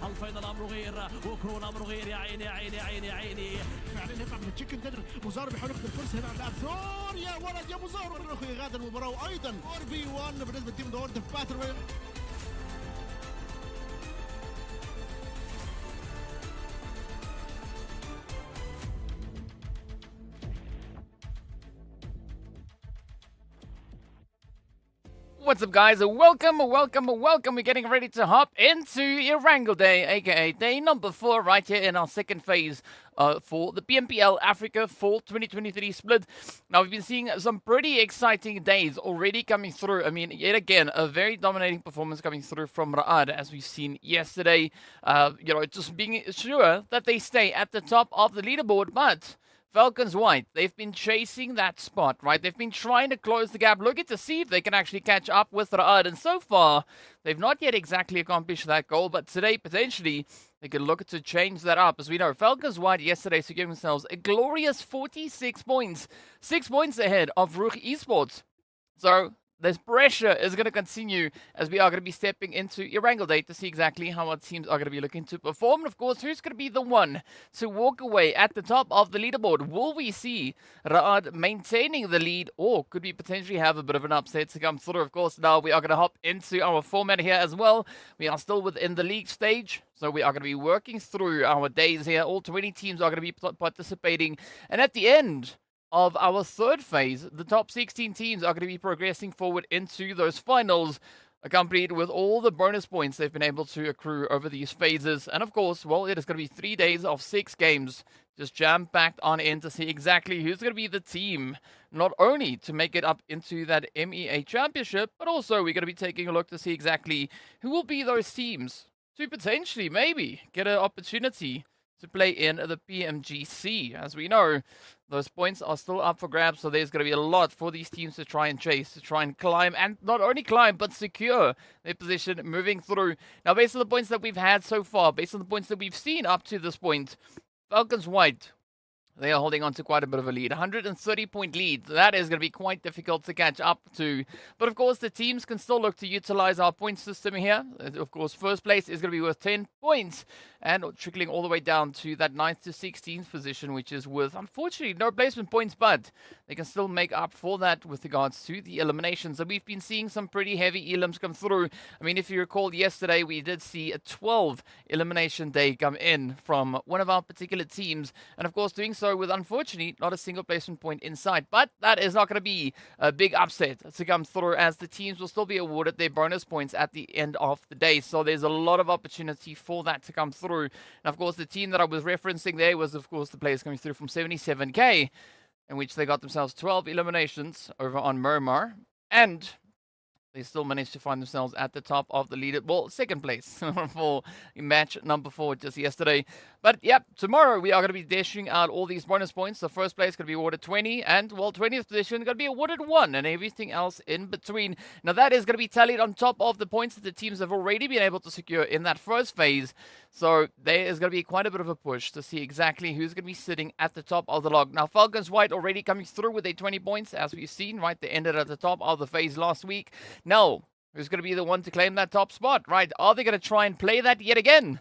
الفاينل امره غير وكرون امره غير. يا عيني يا عيني يا عيني يا عيني. فعلا يطلع من التشيكن دينر. مزار بيحاول ياخذ الفرصه هنا عند لاعب ثور. يا ولد يا مزار RUKH يغادر المباراه وايضا 4v1 بالنسبه لتيم ذا وورد اوف باتل. What's up, guys? Welcome. We're getting ready to hop into Erangel Day, aka day number 4, right here in our second phase for the PMPL Africa Fall 2023 split. Now, we've been seeing some pretty exciting days already coming through. I mean, yet again, a very dominating performance coming through from RUKH, as we've seen yesterday. Just being sure that they stay at the top of the leaderboard, but FALCONS White, they've been chasing that spot, right? They've been trying to close the gap, looking to see if they can actually catch up with RUKH. And so far, they've not yet exactly accomplished that goal. But today, potentially, they could look to change that up. As we know, FALCONS White yesterday secured themselves a glorious 46 points. 6 points ahead of RUKH Esports. So this pressure is going to continue as we are going to be stepping into Erangel Day to see exactly how our teams are going to be looking to perform. And of course, who's going to be the one to walk away at the top of the leaderboard? Will we see RUKH maintaining the lead, or could we potentially have a bit of an upset to come through? Of course, now we are going to hop into our format here as well. We are still within the league stage, so we are going to be working through our days here. All 20 teams are going to be participating. And at the end of our third phase, the top 16 teams are going to be progressing forward into those finals, accompanied with all the bonus points they've been able to accrue over these phases. And of course, well, it is going to be 3 days of 6 games, just jam-packed on in to see exactly who's going to be the team, not only to make it up into that MEA Championship, but also we're going to be taking a look to see exactly who will be those teams to potentially maybe get an opportunity to play in the PMGC. As we know, those points are still up for grabs, so there's going to be a lot for these teams to try and chase, to try and climb, and not only climb, but secure their position moving through. Now, based on the points that we've had so far, based on the points that we've seen up to this point, FALCONS White, they are holding on to quite a bit of a lead. 130-point lead. That is going to be quite difficult to catch up to. But of course, the teams can still look to utilize our point system here. Of course, first place is going to be worth 10 points. And trickling all the way down to that 9th to 16th position, which is worth, unfortunately, no placement points, but they can still make up for that with regards to the eliminations. And we've been seeing some pretty heavy elims come through. I mean, if you recall, yesterday we did see a 12 elimination day come in from one of our particular teams. And of course, doing so with, unfortunately, not a single placement point in sight. But that is not going to be a big upset to come through, as the teams will still be awarded their bonus points at the end of the day. So there's a lot of opportunity for that to come through. And of course, the team that I was referencing there was, of course, the players coming through from 77k, in which they got themselves 12 eliminations over on Miramar. And they still managed to find themselves at the top of the leader. Well, second place for match number 4 just yesterday. But yep, tomorrow we are going to be dishing out all these bonus points. The first place going to be awarded 20, and well, 20th position going to be awarded 1, and everything else in between. Now that is going to be tallied on top of the points that the teams have already been able to secure in that first phase. So there is going to be quite a bit of a push to see exactly who's going to be sitting at the top of the log. Now, FALCONS White already coming through with their 20 points, as we've seen, right? They ended at the top of the phase last week. Now, who's going to be the one to claim that top spot, right? Are they going to try and play that yet again?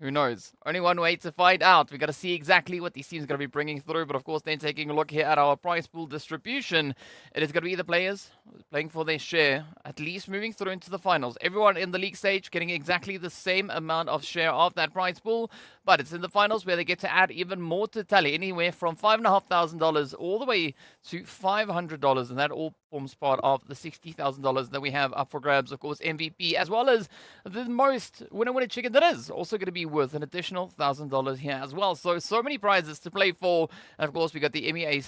Who knows? Only one way to find out. We've got to see exactly what these teams are going to be bringing through. But of course, then taking a look here at our prize pool distribution, it is going to be the players playing for their share, at least moving through into the finals. Everyone in the league stage getting exactly the same amount of share of that prize pool. But it's in the finals where they get to add even more to tally, anywhere from $5,500 all the way to $500. And that all forms part of the $60,000 that we have up for grabs. Of course, MVP, as well as the most winner chicken that is also going to be worth an additional $1,000 here as well. So many prizes to play for. And of course, we got the MEA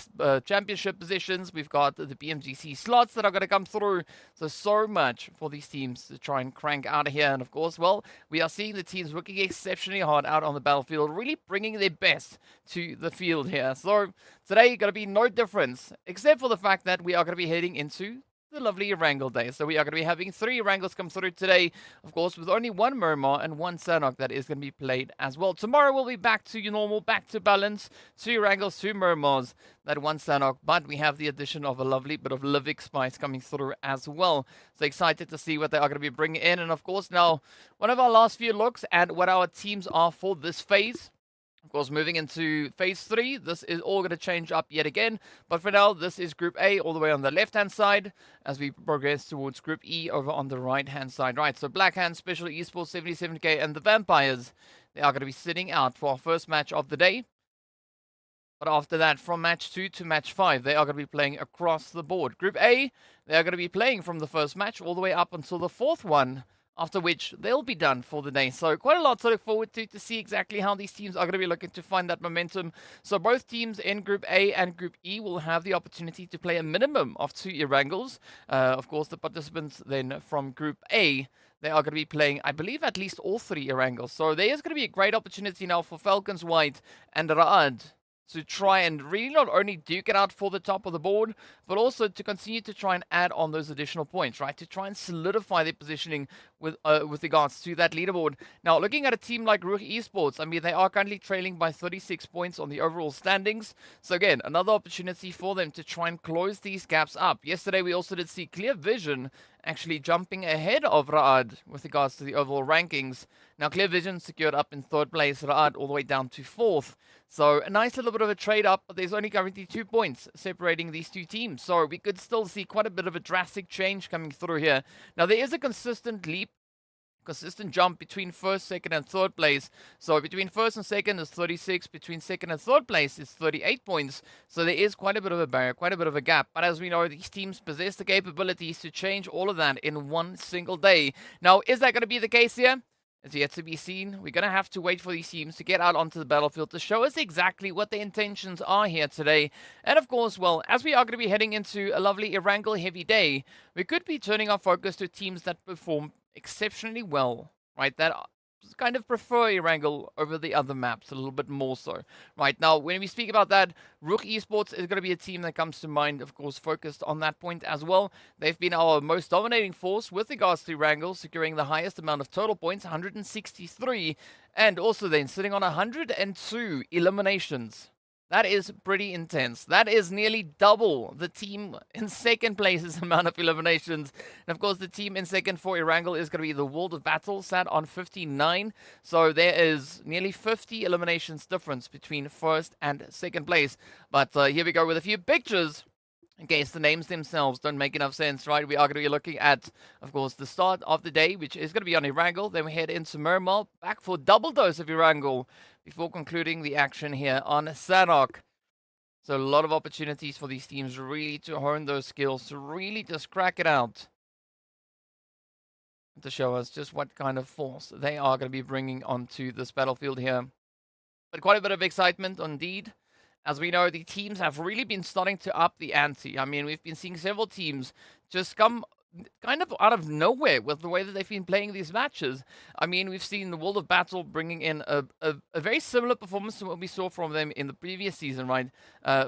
Championship positions. We've got the PMGC slots that are going to come through. So much for these teams to try and crank out of here. And of course, well, we are seeing the teams working exceptionally hard out on the battlefield, really bringing their best to the field here. So today, going to be no difference, except for the fact that we are going to be heading into the lovely Erangel Day. So we are going to be having 3 Erangels come through today, of course, with only 1 Miramar and 1 Sanhok that is going to be played as well. Tomorrow we'll be back to normal, back to balance, 2 Erangels, 2 Miramars, that 1 Sanhok, but we have the addition of a lovely bit of Livik spice coming through as well. So excited to see what they are going to be bringing in. And of course now, one of our last few looks at what our teams are for this phase. Of course, moving into phase 3, this is all going to change up yet again. But for now, this is Group A all the way on the left-hand side as we progress towards Group E over on the right-hand side. Right, so Black Hand, Special Esports, 77k, and the Vampires, they are going to be sitting out for our first match of the day. But after that, from match 2 to match 5, they are going to be playing across the board. Group A, they are going to be playing from the first match all the way up until the 4th one, after which they'll be done for the day. So quite a lot to look forward to see exactly how these teams are going to be looking to find that momentum. So both teams in Group A and Group E will have the opportunity to play a minimum of 2 Erangels. Of course, the participants then from Group A, they are going to be playing, I believe, at least all 3 Erangels. So there is going to be a great opportunity now for FALCONS White and RUKH to try and really not only duke it out for the top of the board, but also to continue to try and add on those additional points, right? To try and solidify their positioning with regards to that leaderboard. Now, looking at a team like RUKH Esports, I mean, they are currently trailing by 36 points on the overall standings. So again, another opportunity for them to try and close these gaps up. Yesterday, we also did see Clear Vision actually jumping ahead of RUKH with regards to the overall rankings. Now, Clear Vision secured up in 3rd place, RUKH all the way down to 4th. So a nice little bit of a trade up, but there's only currently 2 points separating these 2 teams. So we could still see quite a bit of a drastic change coming through here. Now, there is a consistent jump between 1st, 2nd, and 3rd place. So between 1st and 2nd is 36. Between 2nd and 3rd place is 38 points. So there is quite a bit of a barrier, quite a bit of a gap. But as we know, these teams possess the capabilities to change all of that in one single day. Now, is that going to be the case here? It's yet to be seen. We're going to have to wait for these teams to get out onto the battlefield to show us exactly what their intentions are here today. And of course, well, as we are going to be heading into a lovely Erangel heavy day, we could be turning our focus to teams that perform exceptionally well, right? That kind of prefer Erangel over the other maps a little bit more so. Right, now, when we speak about that, RUKH Esports is going to be a team that comes to mind, of course, focused on that point as well. They've been our most dominating force with regards to Erangel, securing the highest amount of total points, 163, and also then sitting on 102 eliminations. That is pretty intense. That is nearly double the team in 2nd place's amount of eliminations. And of course, the team in 2nd for Erangel is going to be the World of Battle, sat on 59. So there is nearly 50 eliminations difference between 1st and 2nd place. But here we go with a few pictures. In case the names themselves don't make enough sense, right? We are going to be looking at, of course, the start of the day, which is going to be on Erangel. Then we head into Miramar, back for double dose of Erangel, before concluding the action here on Sanhok. So a lot of opportunities for these teams really to hone those skills, to really just crack it out, to show us just what kind of force they are going to be bringing onto this battlefield here. But quite a bit of excitement indeed. As we know, the teams have really been starting to up the ante. I mean, we've been seeing several teams just come kind of out of nowhere with the way that they've been playing these matches. I mean, we've seen the World of Battle bringing in a very similar performance to what we saw from them in the previous season, right?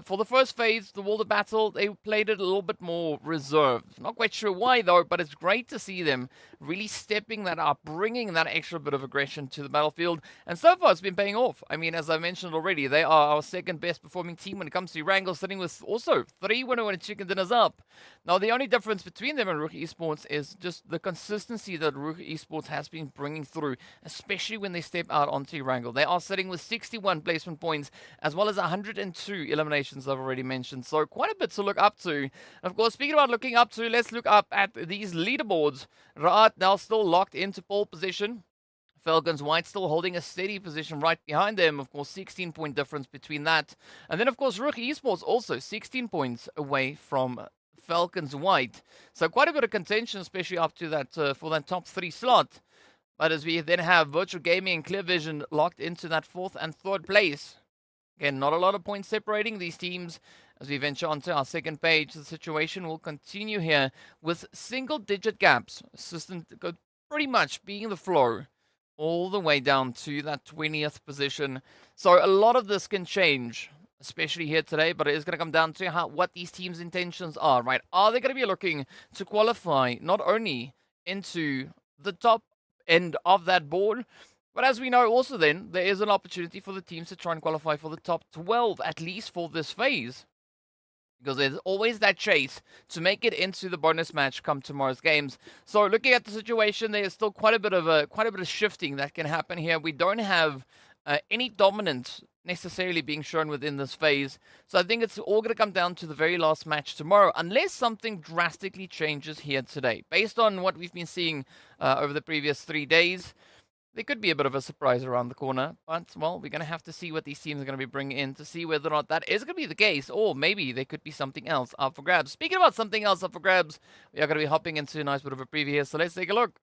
For the first phase, the World of Battle, they played it a little bit more reserved. Not quite sure why, though, but it's great to see them really stepping that up, bringing that extra bit of aggression to the battlefield. And so far, it's been paying off. I mean, as I mentioned already, they are our 2nd best performing team when it comes to Erangel, sitting with also 3 winner and chicken dinners up. Now, the only difference between them and RUKH Esports is just the consistency that RUKH Esports has been bringing through, especially when they step out onto Erangel. They are sitting with 61 placement points, as well as 102 eliminations I've already mentioned. So quite a bit to look up to. Of course, speaking about looking up to, let's look up at these leaderboards. RUKH now still locked into pole position. FALCONS White still holding a steady position right behind them. Of course, 16-point difference between that. And then, of course, RUKH Esports also 16 points away from FALCONS White. So quite a bit of contention, especially up to that for that top 3 slot. But as we then have Virtual Gaming and Clear Vision locked into that 4th and 3rd place. Again, not a lot of points separating these teams. As we venture onto our 2nd page, the situation will continue here with single-digit gaps. Assistant pretty much being the flow all the way down to that 20th position. So a lot of this can change especially here today, but it is going to come down to what these teams' intentions are, right? Are they going to be looking to qualify not only into the top end of that board, but as we know also then, there is an opportunity for the teams to try and qualify for the top 12, at least for this phase. Because there's always that chase to make it into the bonus match come tomorrow's games. So looking at the situation, there's still quite a bit of shifting that can happen here. We don't have any dominance necessarily being shown within this phase. So I think it's all going to come down to the very last match tomorrow, unless something drastically changes here today. Based on what we've been seeing over the previous 3 days, there could be a bit of a surprise around the corner, but, well, we're going to have to see what these teams are going to be bringing in to see whether or not that is going to be the case, or maybe there could be something else up for grabs. Speaking about something else up for grabs, we are going to be hopping into a nice bit of a preview here, so let's take a look.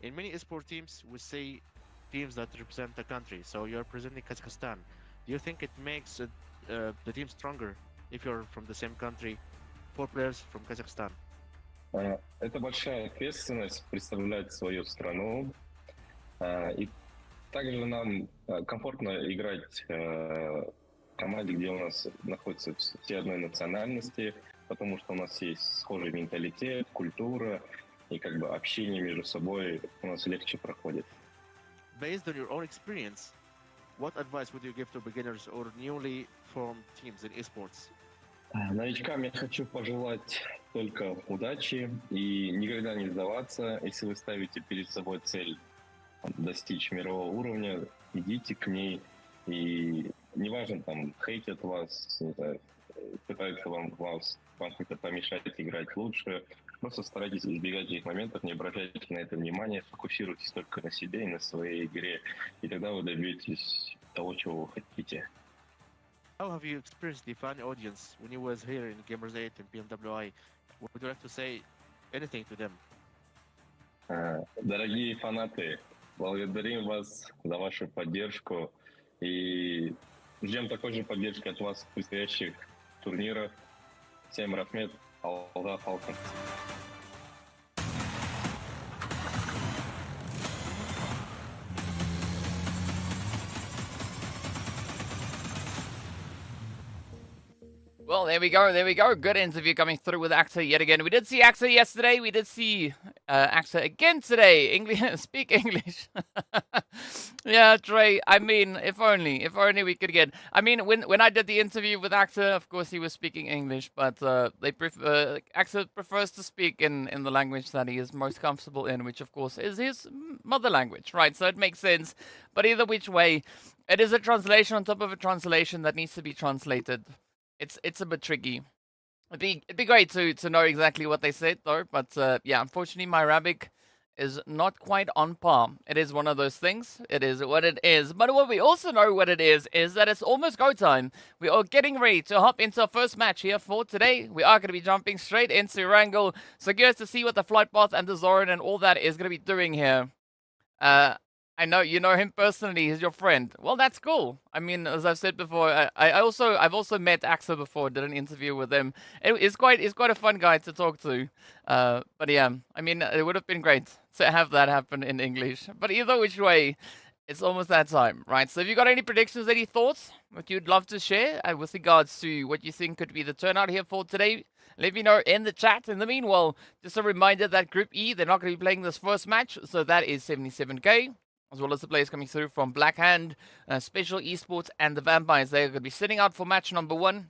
In many esport teams, we say teams that represent the country. So you're representing Kazakhstan. Do you think it makes the team stronger if you're from the same country? 4 players from Kazakhstan. Это большая ответственность представлять свою страну. И также нам комфортно играть в команде, где у нас находятся все одной национальности, потому что у нас есть схожий менталитет, культура, и как бы общение между собой у нас легче проходит. Based on your own experience, what advice would you give to beginners or newly formed teams in esports? Новичкам я хочу пожелать только удачи и никогда не сдаваться. Если вы ставите перед собой цель достичь мирового уровня, идите к ней. И неважно, там, хейтят вас, не знаю, пытаются вам как-то помешать играть лучше. Просто старайтесь избегать этих моментов, не обращайте на это внимания, фокусируйтесь только на себе и на своей игре, и тогда вы добьетесь того, чего вы хотите. How have you experienced the fan audience when you was here in Gamers 8 and PMWI? Would you like to say anything to them? Дорогие фанаты, благодарим вас за вашу поддержку и ждем такой же поддержки от вас в предстоящих турнирах. Всем рахмет, Аллах, FALCONS. Well, there we go, there we go. Good interview coming through with AXA yet again. We did see AXA yesterday. We did see AXA again today. English, speak English. Yeah, Trey, I mean, if only we could get... I mean, when I did the interview with AXA, of course, he was speaking English, but AXA prefers to speak in the language that he is most comfortable in, which, of course, is his mother language, right? So it makes sense. But either which way, it is a translation on top of a translation that needs to be translated. It's a bit tricky. It'd be great to know exactly what they said though, but yeah, unfortunately my Arabic is not quite on par. It is one of those things. It is what it is. But what we also know what it is that it's almost go time. We are getting ready to hop into our first match here for today. We are going to be jumping straight into Erangel. So curious to see what the flight path and the Zoran and all that is going to be doing here. I know you know him personally. He's your friend. Well, that's cool. I mean, as I've said before, I've also met AXA before. Did an interview with him. He's quite a fun guy to talk to. But yeah, I mean, it would have been great to have that happen in English. But either which way, it's almost that time, right? So, if you got any predictions, any thoughts, what you'd love to share with regards to what you think could be the turnout here for today, let me know in the chat. In the meanwhile, just a reminder that Group E, they're not going to be playing this first match, so that is 77k. As well as the players coming through from Blackhand, Special Esports, and the Vampires. They're going to be sitting out for match number 1,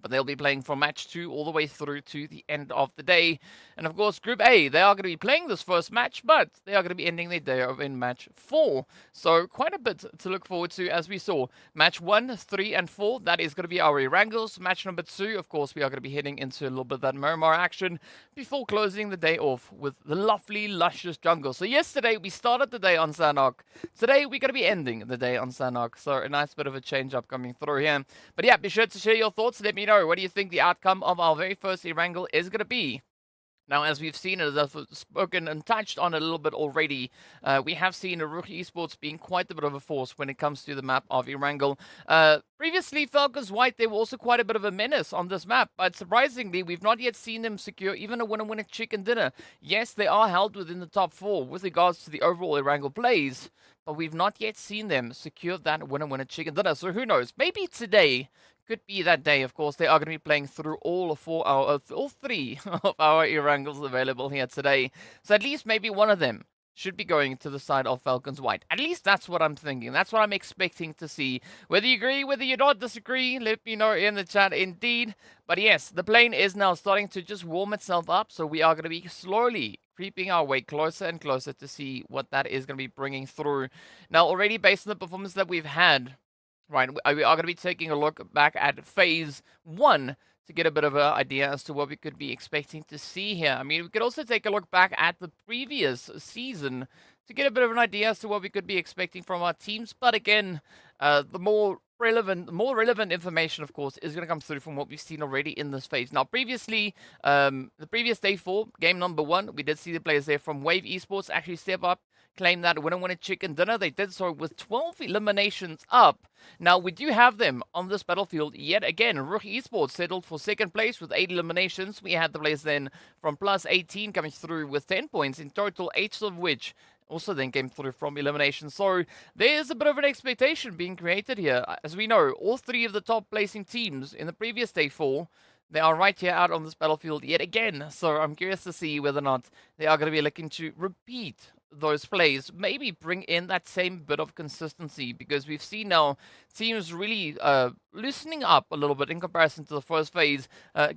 but they'll be playing from match 2 all the way through to the end of the day. And of course, Group A, they are going to be playing this first match, but they are going to be ending their day in match 4. So quite a bit to look forward to, as we saw. Match 1, 3, and 4, that is going to be our Erangels. Match number 2, of course, we are going to be heading into a little bit of that Miramar action before closing the day off with the lovely, luscious jungle. So yesterday, we started the day on Sanhok. Today, we're going to be ending the day on Sanhok. So a nice bit of a change-up coming through here. But yeah, be sure to share your thoughts. Let me know, what do you think the outcome of our very first Erangel is going to be? Now, as we've seen, as I've spoken and touched on a little bit already, we have seen RUKH Esports being quite a bit of a force when it comes to the map of Erangel. Previously, Falcons White, they were also quite a bit of a menace on this map, but surprisingly, we've not yet seen them secure even a winner-winner chicken dinner. Yes, they are held within the top 4 with regards to the overall Erangel plays, but we've not yet seen them secure that winner-winner chicken dinner. So who knows? Maybe today could be that day. Of course, they are going to be playing through all 3 of our Erangels available here today. So at least maybe one of them should be going to the side of Falcons White. At least that's what I'm thinking. That's what I'm expecting to see. Whether you agree, whether you don't disagree, let me know in the chat indeed. But yes, the plane is now starting to just warm itself up. So we are going to be slowly creeping our way closer and closer to see what that is going to be bringing through. Now, already based on the performance that we've had, right, we are going to be taking a look back at Phase 1 to get a bit of an idea as to what we could be expecting to see here. I mean, we could also take a look back at the previous season to get a bit of an idea as to what we could be expecting from our teams. But again, the more relevant information, of course, is going to come through from what we've seen already in this phase. Now, previously, the previous day 4, game number 1, we did see the players there from Wave Esports actually step up, claim that winner chicken dinner. They did so with 12 eliminations up. Now, we do have them on this battlefield yet again. RUKH Esports settled for 2nd place with 8 eliminations. We had the players then from PLUSEIGHTEEN coming through with 10 points in total, 8 of which also then came through from elimination. So there's a bit of an expectation being created here. As we know, all 3 of the top placing teams in the previous day 4, they are right here out on this battlefield yet again. So I'm curious to see whether or not they are going to be looking to repeat those plays, maybe bring in that same bit of consistency, because we've seen now teams really loosening up a little bit in comparison to the first phase,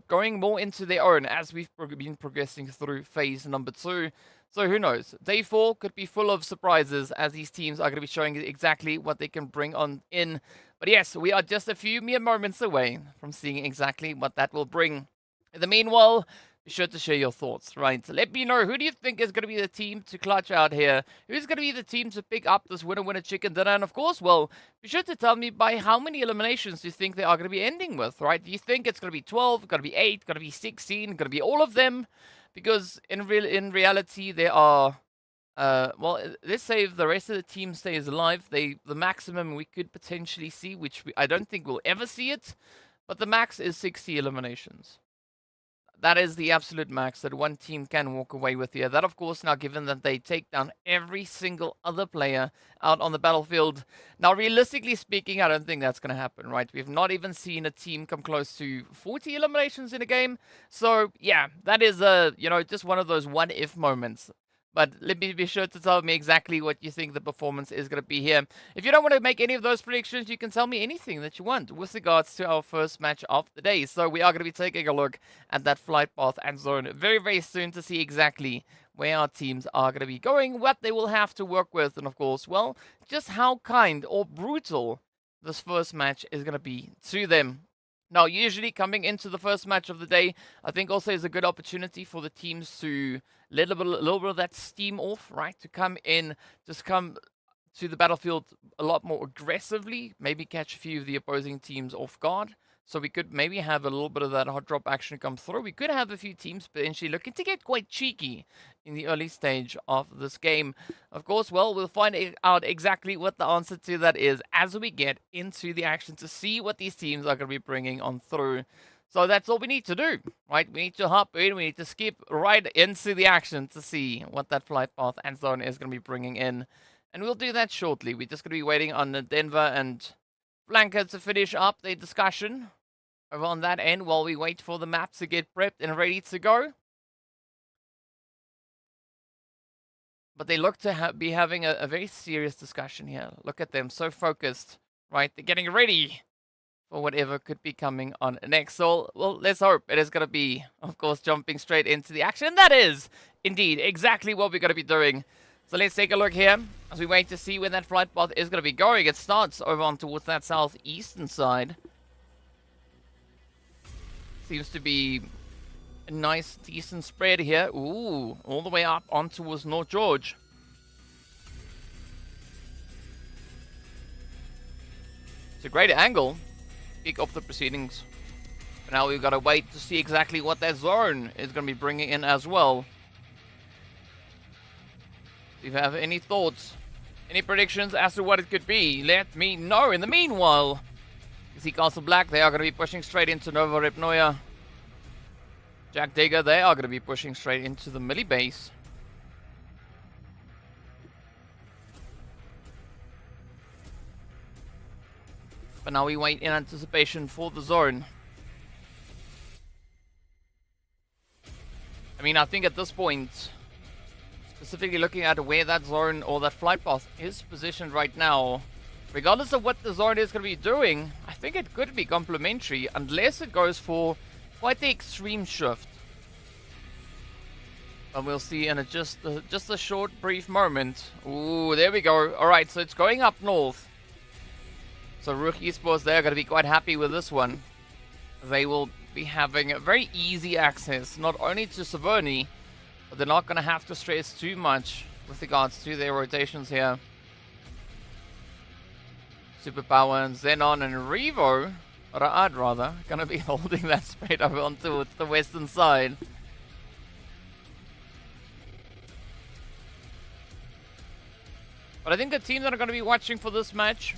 going more into their own as we've been progressing through phase number 2. So who knows? Day 4 could be full of surprises as these teams are going to be showing exactly what they can bring on in. But yes, we are just a few mere moments away from seeing exactly what that will bring. In the meanwhile, be sure to share your thoughts, right? Let me know, who do you think is going to be the team to clutch out here? Who's going to be the team to pick up this winner chicken dinner? And of course, well, be sure to tell me by how many eliminations do you think they are going to be ending with, right? Do you think it's going to be 12, going to be 8, going to be 16, going to be all of them? Because in reality, there are, well, let's say if the rest of the team stays alive, the maximum we could potentially see, which I don't think we'll ever see it, but the max is 60 eliminations. That is the absolute max that one team can walk away with here. That, of course, now given that they take down every single other player out on the battlefield. Now, realistically speaking, I don't think that's going to happen, right? We've not even seen a team come close to 40 eliminations in a game. So, yeah, that is, just one of those what-if moments. But let me be sure to tell me exactly what you think the performance is going to be here. If you don't want to make any of those predictions, you can tell me anything that you want with regards to our first match of the day. So we are going to be taking a look at that flight path and zone very, very soon to see exactly where our teams are going to be going, what they will have to work with, and of course, well, just how kind or brutal this first match is going to be to them. Now, usually coming into the first match of the day, I think also is a good opportunity for the teams to let a little bit of that steam off, right? To come in, just come to the battlefield a lot more aggressively, maybe catch a few of the opposing teams off guard. So we could maybe have a little bit of that hot drop action come through. We could have a few teams potentially looking to get quite cheeky in the early stage of this game. Of course, well, we'll find out exactly what the answer to that is as we get into the action to see what these teams are going to be bringing on through. So that's all we need to do, right? We need to hop in, we need to skip right into the action to see what that flight path and zone is going to be bringing in. And we'll do that shortly. We're just going to be waiting on Denver and Blanca to finish up their discussion over on that end while we wait for the map to get prepped and ready to go. But they look to be having a very serious discussion here. Look at them, so focused, right? They're getting ready for whatever could be coming on next. So, well, let's hope it is going to be, of course, jumping straight into the action. And that is, indeed, exactly what we're going to be doing. So let's take a look here as we wait to see where that flight path is going to be going. It starts over on towards that southeastern side. Seems to be a nice, decent spread here. Ooh, all the way up on towards North George. It's a great angle. Peak of the proceedings. But now we've got to wait to see exactly what that zone is going to be bringing in as well. If you have any thoughts, any predictions as to what it could be, let me know. In the meanwhile, you see Castle Black, they are going to be pushing straight into Nova Repnoya. Jack Digger, they are going to be pushing straight into the Millie base. But now we wait in anticipation for the zone. I mean, I think at this point, specifically looking at where that zone or that flight path is positioned right now, regardless of what the zone is going to be doing, I think it could be complementary unless it goes for quite the extreme shift. And we'll see in just a short, brief moment. Ooh, there we go. Alright, so it's going up north. So RUKH Esports, they're going to be quite happy with this one. They will be having very easy access, not only to Severny, but they're not going to have to stress too much with regards to their rotations here. Superpower and XENON and Revo, Ra'ad rather, going to be holding that straight over onto the western side. But I think the team that are going to be watching for this match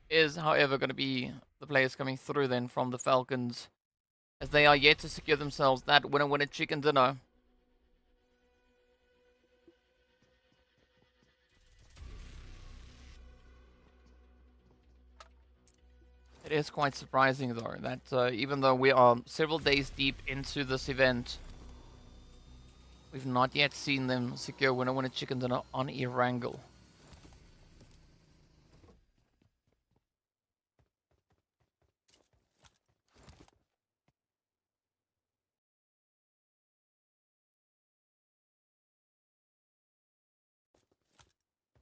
is, however, going to be the players coming through then from the Falcons, as they are yet to secure themselves that winner chicken dinner. It is quite surprising though that even though we are several days deep into this event, we've not yet seen them secure winner chicken dinner on Erangel.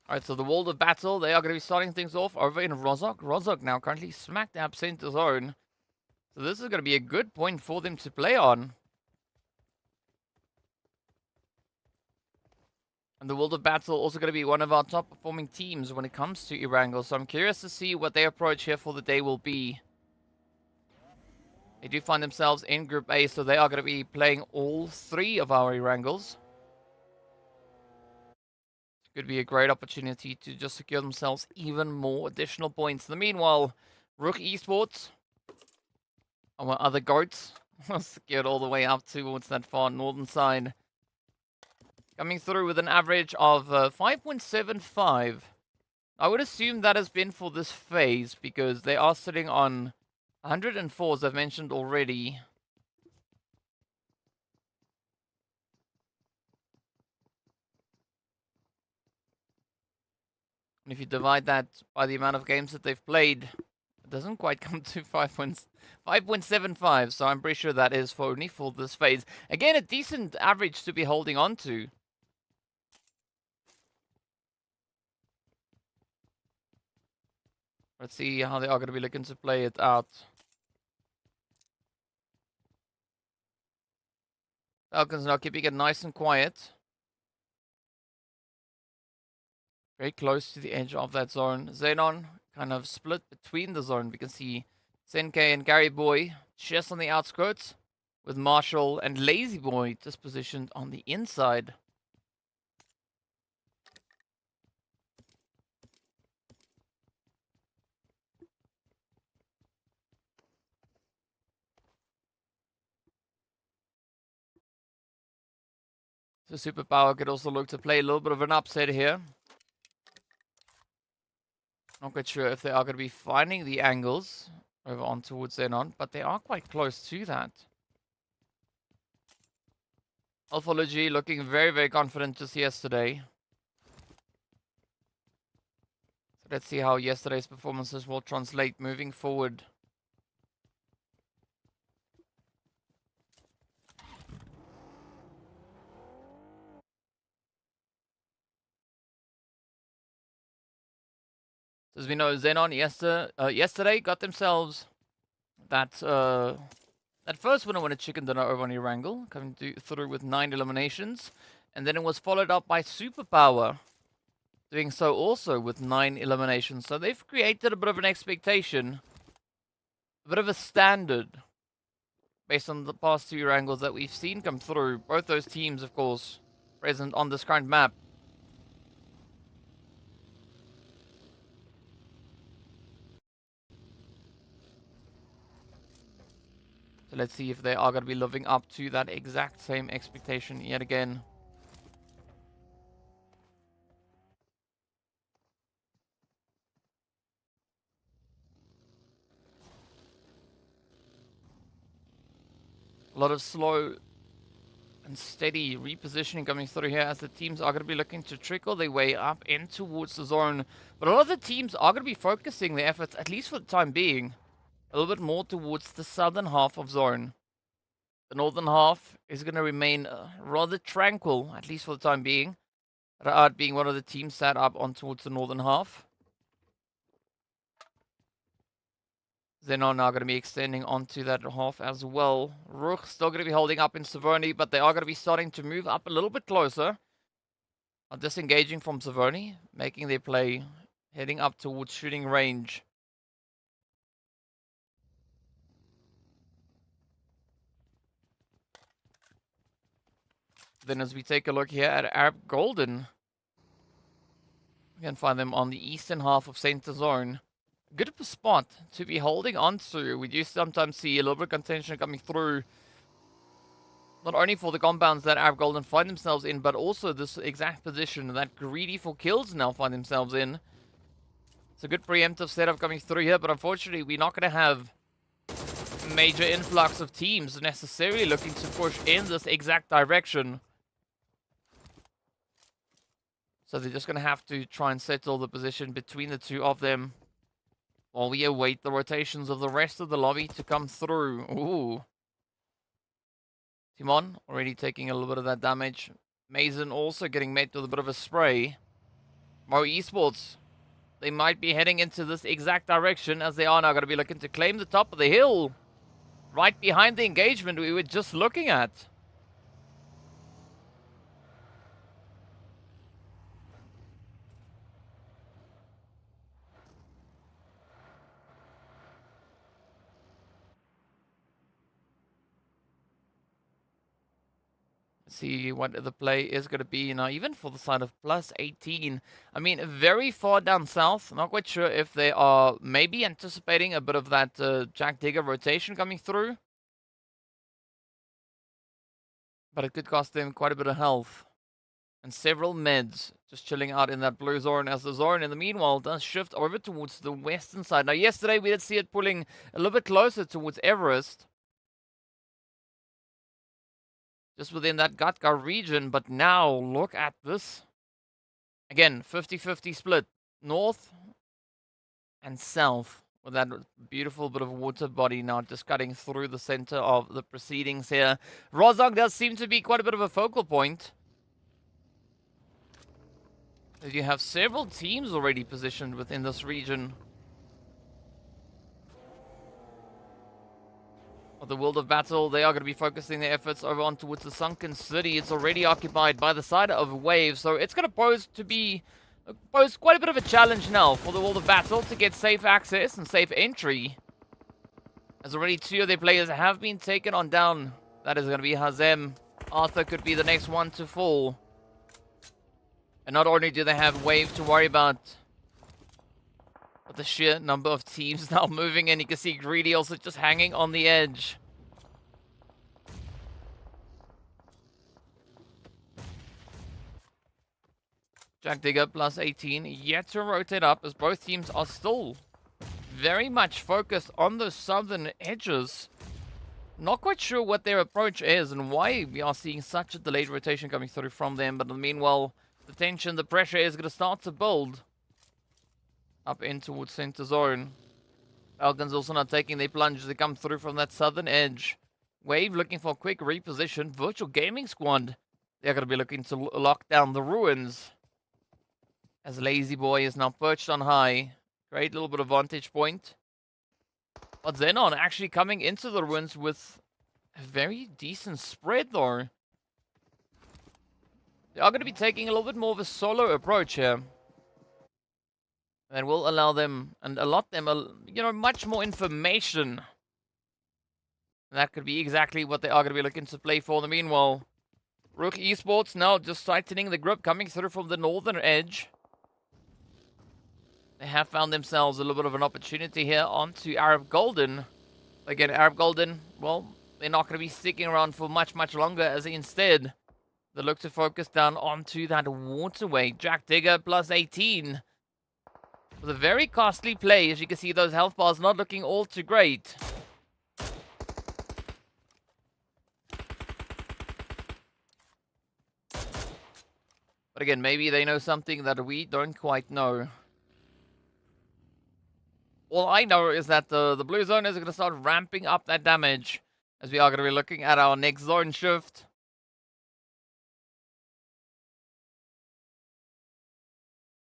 Alright, so the World of Battle, they are going to be starting things off over in RUKH. RUKH now currently smack dab center zone. So this is going to be a good point for them to play on. And the World of Battle also going to be one of our top performing teams when it comes to Erangel. So I'm curious to see what their approach here for the day will be. They do find themselves in Group A, so they are going to be playing all three of our Erangels. Could be a great opportunity to just secure themselves even more additional points. In the meanwhile, RUKH Esports, our other goats, secured all the way up towards that far northern side. Coming through with an average of 5.75. I would assume that has been for this phase because they are sitting on 104, as I've mentioned already. And if you divide that by the amount of games that they've played, it doesn't quite come to 5.75. So I'm pretty sure that is only for this phase. Again, a decent average to be holding on to. Let's see how they are going to be looking to play it out. Falcons now keeping it nice and quiet. Very close to the edge of that zone. XENON kind of split between the zone. We can see Senke and Gary Boy just on the outskirts, with Marshall and Lazy Boy just positioned on the inside. So Superpower could also look to play a little bit of an upset here. Not quite sure if they are going to be finding the angles over on towards XENON, but they are quite close to that. Alphology looking very, very confident just yesterday. So let's see how yesterday's performances will translate moving forward. As we know, XENON yesterday got themselves that first winner chicken dinner over on Erangel, coming through with 9 eliminations, and then it was followed up by Superpower, doing so also with 9 eliminations. So they've created a bit of an expectation, a bit of a standard based on the past 2 Erangels that we've seen come through. Both those teams, of course, present on this current map. So let's see if they are going to be living up to that exact same expectation yet again. A lot of slow and steady repositioning coming through here as the teams are going to be looking to trickle their way up in towards the zone. But a lot of the teams are going to be focusing their efforts, at least for the time being, a little bit more towards the southern half of zone. The northern half is going to remain rather tranquil, at least for the time being. RUKH being one of the teams set up on towards the northern half. XENON now going to be extending onto that half as well. RUKH still going to be holding up in Savoni, but they are going to be starting to move up a little bit closer. Are disengaging from Savoni, making their play, heading up towards shooting range. Then as we take a look here at Arab Golden, we can find them on the eastern half of center zone. Good spot to be holding on to. We do sometimes see a little bit of contention coming through, not only for the compounds that Arab Golden find themselves in, but also this exact position that GREEDYFORKILLS now find themselves in. It's a good preemptive setup coming through here, but unfortunately we're not going to have major influx of teams necessarily looking to push in this exact direction. So they're just going to have to try and settle the position between the two of them while we await the rotations of the rest of the lobby to come through. Ooh. Timon already taking a little bit of that damage. Mason also getting met with a bit of a spray. Esports, they might be heading into this exact direction as they are now going to be looking to claim the top of the hill. Right behind the engagement we were just looking at. See what the play is going to be now, even for the side of +18. I mean, very far down south. Not quite sure if they are maybe anticipating a bit of that Jack Digger rotation coming through. But it could cost them quite a bit of health. And several meds just chilling out in that blue zone as the zone in the meanwhile does shift over towards the western side. Now yesterday we did see it pulling a little bit closer towards Everest. Just within that Gatka region, but now look at this. Again, 50-50 split. North and south with that beautiful bit of water body now just cutting through the center of the proceedings here. Rozhok does seem to be quite a bit of a focal point. You have several teams already positioned within this region of the world of battle. They are going to be focusing their efforts over on towards the sunken city. It's already occupied by the side of Wave, so it's going to pose quite a bit of a challenge now for the world of battle to get safe access and safe entry, as already 2 of their players have been taken on down. That is going to be Hazem. Arthur could be the next one to fall. And not only do they have Wave to worry about, but the sheer number of teams now moving in. You can see Greedy also just hanging on the edge. Jack Digger +18 yet to rotate up as both teams are still very much focused on the southern edges. Not quite sure what their approach is and why we are seeing such a delayed rotation coming through from them. But meanwhile, the tension, the pressure is going to start to build up in towards center zone. FALCONS also not taking their plunge as they come through from that southern edge. Wave looking for a quick reposition. Virtual Gaming Squad, they're going to be looking to lock down the ruins, as Lazy Boy is now perched on high. Great little bit of vantage point. But XENON actually coming into the ruins with a very decent spread though. They are going to be taking a little bit more of a solo approach here. And will allow them and allot them, much more information That could be exactly what they are going to be looking to play for. In the meanwhile, RUKH Esports now just tightening the grip, coming through from the northern edge. They have found themselves a little bit of an opportunity here onto Arab Golden. Again, Arab Golden, well, they're not going to be sticking around for much longer, as instead they look to focus down onto that waterway. Jack Digger +18. With a very costly play, as you can see, those health bars not looking all too great. But again, maybe they know something that we don't quite know. All I know is that the blue zone is going to start ramping up that damage, as we are going to be looking at our next zone shift.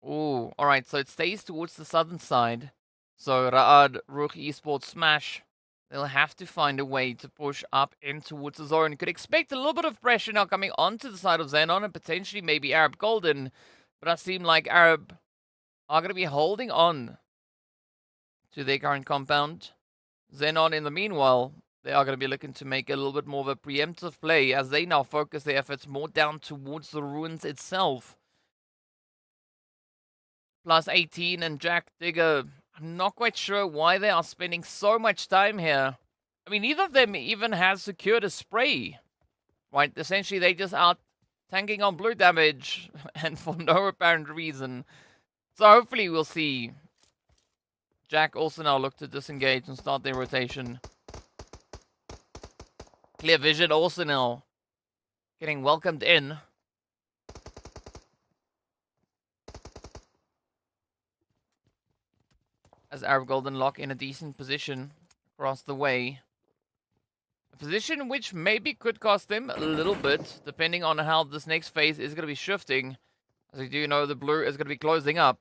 Ooh, alright, so it stays towards the southern side. So RUKH Esports Smash, they'll have to find a way to push up in towards the zone. Could expect a little bit of pressure now coming onto the side of XENON and potentially maybe Arab Golden. But it seems like Arab are going to be holding on to their current compound. XENON, in the meanwhile, they are going to be looking to make a little bit more of a preemptive play as they now focus their efforts more down towards the ruins itself. +18 and Jack Digger, I'm not quite sure why they are spending so much time here. I mean, neither of them even has secured a spray. Right, essentially they just out tanking on blue damage and for no apparent reason. So hopefully we'll see Jack also now look to disengage and start their rotation. Clear Vision also now getting welcomed in. As Arab Golden lock in a decent position across the way. A position which maybe could cost them a little bit, depending on how this next phase is going to be shifting. As we do know, the blue is going to be closing up.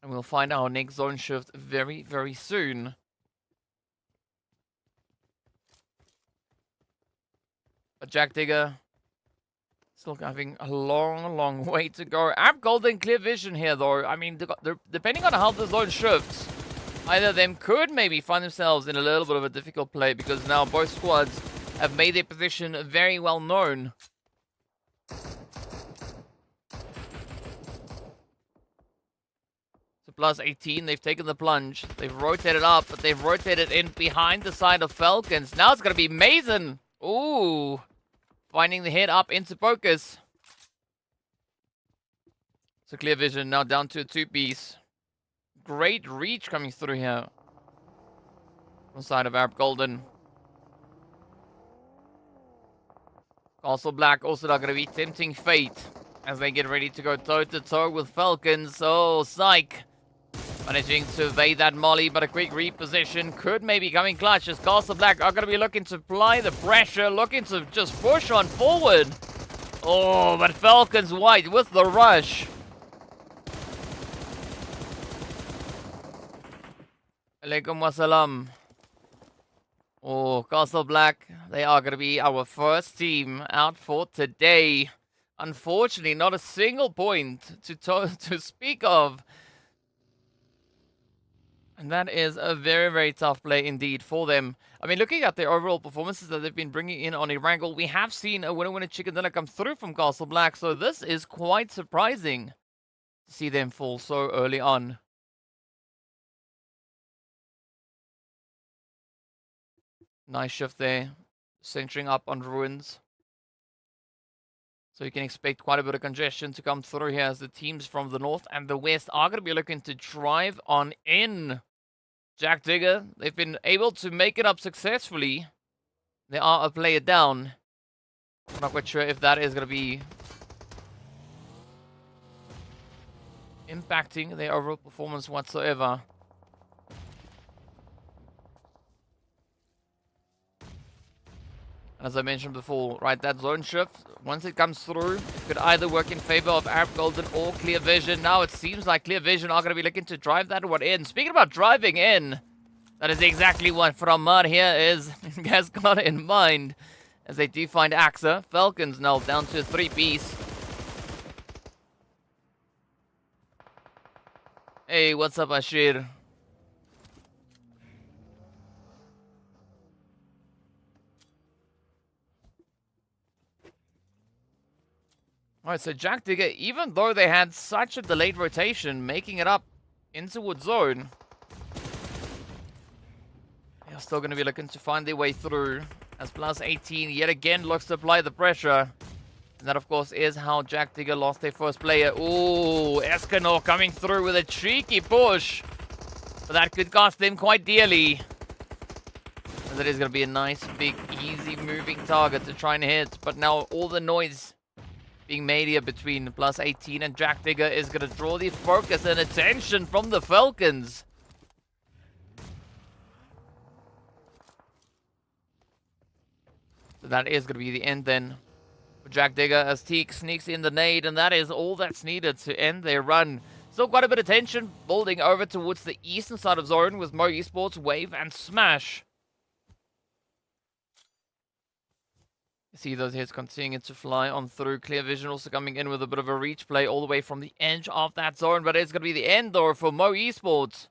And we'll find our next zone shift very soon. But Jack Digger still having a long way to go. Arab Golden clear vision here, though. I mean, depending on how the zone shifts, either of them could maybe find themselves in a little bit of a difficult play, because now both squads have made their position very well known. So +18, they've taken the plunge. They've rotated up, but they've rotated in behind the side of Falcons. Now it's going to be Mason. Ooh. Finding the head up into focus. So clear vision now down to a 2-piece. Great reach coming through here. On the side of Arab Golden. Castle Black also not going to be tempting fate as they get ready to go toe-to-toe with Falcons. Oh, Psych managing to evade that molly, but a quick reposition could maybe come in clutch as Castle Black are going to be looking to apply the pressure, looking to just push on forward. Oh, but Falcons white with the rush. Alaikum wassalam. Oh, Castle Black, they are going to be our first team out for today. Unfortunately, not a single point to speak of. And that is a very tough play indeed for them. I mean, looking at their overall performances that they've been bringing in on Erangel, we have seen a winner chicken dinner come through from Castle Black. So this is quite surprising to see them fall so early on. Nice shift there, centering up on ruins. So you can expect quite a bit of congestion to come through here as the teams from the north and the west are going to be looking to drive on in. Jack Digger, they've been able to make it up successfully. They are a player down. I'm not quite sure if that is going to be impacting their overall performance whatsoever. As I mentioned before, right, that zone shift, once it comes through, it could either work in favor of Arab Golden or Clear Vision. Now it seems like Clear Vision are going to be looking to drive that one in. Speaking about driving in, that is exactly what Miramar here has got in mind. As they do find AXA. Falcons now down to a 3-piece. Hey, what's up, Ashir? Alright, so Jack Digger, even though they had such a delayed rotation, making it up into wood zone, they're still going to be looking to find their way through as +18 yet again looks to apply the pressure. And that, of course, is how Jack Digger lost their first player. Ooh, XENON coming through with a cheeky push. But that could cost them quite dearly. As it is going to be a nice, big, easy moving target to try and hit. But now all the noise being made here between +18 and Jack Digger is going to draw the focus and attention from the Falcons. So that is going to be the end then for Jack Digger as Teak sneaks in the nade, and that is all that's needed to end their run. Still quite a bit of tension building over towards the eastern side of zone with Mo Esports, Wave, and Smash. You see those hits continuing to fly on through. Clear Vision also coming in with a bit of a reach play all the way from the edge of that zone, but it's going to be the end though for Mo Esports.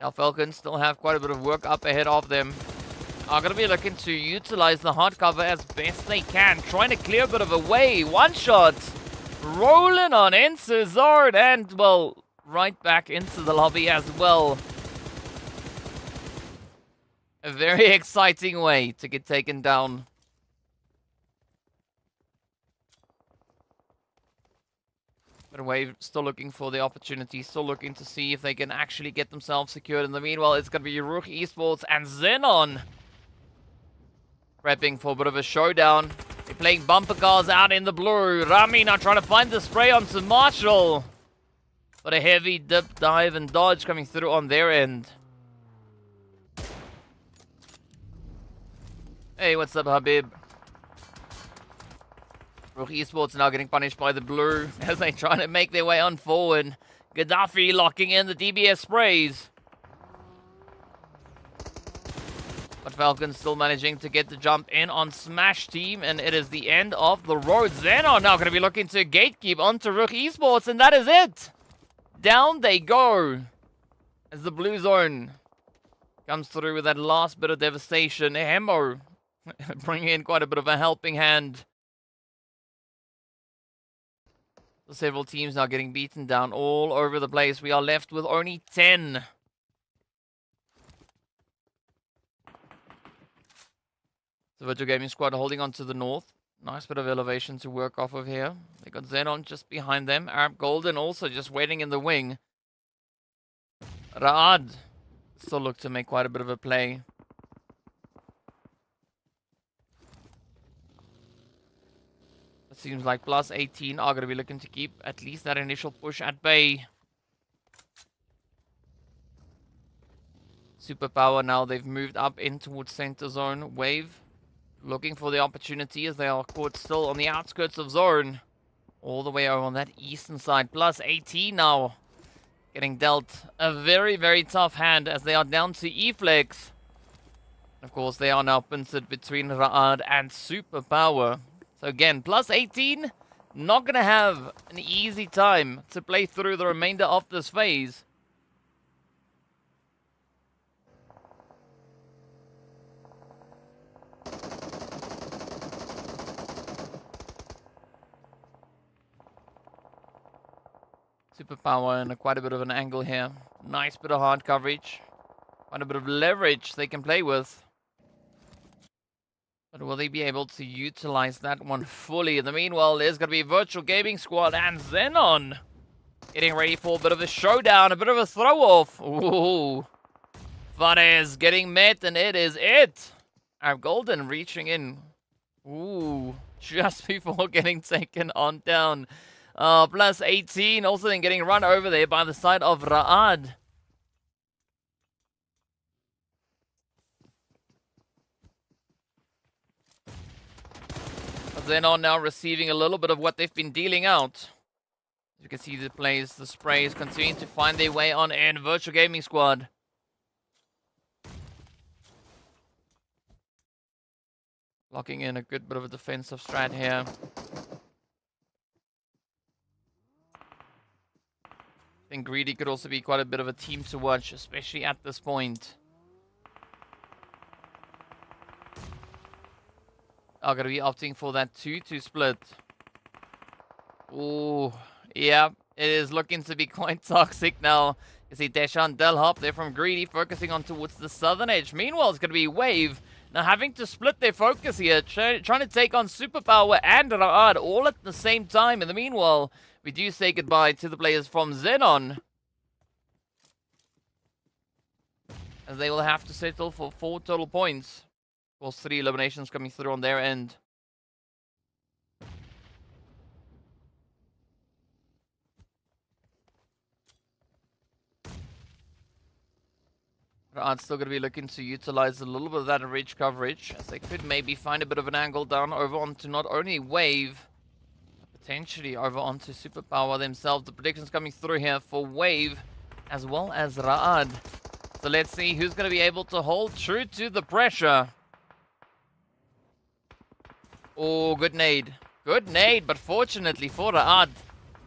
Now Falcons still have quite a bit of work up ahead of them. Are going to be looking to utilize the hard cover as best they can. Trying to clear a bit of a way. One shot. Rolling on into zone. And, well, right back into the lobby as well. A very exciting way to get taken down. But Wave still looking for the opportunity, still looking to see if they can actually get themselves secured. In the meanwhile, it's going to be RUKH Esports and XENON prepping for a bit of a showdown. They're playing bumper cars out in the blue. Rami now trying to find the spray onto Marshall. But a heavy dip, dive, and dodge coming through on their end. Hey, what's up, Habib? RUKH Esports now getting punished by the blue as they try to make their way on forward. Gaddafi locking in the DBS sprays. But Falcons still managing to get the jump in on Smash team, and it is the end of the road. XENON now going to be looking to gatekeep onto RUKH Esports, and that is it. Down they go as the blue zone comes through with that last bit of devastation. Hemo bringing in quite a bit of a helping hand. Several teams now getting beaten down all over the place. We are left with only 10. The Virtual Gaming Squad holding on to the north. Nice bit of elevation to work off of here. They got XENON just behind them. Arab Golden also just waiting in the wing. Raad still look to make quite a bit of a play. It seems like +18 are going to be looking to keep at least that initial push at bay. Superpower now, they've moved up in towards center zone. Wave looking for the opportunity as they are caught still on the outskirts of zone. All the way over on that eastern side. +18 now. Getting dealt a very, very tough hand as they are down to E-Flex. Of course, they are now pincered between Raad and Superpower. So again, +18, not going to have an easy time to play through the remainder of this phase. Superpower and quite a bit of an angle here. Nice bit of hard coverage. Quite a bit of leverage they can play with. But will they be able to utilize that one fully? In the meanwhile, there's going to be Virtual Gaming Squad and XENON getting ready for a bit of a showdown, a bit of a throw-off. Ooh. Fares getting met, and it is it. Our Golden reaching in. Ooh. Just before getting taken on down. +18, also then getting run over there by the side of Raad. XENON now receiving a little bit of what they've been dealing out. You can see the plays, the sprays continuing to find their way on in. Virtual Gaming Squad. Locking in a good bit of a defensive strat here. I think Greedy could also be quite a bit of a team to watch, especially at this point. are going to be opting for that 2-2 split. Ooh, yeah, it is looking to be quite toxic now. You see Deshaun Delhop there from Greedy focusing on towards the southern edge. Meanwhile, it's going to be Wave now having to split their focus here, trying to take on Superpower and RUKH all at the same time. In the meanwhile, we do say goodbye to the players from XENON, as they will have to settle for 4 total points. Of course, 3 eliminations coming through on their end. RUKH still going to be looking to utilize a little bit of that ridge coverage, as they could maybe find a bit of an angle down over onto not only Wave, potentially over onto Superpower themselves. The predictions coming through here for Wave as well as RUKH. So let's see who's going to be able to hold true to the pressure. Oh, good nade. Good nade, but fortunately for RUKH,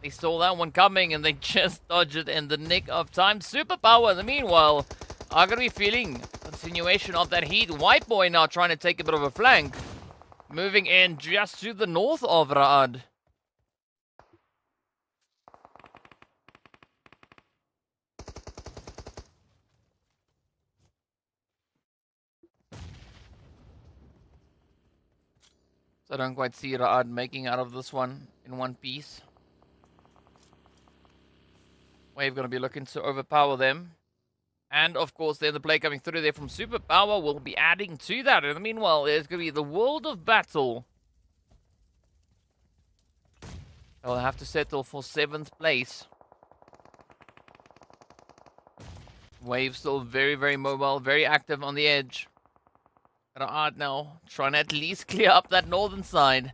they saw that one coming and they just dodged it in the nick of time. Superpower, in the meanwhile, are going to be feeling continuation of that heat. White Boy now trying to take a bit of a flank. Moving in just to the north of RUKH. So I don't quite see RUKH making out of this one in one piece. Wave going to be looking to overpower them. And of course, then the play coming through there from Superpower will be adding to that. In the meanwhile, it's going to be the World of Battle. They'll have to settle for 7th place. Wave still very, very mobile, very active on the edge. RUKH now trying to at least clear up that northern side.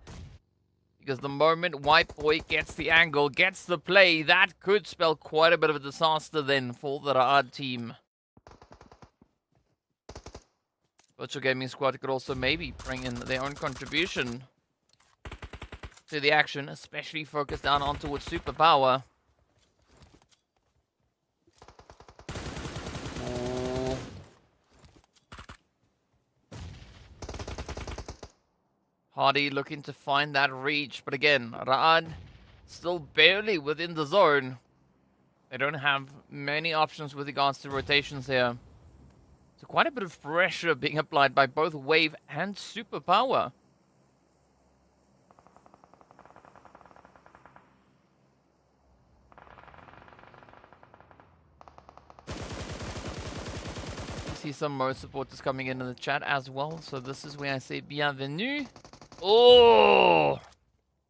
Because the moment White Boy gets the angle, gets the play, that could spell quite a bit of a disaster then for the RUKH team. Virtual Gaming Squad could also maybe bring in their own contribution to the action, especially focused down on towards Superpower. Ooh. Hardy looking to find that reach, but again, RUKH still barely within the zone. They don't have many options with regards to rotations here. So quite a bit of pressure being applied by both Wave and Superpower. I see some more supporters coming in the chat as well. So this is where I say bienvenue. Oh!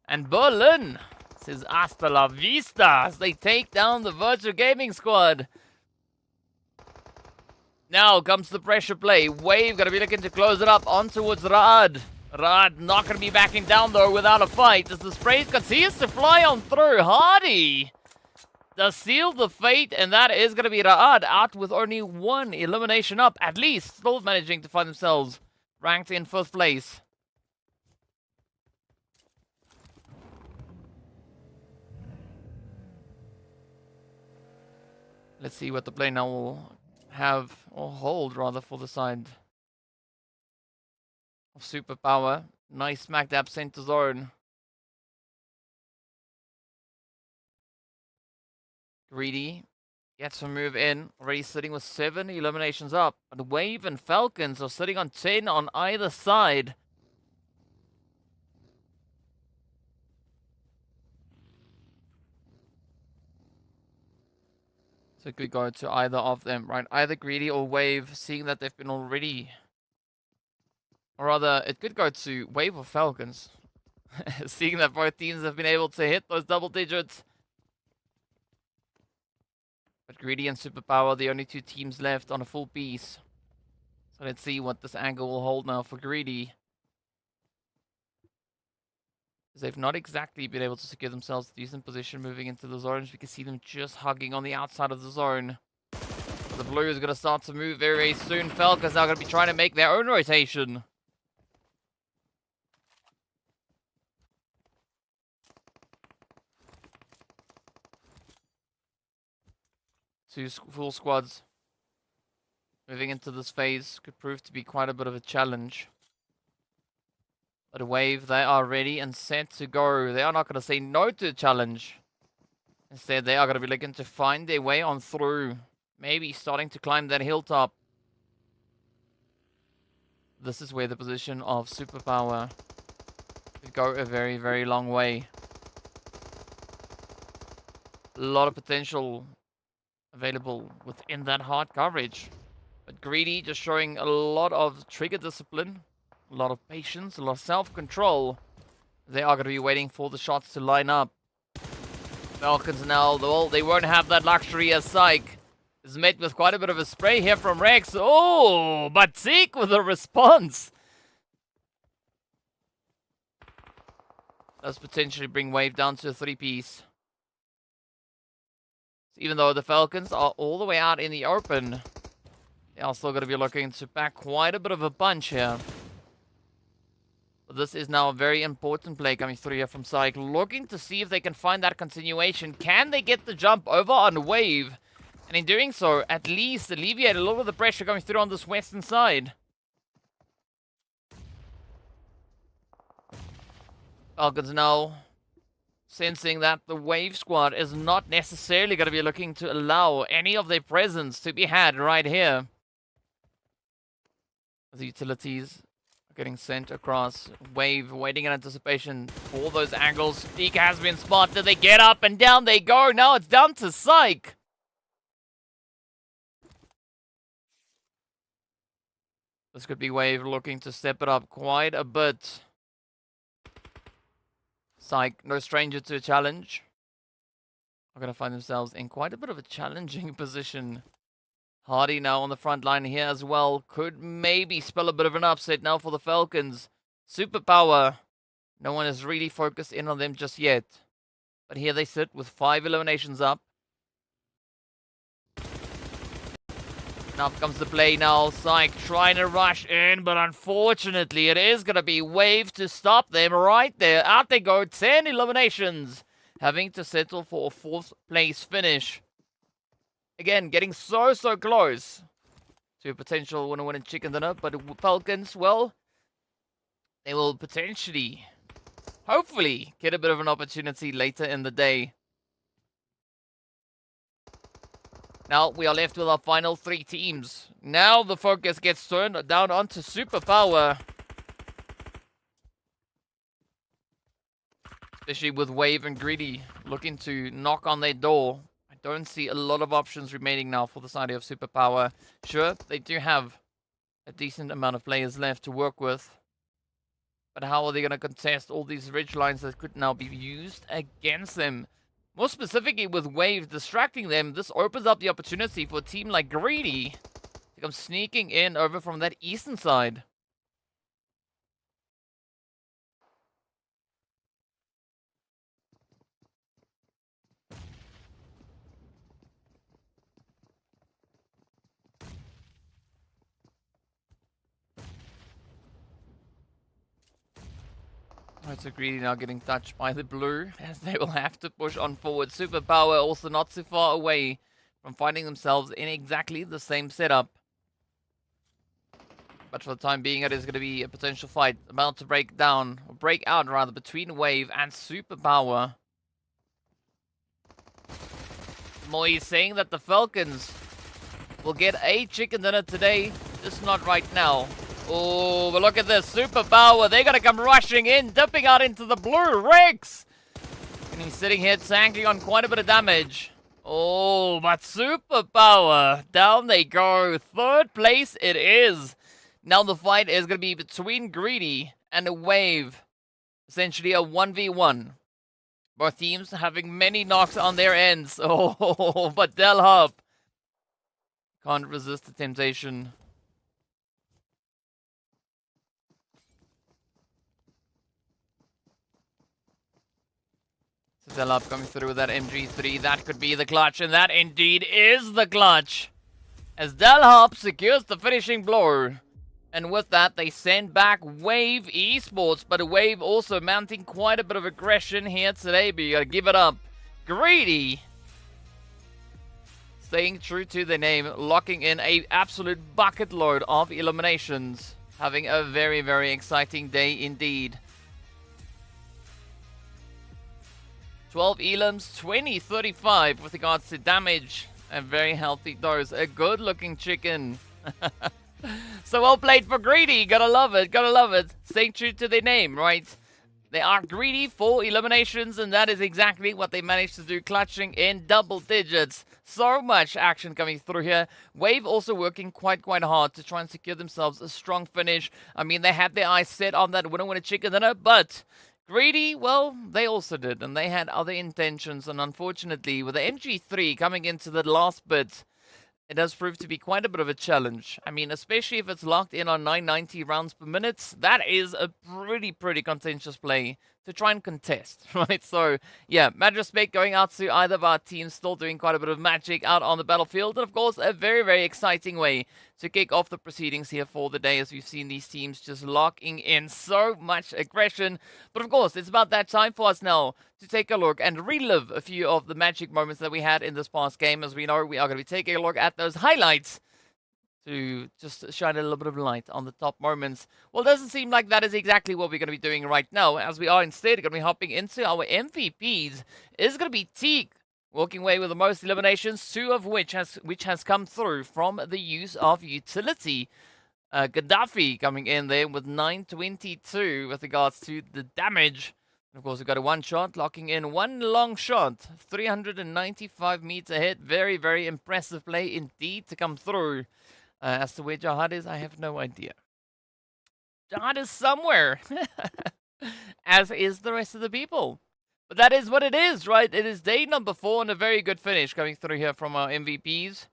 And Berlin says hasta la vista as they take down the Virtual Gaming Squad. Now comes the pressure play. Wave going to be looking to close it up on towards RUKH. RUKH not going to be backing down though without a fight as the spray continues to fly on through. Hardy does seal the fate, and that is going to be RUKH out with only 1 elimination up at least. Still managing to find themselves ranked in 1st place. Let's see what the play now will have, or hold rather, for the side of Superpower. Nice smack dab center zone. Greedy gets a move in, already sitting with 7 eliminations up. But Wave and Falcons are sitting on 10 on either side. So it could go to either of them, right? Either Greedy or Wave, seeing that they've been already... Or rather, it could go to Wave or Falcons. Seeing that both teams have been able to hit those double digits. But Greedy and Superpower are the only 2 teams left on a full piece. So let's see what this angle will hold now for Greedy. Because they've not exactly been able to secure themselves a decent position moving into the zones. We can see them just hugging on the outside of the zone. The blue is going to start to move very, very soon. Falcons now going to be trying to make their own rotation. Two full squads moving into this phase could prove to be quite a bit of a challenge. But Wave, they are ready and set to go. They are not going to say no to the challenge. Instead, they are going to be looking to find their way on through. Maybe starting to climb that hilltop. This is where the position of Superpower could go a very, very long way. A lot of potential available within that hard coverage. But Greedy just showing a lot of trigger discipline, a lot of patience, a lot of self-control. They are going to be waiting for the shots to line up. Falcons now, well, they won't have that luxury as Psych is met with quite a bit of a spray here from Rex. Oh, but Zeke with a response. Does potentially bring Wave down to a 3-piece. Even though the Falcons are all the way out in the open, they are still going to be looking to pack quite a bit of a punch here. But this is now a very important play coming through here from Psych, looking to see if they can find that continuation. Can they get the jump over on Wave? And in doing so, at least alleviate a little of the pressure coming through on this western side. Falcons now sensing that the Wave squad is not necessarily going to be looking to allow any of their presence to be had right here. The utilities are getting sent across. Wave waiting in anticipation for those angles. Peak has been spotted. They get up and down they go. Now it's down to Psych. This could be Wave looking to step it up quite a bit. Psych, no stranger to a challenge, are going to find themselves in quite a bit of a challenging position. Hardy now on the front line here as well. Could maybe spell a bit of an upset now for the Falcons. Superpower. No one is really focused in on them just yet. But here they sit with 5 eliminations up. And up comes the play now. Psych trying to rush in, but unfortunately it is going to be Wave to stop them right there. Out they go, 10 eliminations. Having to settle for a 4th place finish. Again, getting so close to a potential winner chicken dinner. But Falcons, well, they will potentially, hopefully, get a bit of an opportunity later in the day. Now we are left with our final 3 teams. Now the focus gets turned down onto Superpower. Especially with Wave and Greedy looking to knock on their door. I don't see a lot of options remaining now for the side of Superpower. Sure, they do have a decent amount of players left to work with. But how are they going to contest all these ridge lines that could now be used against them? More specifically with Wave distracting them, this opens up the opportunity for a team like Greedy to come sneaking in over from that eastern side. Alright, so Greedy now getting touched by the blue as they will have to push on forward. Superpower also not too far away from finding themselves in exactly the same setup. But for the time being, it is going to be a potential fight about to break out rather, between Wave and Superpower. Moy saying that the Falcons will get a chicken dinner today, just not right now. Oh, but look at this. Superpower. They're going to come rushing in, dipping out into the blue. Rex. And he's sitting here tanking on quite a bit of damage. Oh, but Superpower. Down they go. 3rd place it is. Now the fight is going to be between Greedy and a Wave. Essentially a 1v1. Both teams having many knocks on their ends. Oh, but Del Hub can't resist the temptation. Delap coming through with that MG3. That could be the clutch, and that indeed is the clutch. As Delhop secures the finishing blow. And with that, they send back Wave Esports. But Wave also mounting quite a bit of aggression here today. But you gotta give it up. Greedy. Staying true to their name. Locking in a absolute bucket load of eliminations. Having a very, very exciting day indeed. 12 elims, 20-35 with regards to damage. A very healthy dose. A good looking chicken. So well played for Greedy. Gotta love it. Gotta love it. Staying true to their name, right? They are greedy for eliminations, and that is exactly what they managed to do, clutching in double digits. So much action coming through here. Wave also working quite hard to try and secure themselves a strong finish. I mean, they had their eyes set on that winner chicken dinner, but Greedy, well, they also did, and they had other intentions, and unfortunately, with the MG3 coming into the last bit, it does prove to be quite a bit of a challenge. I mean, especially if it's locked in on 990 rounds per minute, that is a pretty contentious play to try and contest, right? So, yeah, mad respect going out to either of our teams, still doing quite a bit of magic out on the battlefield. And, of course, a very exciting way to kick off the proceedings here for the day, as we've seen these teams just locking in so much aggression. But, of course, it's about that time for us now to take a look and relive a few of the magic moments that we had in this past game. As we know, we are going to be taking a look at those highlights to just shine a little bit of light on the top moments. Well, it doesn't seem like that is exactly what we're going to be doing right now, as we are instead going to be hopping into our MVPs. Is going to be Teak walking away with the most eliminations, 2 of which has come through from the use of utility. Gaddafi coming in there with 922 with regards to the damage. And of course, we've got a one shot, locking in one long shot, 395 meter hit. Very impressive play indeed to come through. As to where Jahad is, I have no idea. Jahad is somewhere, as is the rest of the people. But that is what it is, right? It is day number 4 and a very good finish coming through here from our MVPs.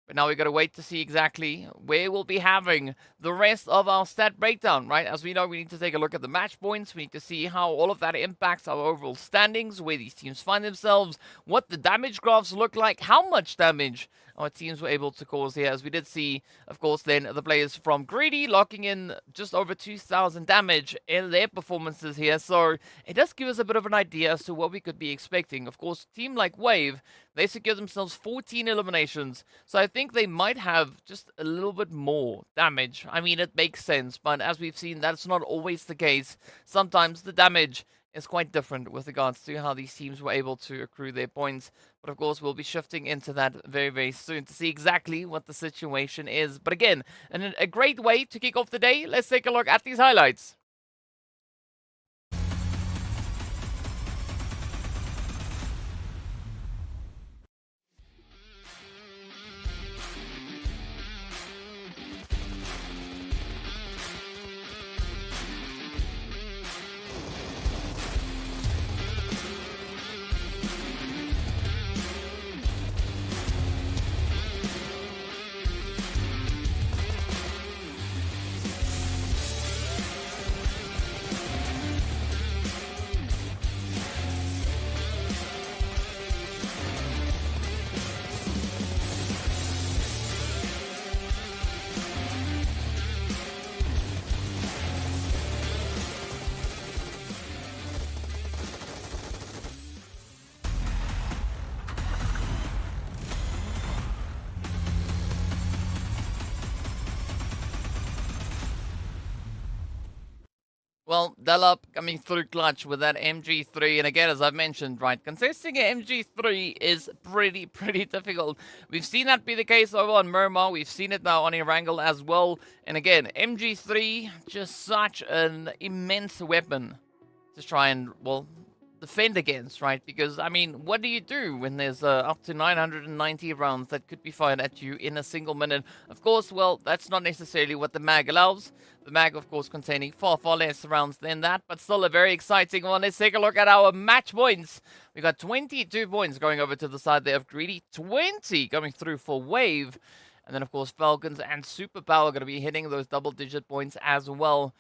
But now we've got to wait to see exactly where we'll be having the rest of our stat breakdown, right? As we know, we need to take a look at the match points. We need to see how all of that impacts our overall standings, where these teams find themselves, what the damage graphs look like, how much damage our teams were able to cause here. As we did see, of course, then the players from Greedy locking in just over 2,000 damage in their performances here. So it does give us a bit of an idea as to what we could be expecting. Of course, a team like Wave, they secured themselves 14 eliminations. So I think they might have just a little bit more damage. I mean, it makes sense, but as we've seen, that's not always the case. Sometimes the damage is quite different with regards to how these teams were able to accrue their points. But of course, we'll be shifting into that very soon to see exactly what the situation is. But again, a great way to kick off the day. Let's take a look at these highlights. Well, Delap coming through clutch with that MG3. And again, as I've mentioned, right, contesting an MG3 is pretty difficult. We've seen that be the case over on Miramar. We've seen it now on Erangel as well. And again, MG3, just such an immense weapon to try and, well, defend against, right? Because, I mean, what do you do when there's up to 990 rounds that could be fired at you in a single minute? Of course, well, that's not necessarily what the mag allows. The mag, of course, containing far less rounds than that, but still a very exciting one. Let's take a look at our match points. We got 22 points going over to the side there of Greedy, 20 coming through for Wave. And then, of course, Falcons and Superpower are going to be hitting those double-digit points as well.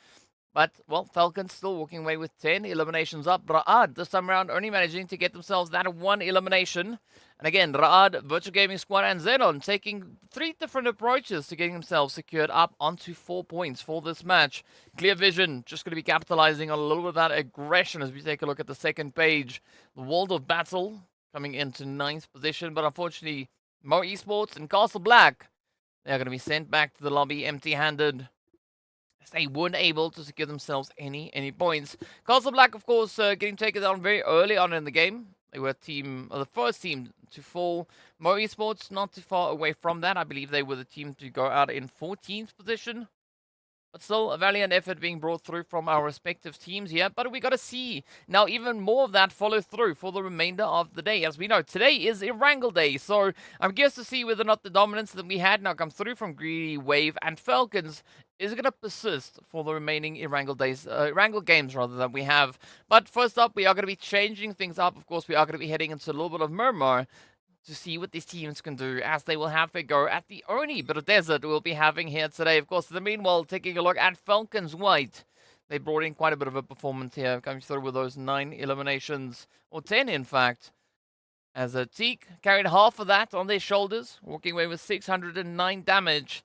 But, well, Falcons still walking away with 10 eliminations up. Ra'ad, this time around, only managing to get themselves that one elimination. And again, Ra'ad, Virtual Gaming Squad, and XENON taking 3 different approaches to getting themselves secured up onto 4 points for this match. Clear Vision just going to be capitalizing on a little bit of that aggression as we take a look at the second page. The World of Battle coming into 9th position, but unfortunately, Mo Esports and Castle Black, they are going to be sent back to the lobby empty-handed. They weren't able to secure themselves any points. Castle Black, of course, getting taken down very early on in the game. They were the first team to fall. MEA Esports not too far away from that. I believe they were the team to go out in 14th position. But still, a valiant effort being brought through from our respective teams here. But we got to see now even more of that follow through for the remainder of the day. As we know, today is Erangel Day. So I'm curious to see whether or not the dominance that we had now come through from Greedy, Wave, and Falcons is going to persist for the remaining Erangel games rather that we have. But first up, we are going to be changing things up. Of course, we are going to be heading into a little bit of Miramar to see what these teams can do, as they will have a go at the only bit of desert we'll be having here today. Of course, in the meanwhile, taking a look at Falcons White. They brought in quite a bit of a performance here, coming through with those 9 eliminations, or 10 in fact, as a Teak carried half of that on their shoulders, walking away with 609 damage.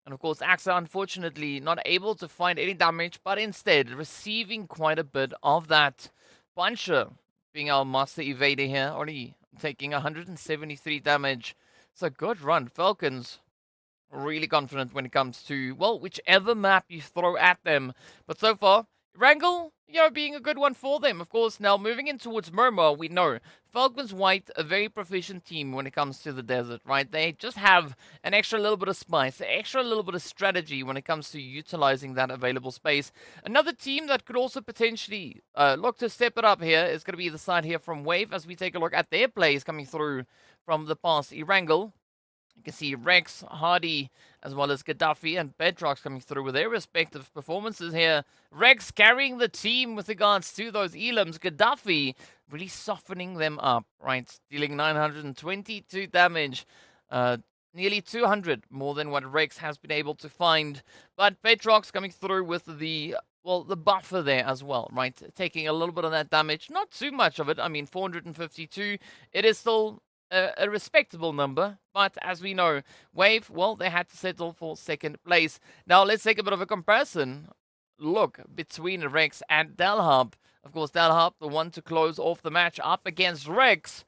And of course, Axa, unfortunately, not able to find any damage, but instead receiving quite a bit of that. Puncher being our master evader here, only taking 173 damage. So good run. Falcons really confident when it comes to, well, whichever map you throw at them. But so far, Erangel, being a good one for them. Of course, now moving in towards Miramar, we know Falcons White, a very proficient team when it comes to the desert, right? They just have an extra little bit of spice, an extra little bit of strategy when it comes to utilizing that available space. Another team that could also potentially look to step it up here is going to be the side here from Wave, as we take a look at their plays coming through from the past Erangel. You can see Rex, Hardy, as well as Gaddafi and Bedrock's coming through with their respective performances here. Rex carrying the team with regards to those elims. Gaddafi really softening them up, right? Dealing 922 damage. Nearly 200 more than what Rex has been able to find. But Bedrock's coming through with the buffer there as well, right? Taking a little bit of that damage. Not too much of it. I mean, 452. It is still a respectable number, but as we know, Wave, well, they had to settle for second place. Now, let's take a bit of a comparison look between Rex and Delhub. Of course, Delhub, the one to close off the match up against Rex.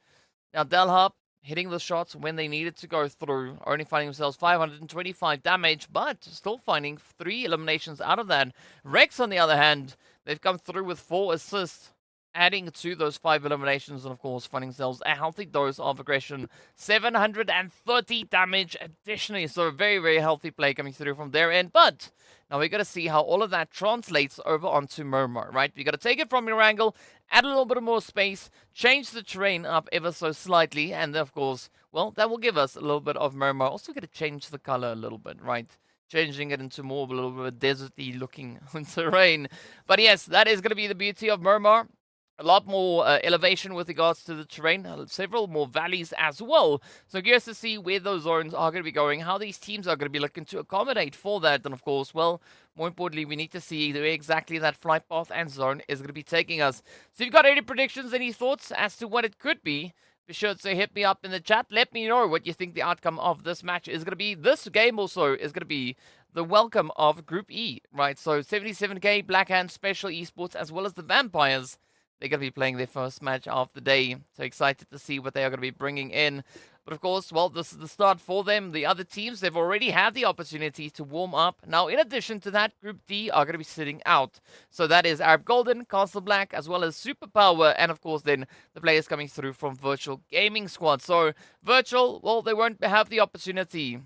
Now, Delhub hitting the shots when they needed to go through, only finding themselves 525 damage, but still finding 3 eliminations out of that. Rex, on the other hand, they've come through with 4 assists, adding to those 5 eliminations, and of course finding themselves a healthy dose of aggression. 730 damage additionally, so very, very healthy play coming through from their end. But now we got to see how all of that translates over onto Miramar, right? We got to take it from Erangel, add a little bit more space, change the terrain up ever so slightly, and of course, well, that will give us a little bit of Miramar. Also got to change the color a little bit, right? Changing it into more of a little bit of a deserty looking terrain. But yes, that is going to be the beauty of Miramar. A lot more elevation with regards to the terrain, several more valleys as well. So curious to see where those zones are going to be going, how these teams are going to be looking to accommodate for that. And of course, well, more importantly, we need to see where exactly that flight path and zone is going to be taking us. So if you've got any predictions, any thoughts as to what it could be, be sure to hit me up in the chat. Let me know what you think the outcome of this match is going to be. This game also is going to be the welcome of Group E, right? So 77k, Black Hand, Special Esports, as well as the Vampires. They're going to be playing their first match of the day. So excited to see what they are going to be bringing in. But of course, well, this is the start for them. The other teams, they've already had the opportunity to warm up. Now, in addition to that, Group D are going to be sitting out. So that is Arab Golden, Castle Black, as well as Superpower. And of course, then the players coming through from Virtual Gaming Squad. So Virtual, well, they won't have the opportunity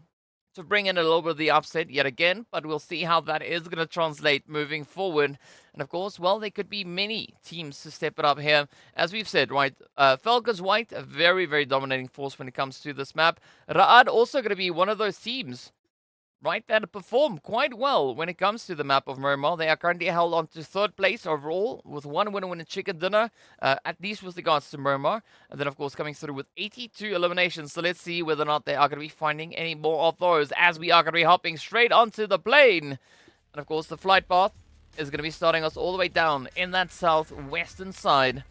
to bring in a little bit of the upset yet again, but we'll see how that is going to translate moving forward. And of course, well, there could be many teams to step it up here. As we've said, right, Falcons White, a very, very dominating force when it comes to this map. RUKH also going to be one of those teams, right, that perform quite well when it comes to the map of Miramar. They are currently held on to 3rd place overall with 1 winner winning chicken dinner, at least with regards to Miramar. And then, of course, coming through with 82 eliminations. So let's see whether or not they are going to be finding any more of those as we are going to be hopping straight onto the plane. And, of course, the flight path is going to be starting us all the way down in that southwestern side.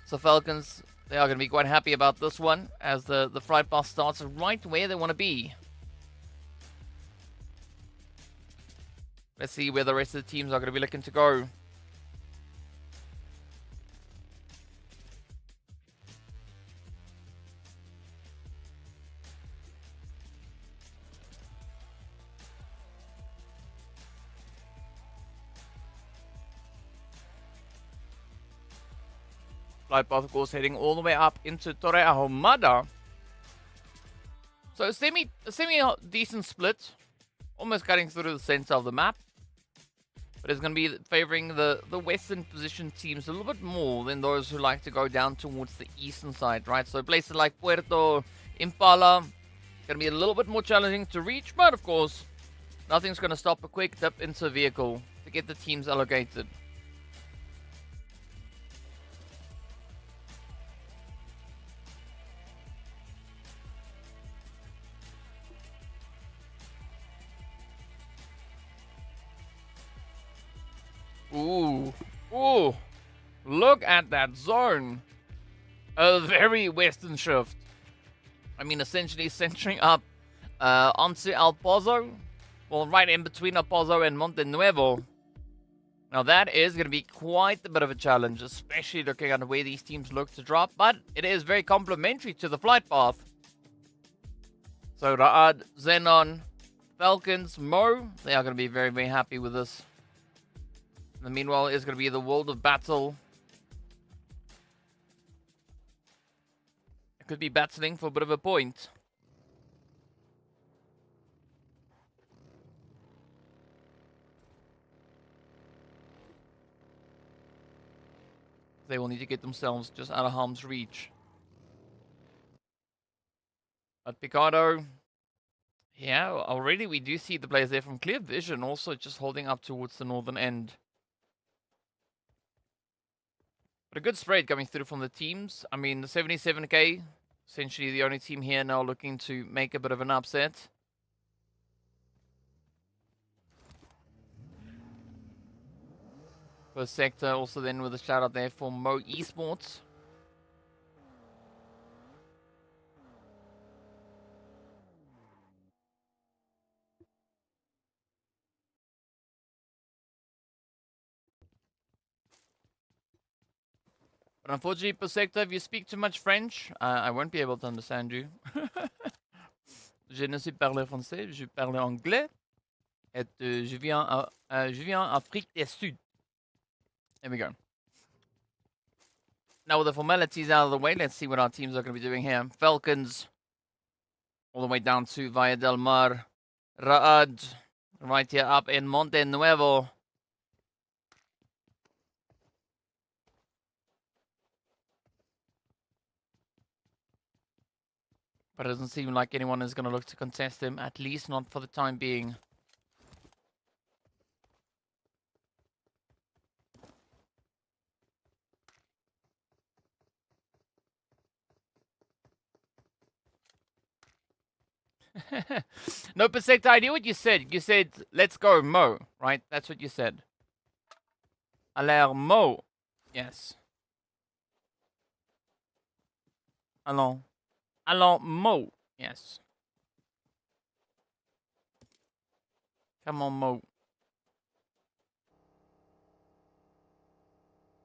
So Falcons, they are going to be quite happy about this one, as the flight path starts right where they want to be. Let's see where the rest of the teams are going to be looking to go. Flight path, of course, heading all the way up into Torre Ahumada. So a semi decent split, almost cutting through the center of the map. But it's going to be favoring the western position teams a little bit more than those who like to go down towards the eastern side, right? So places like Puerto, Impala, going to be a little bit more challenging to reach. But of course, nothing's going to stop a quick dip into a vehicle to get the teams allocated. Ooh, look at that zone. A very western shift. I mean, essentially centering up onto El Pozo. Well, right in between El Pozo and Monte Nuevo. Now that is going to be quite a bit of a challenge, especially looking at the way these teams look to drop. But it is very complementary to the flight path. So RUKH, XENON, FALCONS, Mo, they are going to be very, very happy with this. And meanwhile, is going to be the world of battle. It could be battling for a bit of a point. They will need to get themselves just out of harm's reach. But Picardo, yeah, already we do see the players there from Clear Vision also just holding up towards the northern end. But a good spread coming through from the teams. I mean, the 77k, essentially the only team here now looking to make a bit of an upset. First sector also then with a shout out there for Mo Esports. But unfortunately, per sector, if you speak too much French, I won't be able to understand you. Je ne sais parler français, je parle anglais. Et je viens Afrique du Sud. There we go. Now with the formalities out of the way, let's see what our teams are going to be doing here. FALCONS, all the way down to Valle del Mar. RUKH, right here up in Monte Nuevo. But it doesn't seem like anyone is going to look to contest him, at least not for the time being. No, Persecta, I knew what you said. You said, let's go, Mo, right? That's what you said. Alors, Mo. Yes. Allons. Allons, Mo. Yes. Come on, Mo.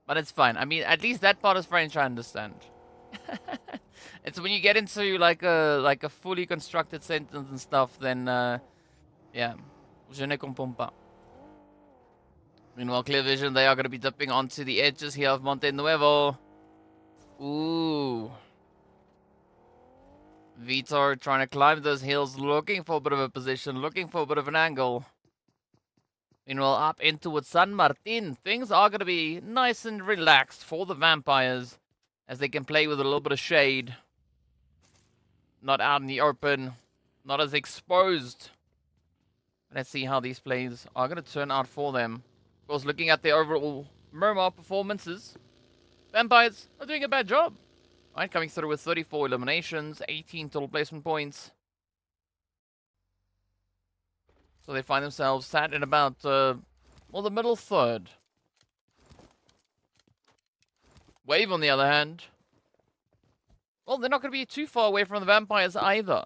But it's fine. I mean, at least that part is French, I understand. It's when you get into like a fully constructed sentence and stuff, then yeah. Je ne comprends pas. Meanwhile, Clear Vision, they are going to be dipping onto the edges here of Monte Nuevo. Ooh. Vitor trying to climb those hills, looking for a bit of a position, looking for a bit of an angle. Meanwhile, up into San Martin, things are going to be nice and relaxed for the Vampires as they can play with a little bit of shade. Not out in the open, not as exposed. Let's see how these plays are going to turn out for them. Of course, looking at their overall Miramar performances, Vampires are doing a bad job. Right, coming through with 34 eliminations, 18 total placement points. So they find themselves sat in about, well, the middle third. Wave, on the other hand, well, they're not going to be too far away from the Vampires either.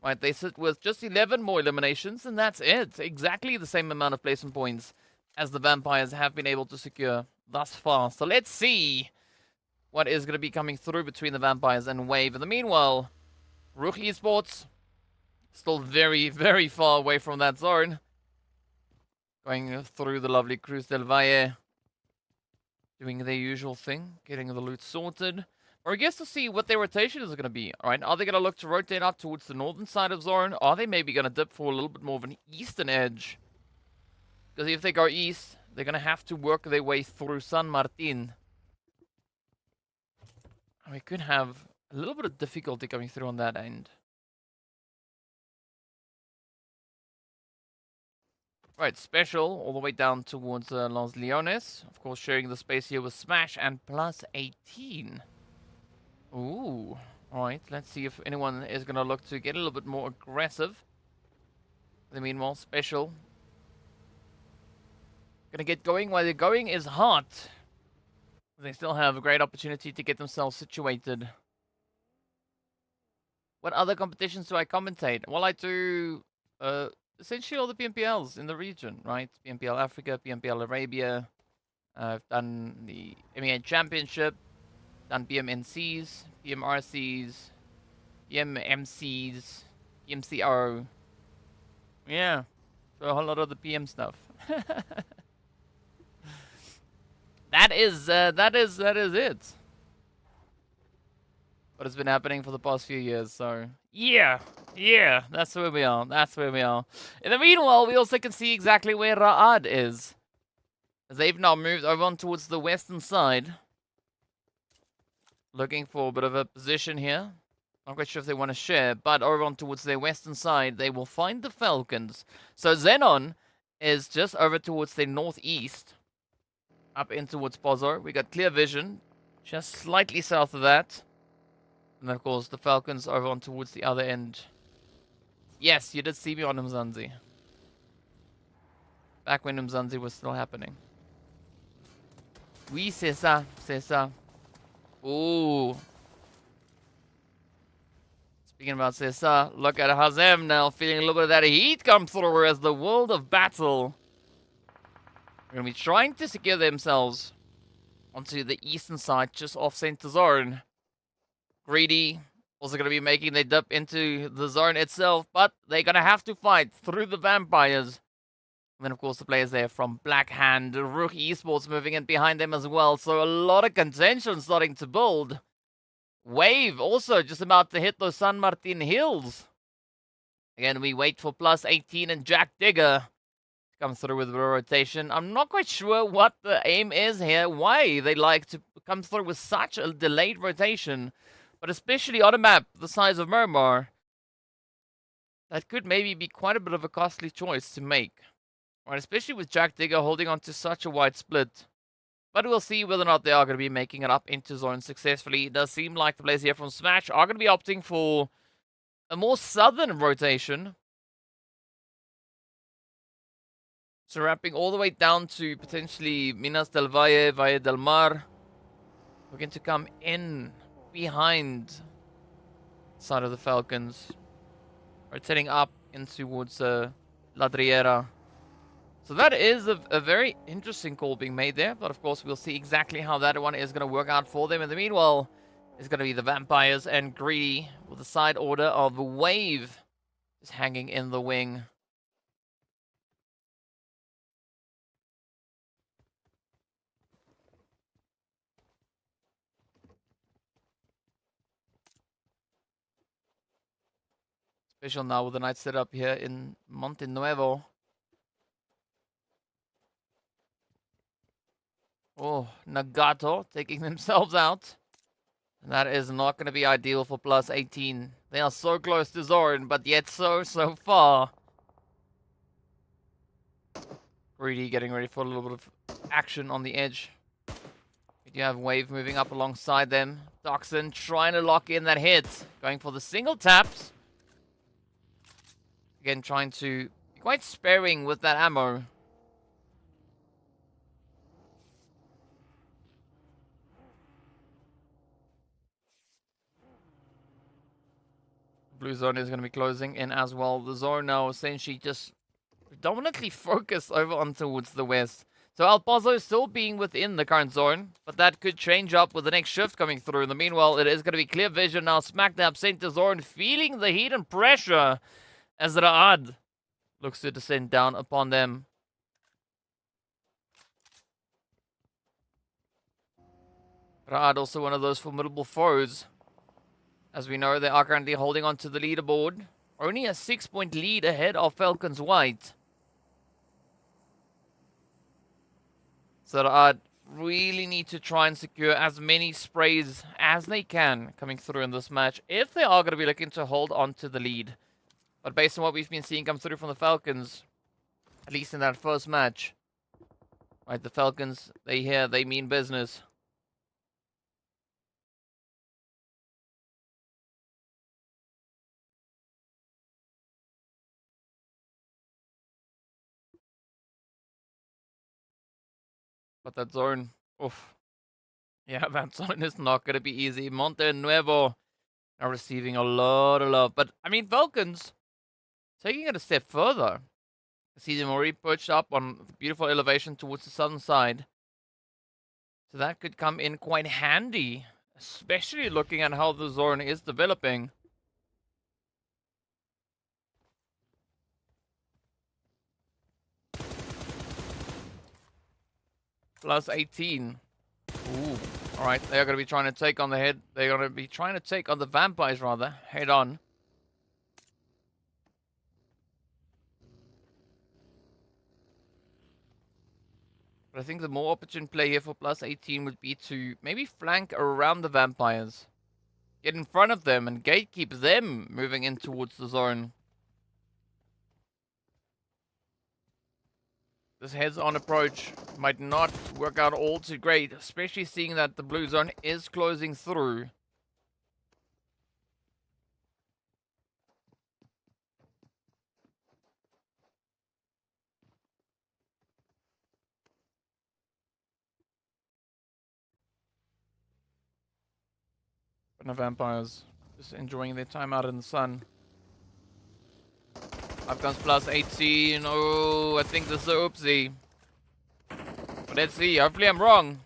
Right, they sit with just 11 more eliminations, and that's it. Exactly the same amount of placement points as the Vampires have been able to secure thus far. So let's see what is going to be coming through between the Vampires and Wave. In the meanwhile, RUKH Esports still very, very far away from that zone. Going through the lovely Cruz del Valle. doing their usual thing, getting the loot sorted. Or I guess to see what their rotation is going to be. All right, are they going to look to rotate up towards the northern side of zone? Are they maybe going to dip for a little bit more of an eastern edge? Because if they go east, they're going to have to work their way through San Martin. And we could have a little bit of difficulty coming through on that end. Right, special all the way down towards Los Leones. Of course, sharing the space here with Smash and +18. Ooh. Alright, let's see if anyone is going to look to get a little bit more aggressive. In the meanwhile, special. Going to get going while they're going is hot. They still have a great opportunity to get themselves situated. What other competitions do I commentate? Well, I do essentially all the PMPLs in the region, right? PMPL Africa, PMPL Arabia. I've done the MEA Championship, done PMNCs, PMRCs, PMMCs, PMCO. Yeah, so a whole lot of the PM stuff. That is it. What has been happening for the past few years, so yeah, that's where we are. In the meanwhile, we also can see exactly where Ra'ad is, as they've now moved over on towards the western side, looking for a bit of a position here. Not quite sure if they want to share, but over on towards their western side, they will find the Falcons. So XENON is just over towards their northeast, up in towards Pozo. We got clear vision, just slightly south of that. And of course, the Falcons over on towards the other end. Yes, you did see me on Mzansi. Back when Mzansi was still happening. Oui, c'est ça, c'est ça. Ooh. Speaking about c'est ça, look at Hazem now, feeling a little bit of that heat come through as the world of battle. They're going to be trying to secure themselves onto the eastern side, just off center zone. Greedy also going to be making their dip into the zone itself, but they're going to have to fight through the vampires. And then, of course, the players there from Black Hand, RUKH Esports moving in behind them as well. So a lot of contention starting to build. Wave also just about to hit those San Martin hills. Again, we wait for +18 and Jack Digger to come through with the rotation. I'm not quite sure what the aim is here, why they like to come through with such a delayed rotation. But especially on a map the size of Miramar, that could maybe be quite a bit of a costly choice to make. Right, especially with Jack Digger holding on to such a wide split. But we'll see whether or not they are going to be making it up into zone successfully. It does seem like the players here from Smash are going to be opting for a more southern rotation. So wrapping all the way down to potentially Minas del Valle, Valle del Mar. We're going to come in behind the side of the Falcons. Rotating up in towards Ladriera. So that is a very interesting call being made there. But of course, we'll see exactly how that one is going to work out for them. In the meanwhile, it's going to be the Vampires and Greedy with the side order of the Wave just hanging in the wing. Special now with the night setup here in Monte Nuevo. Oh, Nagato taking themselves out. And that is not going to be ideal for +18. They are so close to zone, but yet so far. Greedy getting ready for a little bit of action on the edge. We do have Wave moving up alongside them. Toxin trying to lock in that hit. Going for the single taps. Again, trying to be quite sparing with that ammo. Blue zone is going to be closing in as well. The zone now essentially just predominantly focused over on towards the west. So El Pozo still being within the current zone, but that could change up with the next shift coming through. In the meanwhile, it is going to be clear vision now. Smack dab center zone, feeling the heat and pressure as Ra'ad looks to descend down upon them. Rad also one of those formidable foes. As we know, they are currently holding on to the leaderboard. Only a 6-point lead ahead of Falcons White. So Rad really need to try and secure as many sprays as they can coming through in this match if they are going to be looking to hold on to the lead. But based on what we've been seeing come through from the Falcons, at least in that first match, right, the Falcons, they mean business. But that zone, oof. Yeah, that zone is not going to be easy. Monte Nuevo are receiving a lot of love. But, I mean, Falcons taking it a step further. I see them already perched up on the beautiful elevation towards the southern side. So that could come in quite handy, especially looking at how the zone is developing. Plus 18. Ooh. Alright, they're going to be trying to take on the head. They're going to be trying to take on the vampires, rather. Head on. But I think the more opportune play here for plus 18 would be to maybe flank around the vampires. Get in front of them and gatekeep them moving in towards the zone. This heads-on approach might not work out all too great, especially seeing that the blue zone is closing through. But the vampires just enjoying their time out in the sun. Up comes plus 18. Oh, I think this is a oopsie. But let's see. Hopefully I'm wrong.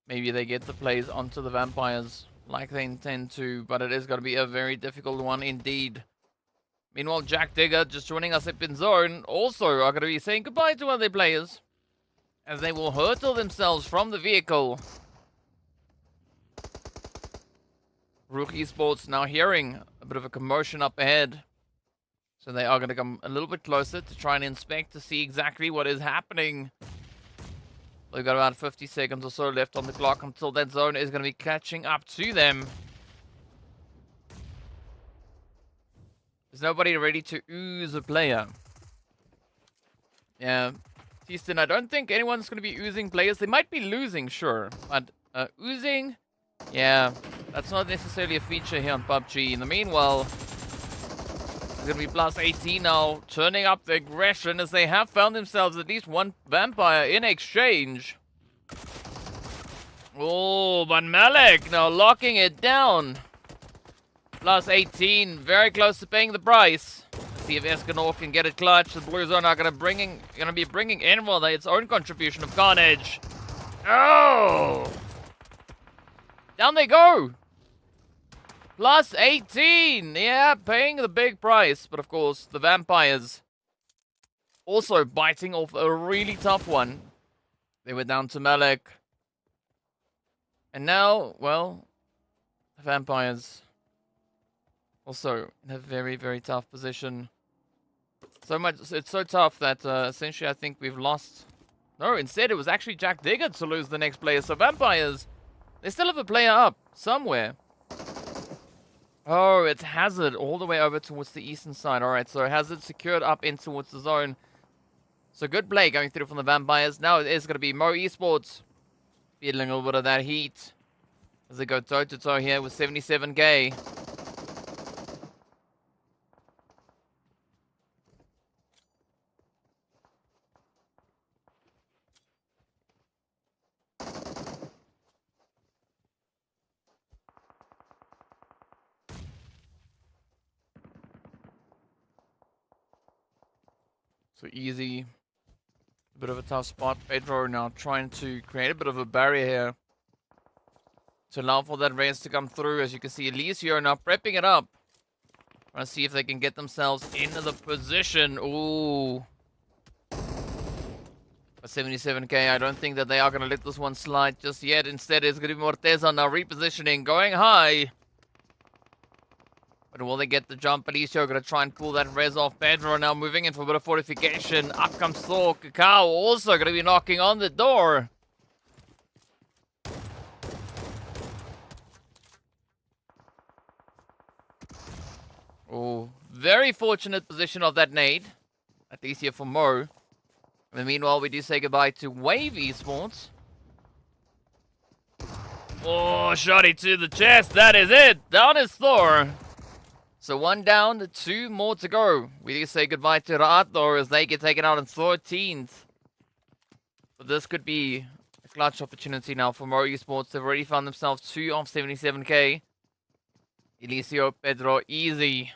Maybe they get the plays onto the vampires like they intend to, but it is going to be a very difficult one indeed. Meanwhile, Jack Digger just joining us up in zone also are going to be saying goodbye to other players as they will hurtle themselves from the vehicle. RUKH Esports now hearing a bit of a commotion up ahead. So they are going to come a little bit closer to try and inspect to see exactly what is happening. They've got about 50 seconds or so left on the clock until that zone is going to be catching up to them. There's nobody ready to ooze a player. Yeah, Teaston, I don't think anyone's going to be oozing players. They might be losing, sure. But oozing, yeah, that's not necessarily a feature here on PUBG. In the meanwhile, it's going to be plus 18 now, turning up the aggression as they have found themselves at least one vampire in exchange. Oh, but Malik now locking it down. Plus 18, very close to paying the price. Let's see if XENON can get it clutch. The Blue Zone are going to be bringing in its own contribution of carnage. Oh! Down they go! Plus 18! Yeah, paying the big price. But of course, the vampires also biting off a really tough one. They were down to Malik. And now, well, the vampires also in a very, very tough position. So much, it's so tough that essentially I think we've lost. No, instead it was actually Jack Digger to lose the next player. So vampires, they still have a player up somewhere. Oh, it's Hazard all the way over towards the eastern side. Alright, so Hazard secured up in towards the zone. So good play going through from the vampires. Now it is going to be Mo Esports feeling a little bit of that heat as they go toe-to-toe here with 77k. So easy. A bit of a tough spot. Pedro now trying to create a bit of a barrier here to allow for that race to come through. As you can see, Alicio now prepping it up. Trying to see if they can get themselves into the position. Ooh. 77k, I don't think that they are going to let this one slide just yet. Instead, it's going to be Morteza now repositioning, going high. But will they get the jump? Alicio going to try and pull that res off. Pedro now moving in for a bit of fortification. Up comes Thor. Cacao also going to be knocking on the door. Oh, very fortunate position of that nade. At least here for Mo. And meanwhile, we do say goodbye to Wave Esports. Oh, shotty to the chest. That is it. Down is Thor. So 1 down, 2 more to go. We do say goodbye to RUKH as they get taken out in 13th. But this could be a clutch opportunity now for Mo Esports. They've already found themselves 2 off 77k. Elicio, Pedro, easy.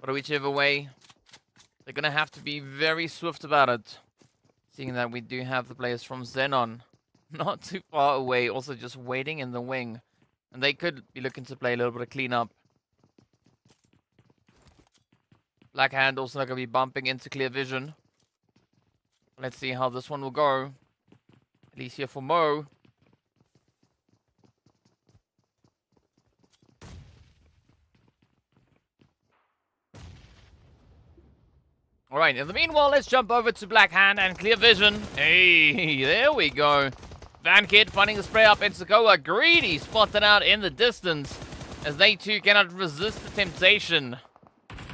But whichever way, they're going to have to be very swift about it. Seeing that we do have the players from XENON not too far away, also just waiting in the wing. And they could be looking to play a little bit of cleanup. Black Hand also going to be bumping into clear vision. Let's see how this one will go. At least here for Mo. Alright, in the meanwhile, let's jump over to Black Hand and Clear Vision. Hey, there we go. Van Kid finding the spray up into Goa. Greedy spotted out in the distance as they too cannot resist the temptation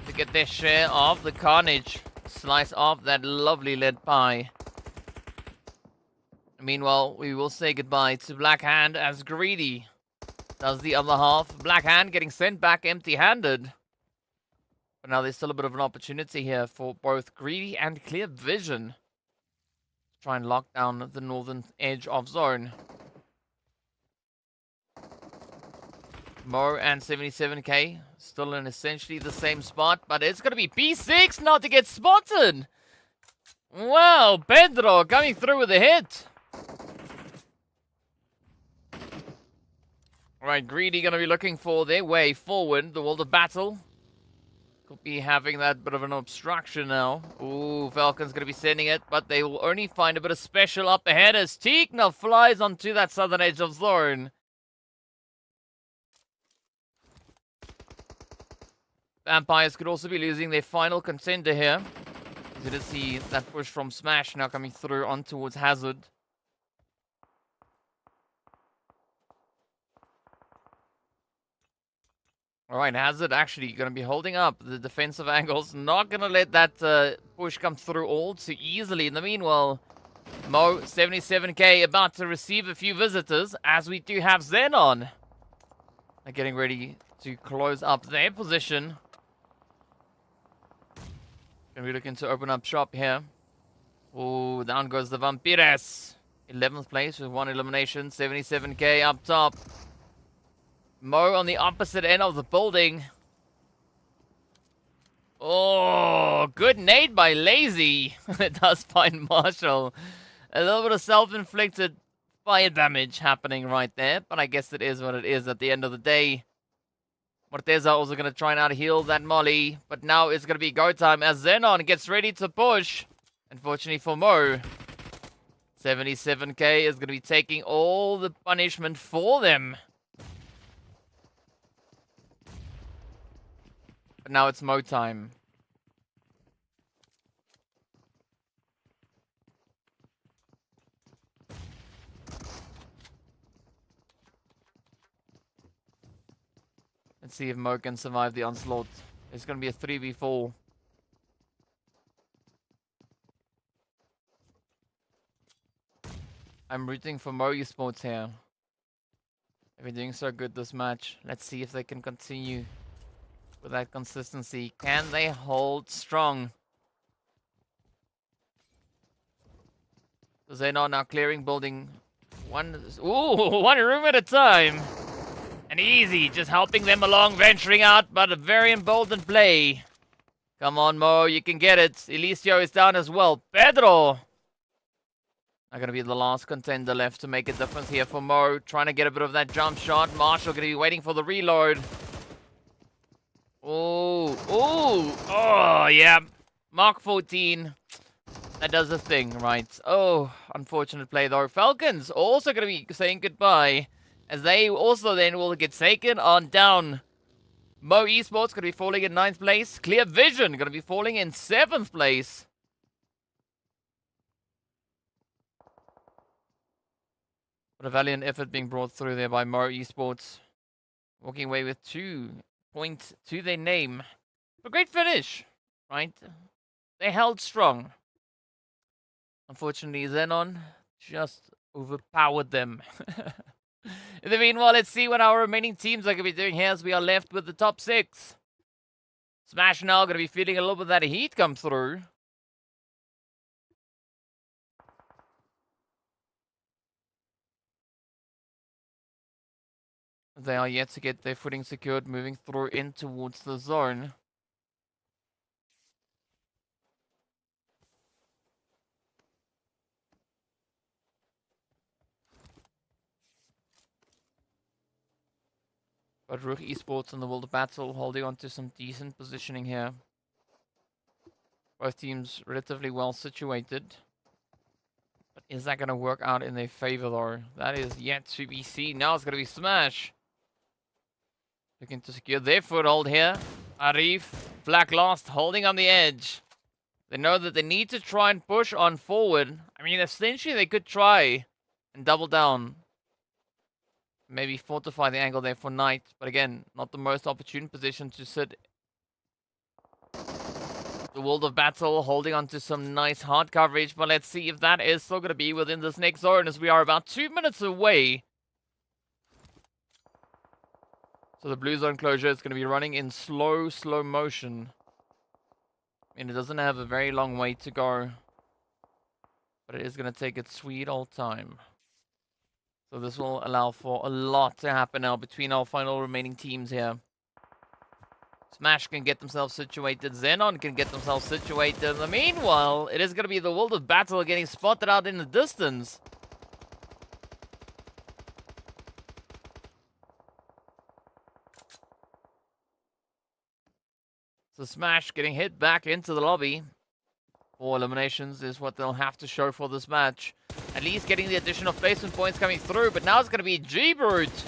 to get their share of the carnage. Slice off that lovely lead pie. Meanwhile, we will say goodbye to Black Hand as Greedy does the other half. Black Hand getting sent back empty-handed. But now there's still a bit of an opportunity here for both Greedy and Clear Vision. Try and lock down the northern edge of zone. Mo and 77k still in essentially the same spot, but it's going to be P6 not to get spotted. Wow, Pedro coming through with a hit. Alright, Greedy going to be looking for their way forward. The world of battle. Could be having that bit of an obstruction now. Ooh, Falcons going to be sending it, but they will only find a bit of special up ahead as Teak now flies onto that southern edge of zone. Vampires could also be losing their final contender here. You did see that push from Smash now coming through on towards Hazard. Alright, Hazard actually going to be holding up the defensive angles. Not going to let that push come through all too easily. In the meanwhile, Mo, 77k, about to receive a few visitors, as we do have XENON. They're getting ready to close up their position. Going to be looking to open up shop here. Oh, down goes the Vampires. 11th place with 1 elimination, 77k up top. Mo on the opposite end of the building. Oh, good nade by Lazy. It does find Marshall. A little bit of self-inflicted fire damage happening right there. But I guess it is what it is at the end of the day. Morteza also going to try and out-heal that Molly. But now it's going to be go time as XENON gets ready to push. Unfortunately for Mo, 77k is going to be taking all the punishment for them. But now it's Mo time. Let's see if Mo can survive the onslaught. It's going to be a 3v4. I'm rooting for Mo Esports here. They've been doing so good this match. Let's see if they can continue with that consistency. Can they hold strong? So XENON now clearing building one room at a time. And easy, just helping them along, venturing out, but a very emboldened play. Come on, Mo, you can get it. Elicio is down as well. Pedro! Not going to be the last contender left to make a difference here for Mo. Trying to get a bit of that jump shot. Marshall going to be waiting for the reload. Oh, yeah. Mark 14. That does a thing, right? Oh, unfortunate play though. Falcons also going to be saying goodbye, as they also then will get taken on down. Mo Esports going to be falling in 9th place. Clear Vision going to be falling in 7th place. What a valiant effort being brought through there by Mo Esports. Walking away with 2 points to their name. A great finish, right? They held strong. Unfortunately, XENON just overpowered them. In the meanwhile, let's see what our remaining teams are going to be doing here as we are left with the top 6. Smash now going to be feeling a little bit of that heat come through. They are yet to get their footing secured, moving through in towards the zone. But RUKH Esports in the World of Battle holding on to some decent positioning here. Both teams relatively well situated. But is that going to work out in their favor though? That is yet to be seen. Now it's going to be Smash. Looking to secure their foothold here. Arif, Black Lost holding on the edge. They know that they need to try and push on forward. I mean, essentially they could try and double down. Maybe fortify the angle there for Knight. But again, not the most opportune position to sit. The World of Battle holding on to some nice hard coverage. But let's see if that is still going to be within this next zone, as we are about 2 minutes away. So the blue zone closure is going to be running in slow motion. I mean, it doesn't have a very long way to go. But it is going to take its sweet old time. So this will allow for a lot to happen now between our final remaining teams here. Smash can get themselves situated. XENON can get themselves situated. In the meanwhile, it is going to be the World of Battle getting spotted out in the distance. So Smash getting hit back into the lobby. 4 eliminations is what they'll have to show for this match. At least getting the additional placement points coming through, but now it's going to be G-Brute.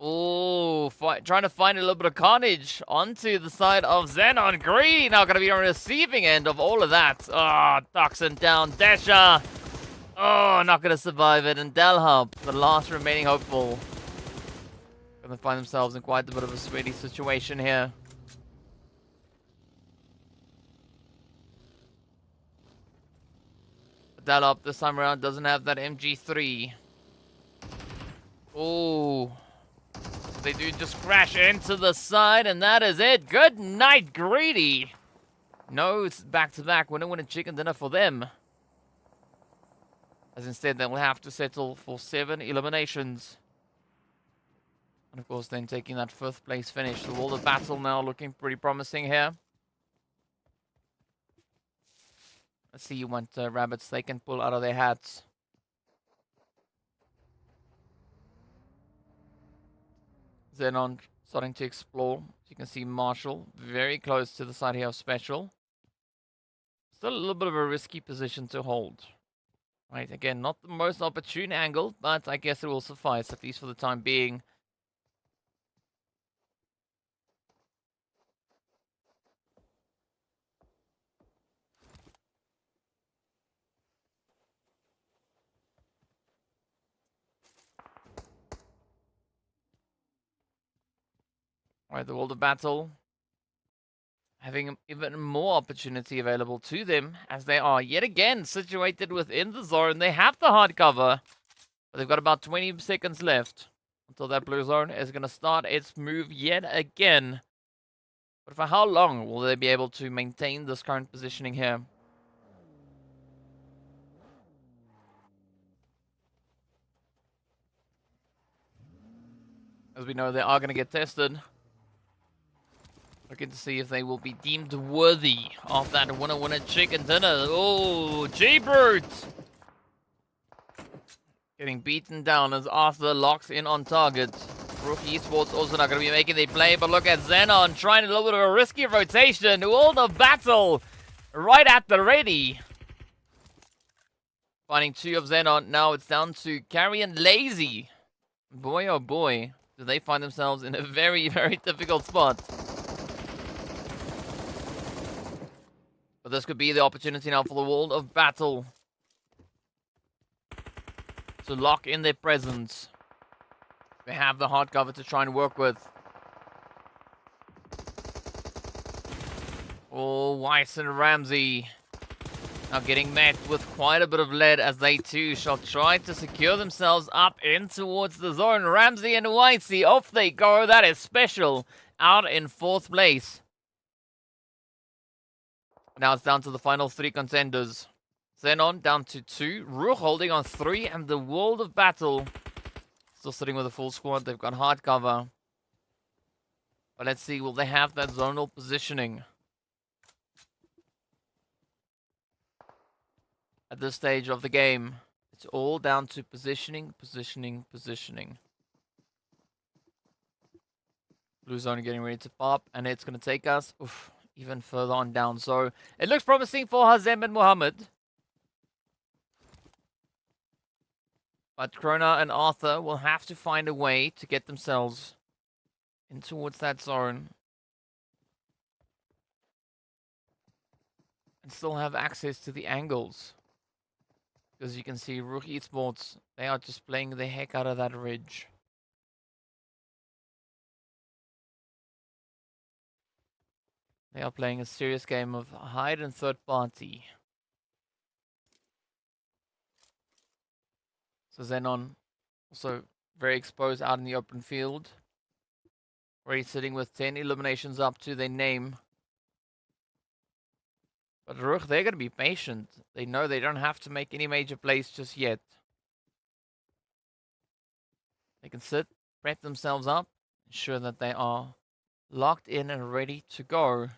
Oh, trying to find a little bit of carnage onto the side of XENON. Greedy now going to be on the receiving end of all of that. Ah, oh, Doxon down. Desha. Oh, not going to survive it. And Delhub, the last remaining hopeful. Going to find themselves in quite a bit of a sweaty situation here. Delhub this time around doesn't have that MG3. Oh. They do just crash into the side, and that is it. Good night, Greedy. No, it's back-to-back winner chicken dinner for them. As instead, they will have to settle for 7 eliminations. And of course, then taking that 5th place finish. The World of Battle now looking pretty promising here. Let's see what rabbits they can pull out of their hats. XENON starting to explore. As you can see Marshall very close to the side here of Special. Still a little bit of a risky position to hold. Right, again, not the most opportune angle, but I guess it will suffice, at least for the time being. Alright, the World of Battle having even more opportunity available to them, as they are yet again situated within the zone. They have the hard cover, but they've got about 20 seconds left until that blue zone is going to start its move yet again. But for how long will they be able to maintain this current positioning here? As we know, they are going to get tested. Looking to see if they will be deemed worthy of that winner chicken dinner. Oh, G-Brute! Getting beaten down as Arthur locks in on target. RUKH Esports also not going to be making the play, but look at XENON trying a little bit of a risky rotation. World of Battle right at the ready. Finding 2 of XENON. Now it's down to Carry and Lazy. Boy, oh boy, do they find themselves in a very, very difficult spot. But this could be the opportunity now for the World of Battle to lock in their presence. They have the hard cover to try and work with. Oh, Weiss and Ramsey now getting met with quite a bit of lead as they too shall try to secure themselves up in towards the zone. Ramsey and Weissy, off they go. That is special. Out in 4th place. Now it's down to the final 3 contenders. XENON down to 2. RUKH holding on 3. And the World of Battle still sitting with a full squad. They've got hard cover. But let's see, will they have that zonal positioning? At this stage of the game, it's all down to positioning, positioning, positioning. Blue zone getting ready to pop, and it's going to take us even further on down. So it looks promising for Hazem and Mohammed. But Krona and Arthur will have to find a way to get themselves in towards that zone. And still have access to the angles. Because you can see RUKH Esports, they are just playing the heck out of that ridge. They are playing a serious game of hide and third party. So XENON also very exposed out in the open field. Already sitting with 10 eliminations up to their name. But RUKH, they're going to be patient. They know they don't have to make any major plays just yet. They can sit, prep themselves up, ensure that they are locked in and ready to go.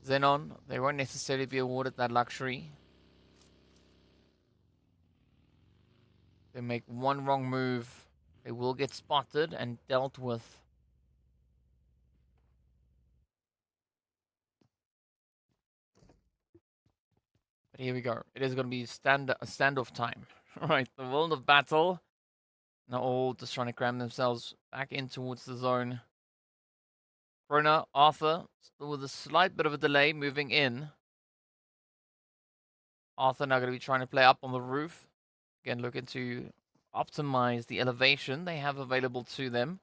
XENON, they won't necessarily be awarded that luxury. They make one wrong move, they will get spotted and dealt with. But here we go. It is going to be a standoff time. Alright, the World of Battle. Now all just trying to cram themselves back in towards the zone. Krona, Arthur, still with a slight bit of a delay moving in. Arthur now going to be trying to play up on the roof. Again, looking to optimize the elevation they have available to them.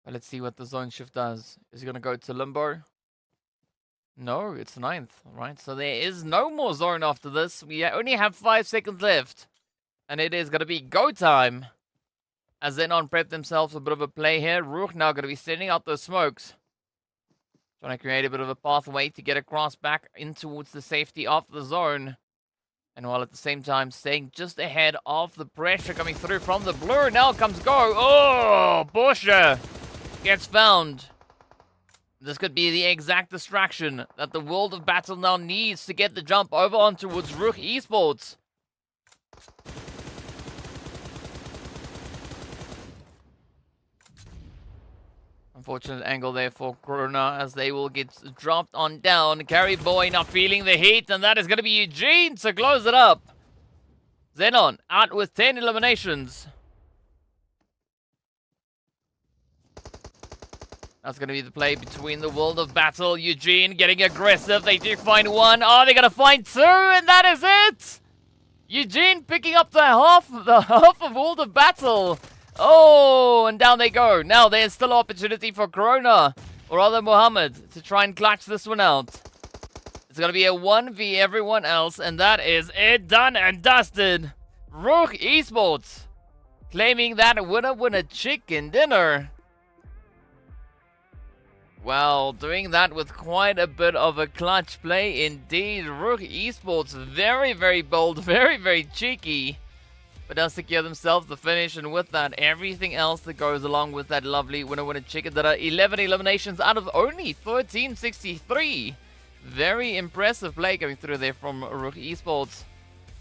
But let's see what the zone shift does. Is he going to go to limbo? No, it's 9th. Alright, so there is no more zone after this. We only have 5 seconds left. And it is going to be go time. As XENON prep themselves a bit of a play here. RUKH now going to be sending out those smokes. Trying to create a bit of a pathway to get across back in towards the safety of the zone. And while at the same time staying just ahead of the pressure coming through from the blue. Now comes go. Oh, Borsche gets found. This could be the exact distraction that the World of Battle now needs to get the jump over on towards RUKH Esports. Unfortunate angle there for Krona as they will get dropped on down. Carry Boy not feeling the heat, and that is going to be Eugene to close it up. XENON out with 10 eliminations. That's going to be the play between the World of Battle. Eugene getting aggressive. They do find one. Oh, they're going to find 2, and that is it. Eugene picking up the half of World of Battle. Oh, and down they go. Now there's still opportunity for Krona, or rather Mohammed, to try and clutch this one out. It's going to be a 1v everyone else, and that is it. Done and dusted. RUKH Esports claiming that winner chicken dinner. Well, doing that with quite a bit of a clutch play indeed. RUKH Esports, very, very bold, very, very cheeky. But does secure themselves the finish, and with that, everything else that goes along with that lovely winner chicken dinner. 11 eliminations out of only 1363. Very impressive play coming through there from RUKH Esports.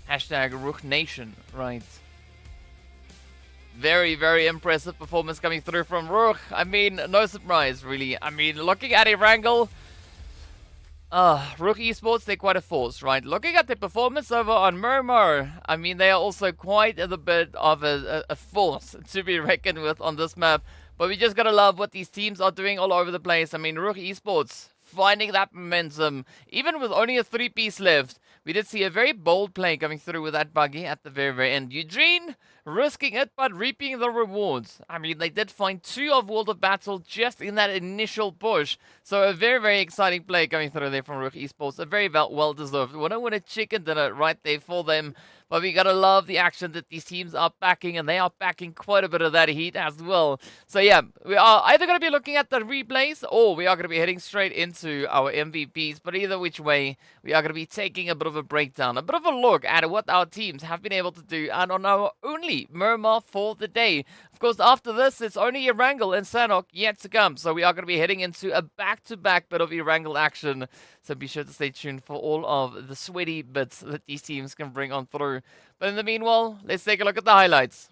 Hashtag RUKH Nation, right? Very, very impressive performance coming through from RUKH. I mean, no surprise, really. I mean, looking at Erangel, RUKH Esports, they're quite a force, right? Looking at their performance over on Miramar, I mean, they are also quite a bit of a force to be reckoned with on this map. But we just gotta love what these teams are doing all over the place. I mean, RUKH Esports finding that momentum, even with only a 3-piece left. We did see a very bold play coming through with that buggy at the very, very end. Eugene risking it, but reaping the rewards. I mean, they did find 2 of World of Battle just in that initial push. So a very, very exciting play coming through there from RUKH Esports. A very well-deserved winner. Win a chicken dinner right there for them. But we gotta love the action that these teams are backing, and they are backing quite a bit of that heat as well. So yeah, we are either gonna be looking at the replays, or we are gonna be heading straight into our MVPs. But either which way, we are gonna be taking a bit of a breakdown, a bit of a look at what our teams have been able to do, and on our only Miramar for the day. Of course, after this, it's only Erangel and Sanhok yet to come. So we are gonna be heading into a back-to-back bit of Erangel action. So be sure to stay tuned for all of the sweaty bits that these teams can bring on through. But in the meanwhile, let's take a look at the highlights.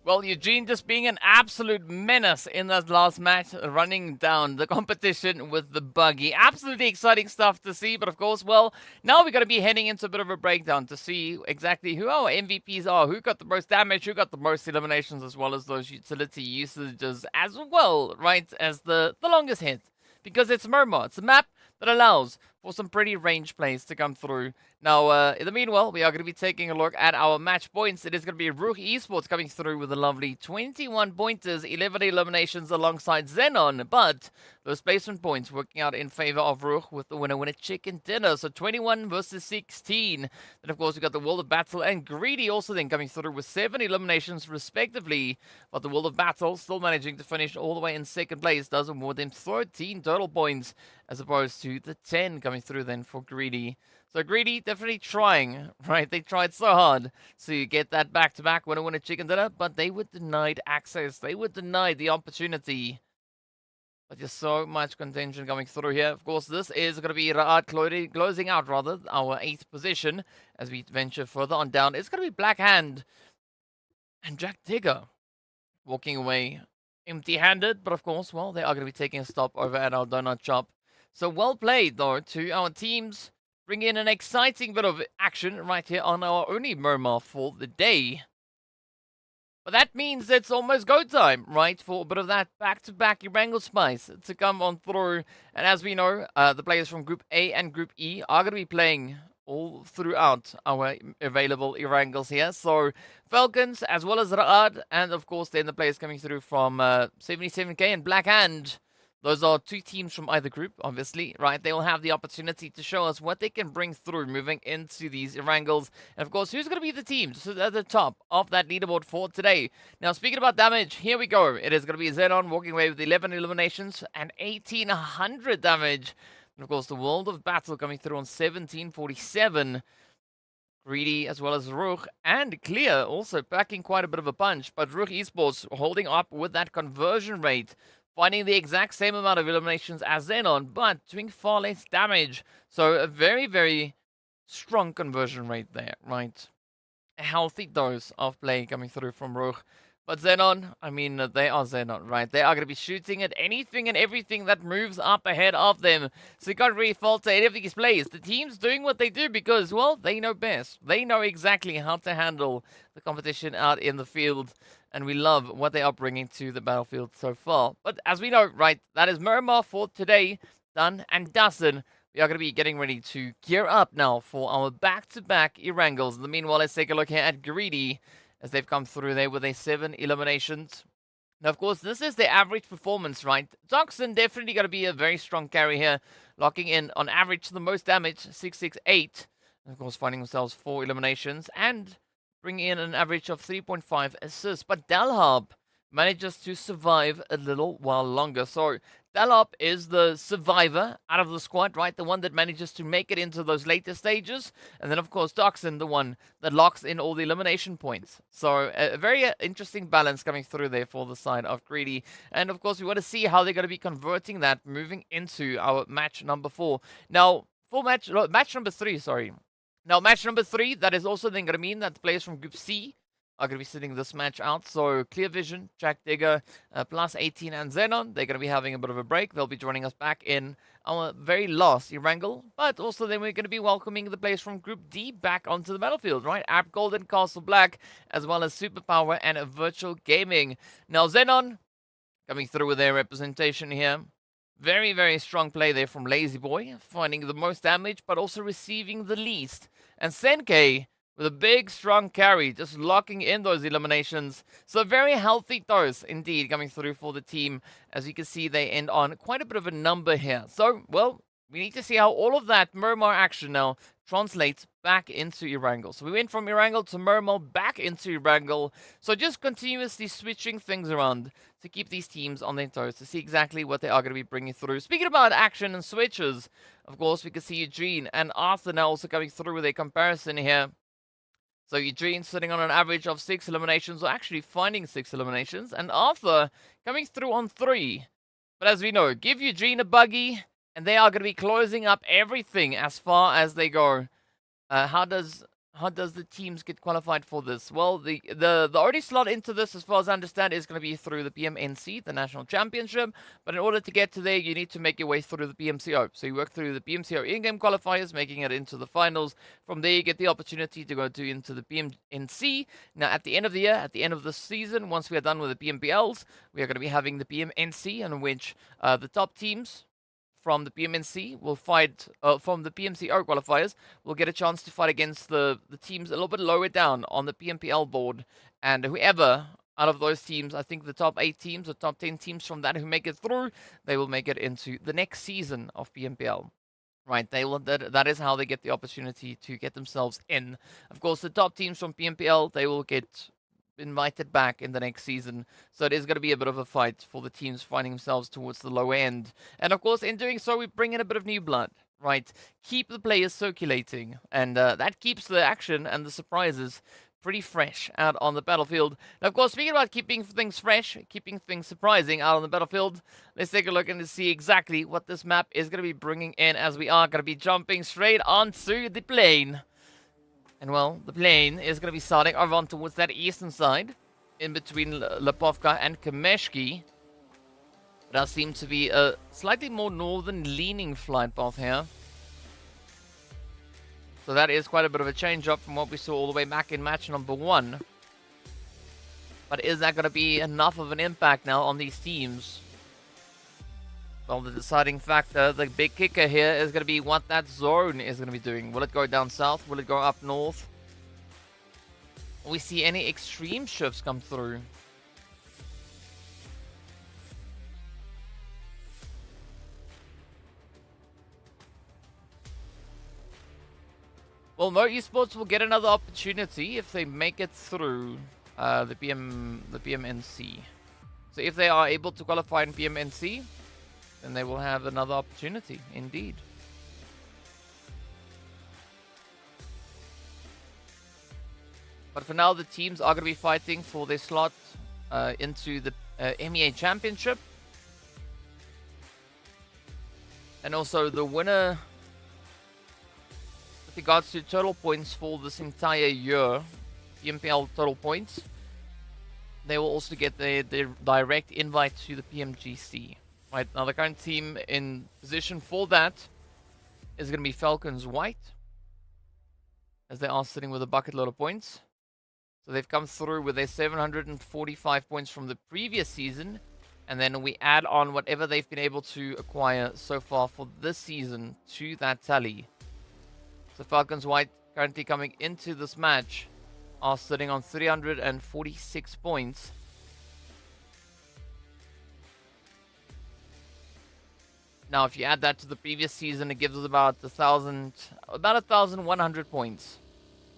Well, Eugene just being an absolute menace in that last match, running down the competition with the buggy. Absolutely exciting stuff to see, but of course, well, now we're going to be heading into a bit of a breakdown to see exactly who our MVPs are, who got the most damage, who got the most eliminations, as well as those utility usages as well, right, as the longest hit. Because it's Miramar. It's a map that allows for some pretty range plays to come through. Now, in the meanwhile, we are going to be taking a look at our match points. It is going to be RUKH Esports coming through with a lovely 21 pointers, 11 eliminations alongside XENON. But those placement points working out in favor of RUKH with the winner chicken dinner. So 21 versus 16. Then, of course, we got the World of Battle and Greedy also then coming through with 7 eliminations respectively. But the World of Battle still managing to finish all the way in second place. Does award them 13 total points as opposed to the 10 coming through then for Greedy. So Greedy definitely trying, right? They tried so hard to get that back-to-back winner chicken dinner, but they were denied access. They were denied the opportunity. But there's so much contention coming through here. Of course, this is going to be RUKH closing out, rather, our 8th position as we venture further on down. It's going to be Black Hand and Jack Digger walking away empty-handed. But of course, well, they are going to be taking a stop over at our donut shop. So well played, though, to our teams. Bring in an exciting bit of action right here on our only Miramar for the day. But that means it's almost go time, right? For a bit of that back-to-back Erangel spice to come on through. And as we know, the players from Group A and Group E are going to be playing all throughout our available Erangels here. So FALCONS as well as RUKH, and of course then the players coming through from 77K and Black Hand. Those are 2 teams from either group, obviously, right? They will have the opportunity to show us what they can bring through moving into these Erangels. And, of course, who's going to be the team at the top of that leaderboard for today? Now, speaking about damage, here we go. It is going to be XENON walking away with 11 eliminations and 1,800 damage. And, of course, the World of Battle coming through on 1,747. Greedy as well as RUKH and Clear also packing quite a bit of a punch. But RUKH Esports holding up with that conversion rate, finding the exact same amount of eliminations as XENON, but doing far less damage. So a very, very strong conversion rate there, right? a healthy dose of play coming through from RUKH. But XENON, I mean, they are XENON, right? They are going to be shooting at anything and everything that moves up ahead of them. So you can't really fault any of these plays. The team's doing what they do because, well, they know best. They know exactly how to handle the competition out in the field. And we love what they are bringing to the battlefield so far. But as we know, right, that is Miramar for today. Done and dusted. We are going to be getting ready to gear up now for our back-to-back Erangels. In the meanwhile, let's take a look here at Greedy, as they've come through there with a 7 eliminations. Now, of course, this is their average performance, right? Doxson definitely going to be a very strong carry here, locking in on average the most damage, 668. And of course, finding themselves 4 eliminations and bringing in an average of 3.5 assists. But Dalhab manages to survive a little while longer. So Dalhab is the survivor out of the squad, right? The one that manages to make it into those later stages. And then, of course, Doxson, the one that locks in all the elimination points. So a very interesting balance coming through there for the side of Greedy. And, of course, we want to see how they're going to be converting that moving into our match number 4. Now, match number 3, sorry. Now, match number 3, that is also then going to mean that the players from Group C are going to be sitting this match out. So Clear Vision, Jack Digger, +18 and XENON, they're going to be having a bit of a break. They'll be joining us back in our very last Erangel. But also then we're going to be welcoming the players from Group D back onto the battlefield, right? App Golden, Castle Black, as well as Superpower and Virtual Gaming. Now XENON coming through with their representation here. Very, very strong play there from Lazy Boy, finding the most damage, but also receiving the least. And Senke with a big, strong carry, just locking in those eliminations. So very healthy dose, indeed, coming through for the team. As you can see, they end on quite a bit of a number here. So, well, we need to see how all of that Miramar action now translates back into Erangel. So we went from Erangel to Miramar back into Erangel. So just continuously switching things around to keep these teams on their toes, to see exactly what they are going to be bringing through. Speaking about action and switches, of course, we can see Eugene and Arthur now also coming through with a comparison here. So Eugene sitting on an average of 6 eliminations, or actually finding 6 eliminations, and Arthur coming through on 3. But as we know, give Eugene a buggy, and they are going to be closing up everything as far as they go. How does the teams get qualified for this? Well, the only slot into this, as far as I understand, is going to be through the PMNC, the National Championship. But in order to get to there, you need to make your way through the PMCO. So you work through the PMCO in-game qualifiers, making it into the finals. From there, you get the opportunity to go into the PMNC. Now, at the end of the year, at the end of the season, once we are done with the PMPLs, we are going to be having the PMNC, in which the top teams from the PMNC will fight, from the PMCO qualifiers, will get a chance to fight against the teams a little bit lower down on the PMPL board. And whoever out of those teams, I think the top 8 teams or top 10 teams from that who make it through, they will make it into the next season of PMPL. Right, they will. That is how they get the opportunity to get themselves in. Of course, the top teams from PMPL, they will get invited back in the next season. So it is going to be a bit of a fight for the teams finding themselves towards the low end. And of course, in doing so, we bring in a bit of new blood, right? Keep the players circulating. And that keeps the action and the surprises pretty fresh out on the battlefield. Now, of course, speaking about keeping things fresh, keeping things surprising out on the battlefield, let's take a look and see exactly what this map is going to be bringing in, as we are going to be jumping straight onto the plane. And, well, the plane is going to be starting over on towards that eastern side, in between Lipovka and Kameshki. It does seem to be a slightly more northern-leaning flight path here. So that is quite a bit of a change-up from what we saw all the way back in match number 1. But is that going to be enough of an impact now on these teams? Well, the deciding factor, the big kicker here, is going to be what that zone is going to be doing. Will it go down south? Will it go up north? Will we see any extreme shifts come through? Well, Mo Esports will get another opportunity if they make it through the PMNC. So if they are able to qualify in PMNC, then they will have another opportunity, indeed. But for now, the teams are going to be fighting for their slot into the MEA Championship. And also the winner, with regards to total points for this entire year, PMPL total points, they will also get their direct invite to the PMGC. Right, now the current team in position for that is going to be FALCONS White, as they are sitting with a bucket load of points. So they've come through with their 745 points from the previous season, and then we add on whatever they've been able to acquire so far for this season to that tally. So FALCONS White currently coming into this match are sitting on 346 points. Now, if you add that to the previous season, it gives us about 1,100 points.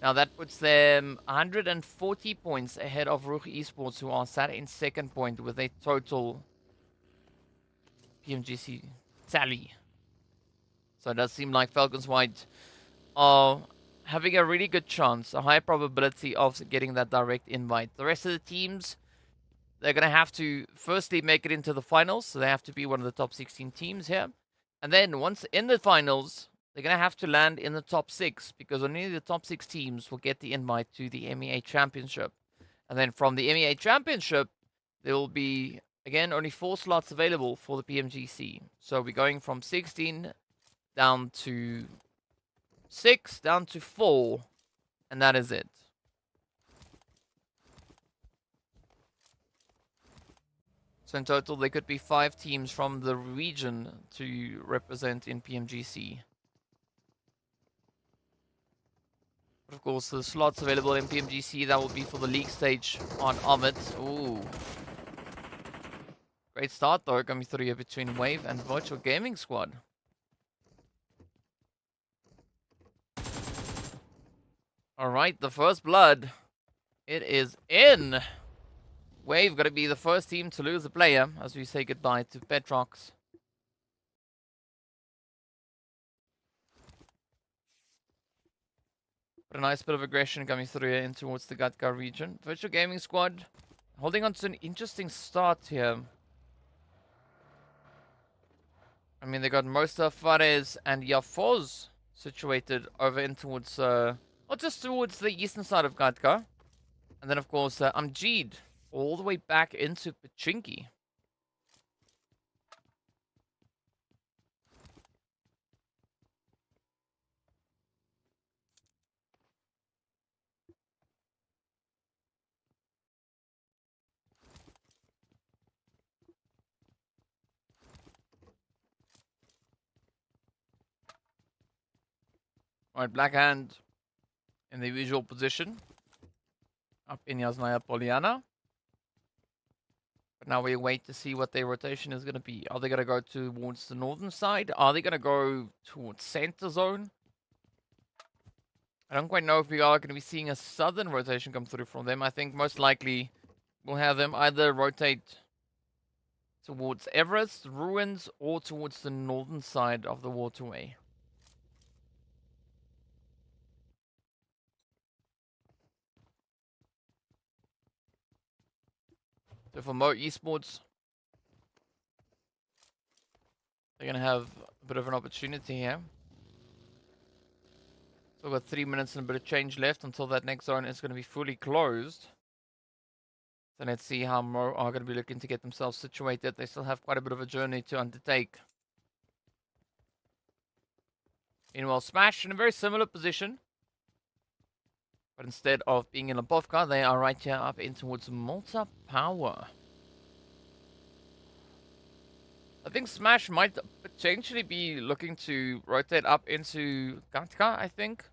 Now, that puts them 140 points ahead of RUKH Esports, who are sat in second point with a total PMGC tally. So it does seem like FALCONS White are having a really good chance, a high probability of getting that direct invite. The rest of the teams, they're going to have to firstly make it into the finals, so they have to be one of the top 16 teams here. And then once in the finals, they're going to have to land in the top 6, because only the top 6 teams will get the invite to the MEA Championship. And then from the MEA Championship, there will be, again, only 4 slots available for the PMGC. So we're going from 16 down to 6, down to 4, and that is it. So in total, there could be 5 teams from the region to represent in PMGC. But of course, the slots available in PMGC, that will be for the league stage on Omid. Ooh. Great start though, coming through here between Wave and Virtual Gaming Squad. Alright, the first blood. It is in. Wave got to be the first team to lose a player as we say goodbye to Petrox. But a nice bit of aggression coming through here in towards the Gatka region. Virtual Gaming Squad holding on to an interesting start here. I mean, they got Mosta, Fares, and Yafoz situated over in towards, or just towards the eastern side of Gatka. And then, of course, Amjid all the way back into Pachinki. Alright, Black Hand in the usual position. Up in Yasnaya Poliana. But now we wait to see what their rotation is going to be. Are they going to go towards the northern side? Are they going to go towards center zone? I don't quite know if we are going to be seeing a southern rotation come through from them. I think most likely we'll have them either rotate towards Everest, Ruins, or towards the northern side of the waterway. So for Mo Esports, they're going to have a bit of an opportunity here. So we've got 3 minutes and a bit of change left until that next zone is going to be fully closed. So let's see how Mo are going to be looking to get themselves situated. They still have quite a bit of a journey to undertake. Meanwhile, Smash in a very similar position. But instead of being in Lubovka, they are right here up in towards Malta Power. I think Smash might potentially be looking to rotate up into Gatka, I think.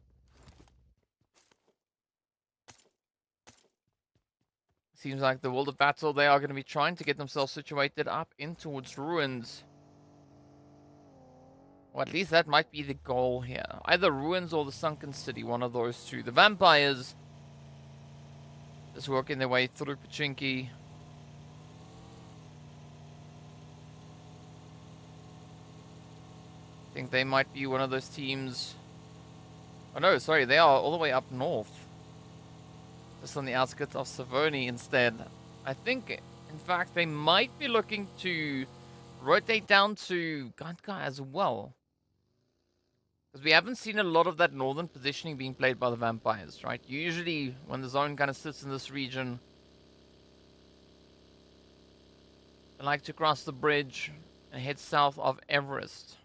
Seems like the World of Battle, they are going to be trying to get themselves situated up in towards Ruins. Or at least that might be the goal here. Either Ruins or the Sunken City, one of those two. The Vampires just working their way through Pachinki. I think they might be one of those teams. Oh no, sorry, they are all the way up north. Just on the outskirts of Savoni instead. I think, in fact, they might be looking to rotate down to Gatka as well. Because we haven't seen a lot of that northern positioning being played by the Vampires, right? Usually, when the zone kind of sits in this region, they like to cross the bridge and head south of Everest.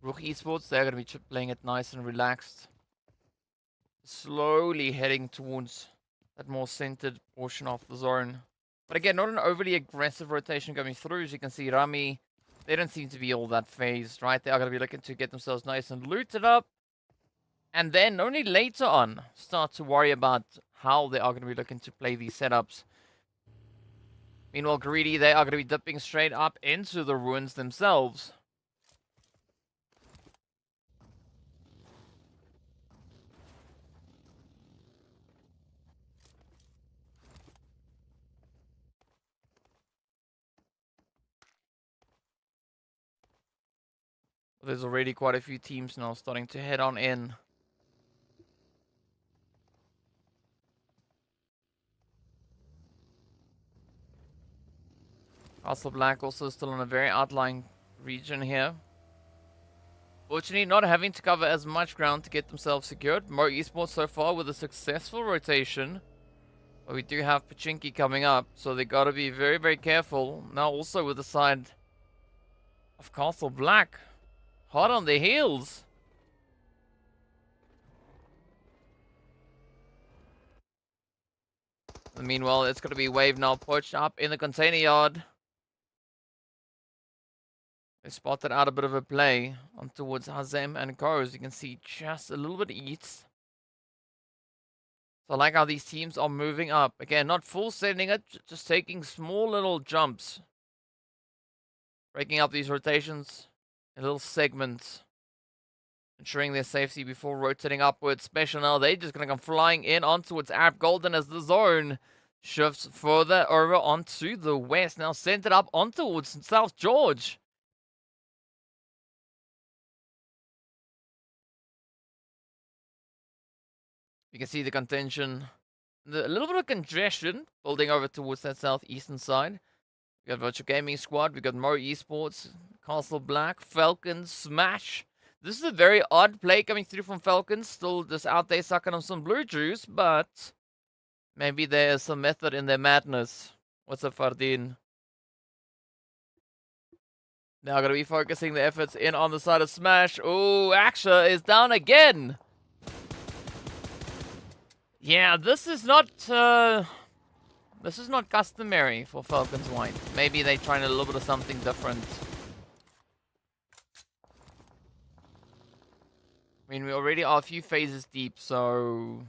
RUKH Esports, they're going to be playing it nice and relaxed. Slowly heading towards that more centered portion of the zone. But again, not an overly aggressive rotation coming through. As you can see, Rami, they don't seem to be all that phased, right? They are going to be looking to get themselves nice and looted up. And then only later on start to worry about how they are going to be looking to play these setups. Meanwhile, Greedy, they are going to be dipping straight up into the ruins themselves. There's already quite a few teams now starting to head on in. Castle Black also still in a very outlying region here. Fortunately, not having to cover as much ground to get themselves secured. Mo Esports so far with a successful rotation. But we do have Pachinki coming up, so they got to be very, very careful. Now also with the side of Castle Black. Hot on their heels. And meanwhile, it's going to be Wave now poached up in the container yard. They spotted out a bit of a play on towards Hazem and Co. As you can see, just a little bit east. So I like how these teams are moving up. Again, not full sending it, just taking small little jumps. Breaking up these rotations in little segments. Ensuring their safety before rotating upwards. Special now, they're just going to come flying in on towards Arab Golden as the zone shifts further over onto the west. Now sent it up on towards South George. You can see the contention, a little bit of congestion building over towards that southeastern side. We got Virtual Gaming Squad, we got Mo Esports, Castle Black, Falcons, Smash. This is a very odd play coming through from Falcons, still just out there sucking on some blue juice, but maybe there is some method in their madness. What's up, Fardin? Now going to be focusing the efforts in on the side of Smash. Oh, Aksha is down again. Yeah, this is not customary for Falcons White. Maybe they're trying a little bit of something different. I mean, we already are a few phases deep, so...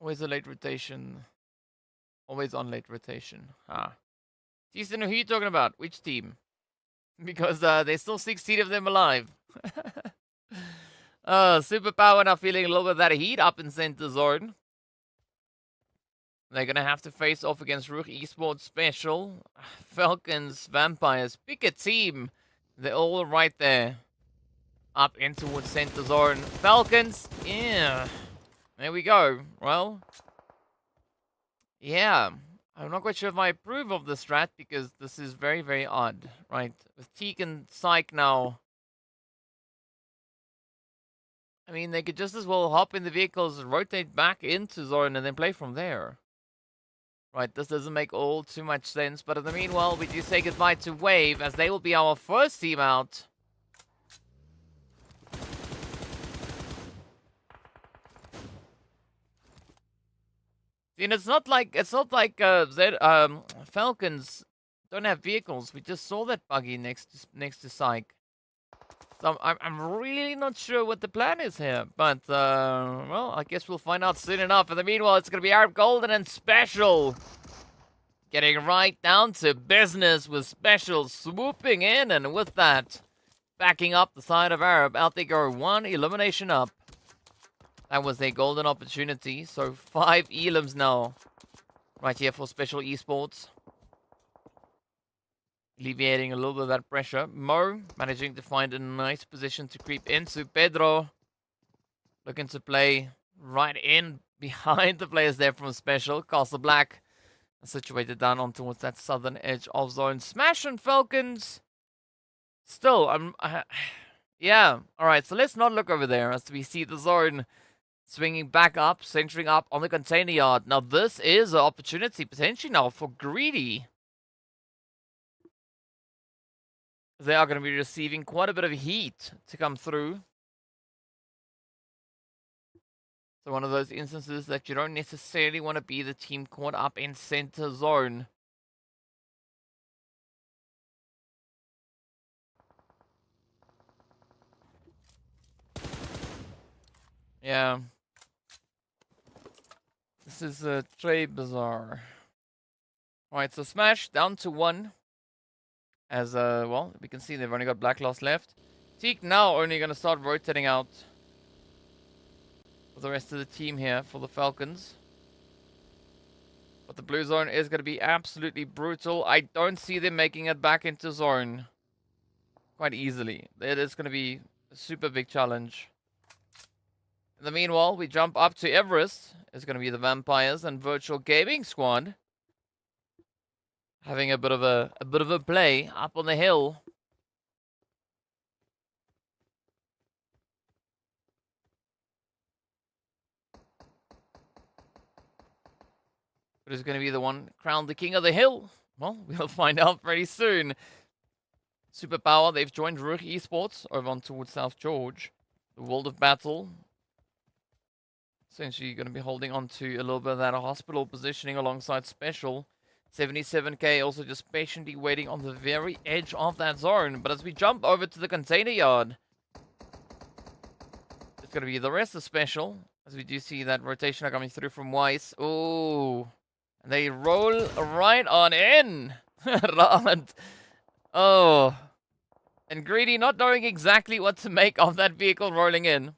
Always a late rotation. Always on late rotation. Jason, who are you talking about? Which team? Because there's still 16 of them alive. Superpower now feeling a little bit of that heat up in center zone. They're going to have to face off against RUKH Esports Special. Falcons, Vampires. Pick a team. They're all right there. Up in towards center zone. Falcons. Yeah. There we go. Well. Yeah. I'm not quite sure if I approve of the strat because this is very, very odd. Right. With Teak and Psych now. I mean, they could just as well hop in the vehicles, rotate back into zone, and then play from there. Right, this doesn't make all too much sense, but in the meanwhile, we do say goodbye to Wave, as they will be our first team out. And it's not like Falcons don't have vehicles. We just saw that buggy next to Psych. So I'm really not sure what the plan is here, but well, I guess we'll find out soon enough. In the meanwhile, it's gonna be Arab Golden and Special getting right down to business with Special swooping in, and with that, backing up the side of Arab. Out they go, one elimination up. That was their golden opportunity. So 5 elims now, right here for Special Esports. Alleviating a little bit of that pressure. Mo managing to find a nice position to creep into. Pedro looking to play right in behind the players there from Special. Castle Black situated down on towards that southern edge of zone. Smash and Falcons. Still, yeah. All right, so let's not look over there as we see the zone swinging back up, centering up on the container yard. Now, this is an opportunity potentially now for Greedy. They are going to be receiving quite a bit of heat to come through. So one of those instances that you don't necessarily want to be the team caught up in center zone. Yeah. This is très bizarre. Alright, so Smash down to 1. As, well, we can see they've only got Black Loss left. Teak now only going to start rotating out for the rest of the team here for the Falcons. But the blue zone is going to be absolutely brutal. I don't see them making it back into zone quite easily. It is going to be a super big challenge. In the meanwhile, we jump up to Everest. It's going to be the Vampires and Virtual Gaming Squad having a bit of a play up on the hill. But who's going to be the one crowned the king of the hill? Well, we'll find out very soon. Superpower, they've joined RUKH Esports over on towards South George. The World of Battle. Essentially going to be holding on to a little bit of that hospital positioning alongside Special. 77k also just patiently waiting on the very edge of that zone. But as we jump over to the container yard, it's going to be the rest of Special. As we do see that rotation coming through from Weiss. Ooh. And they roll right on in. Oh. And Greedy not knowing exactly what to make of that vehicle rolling in.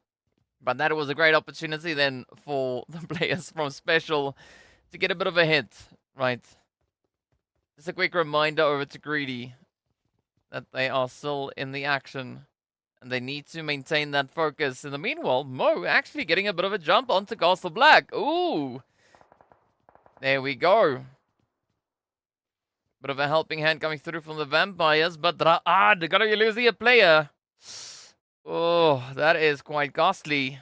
But that was a great opportunity then for the players from Special to get a bit of a hit. Right. Just a quick reminder over to Greedy that they are still in the action. And they need to maintain that focus. In the meanwhile, Mo actually getting a bit of a jump onto Castle Black. Ooh. There we go. Bit of a helping hand coming through from the Vampires. But they're going to be losing a player. Oh, that is quite costly.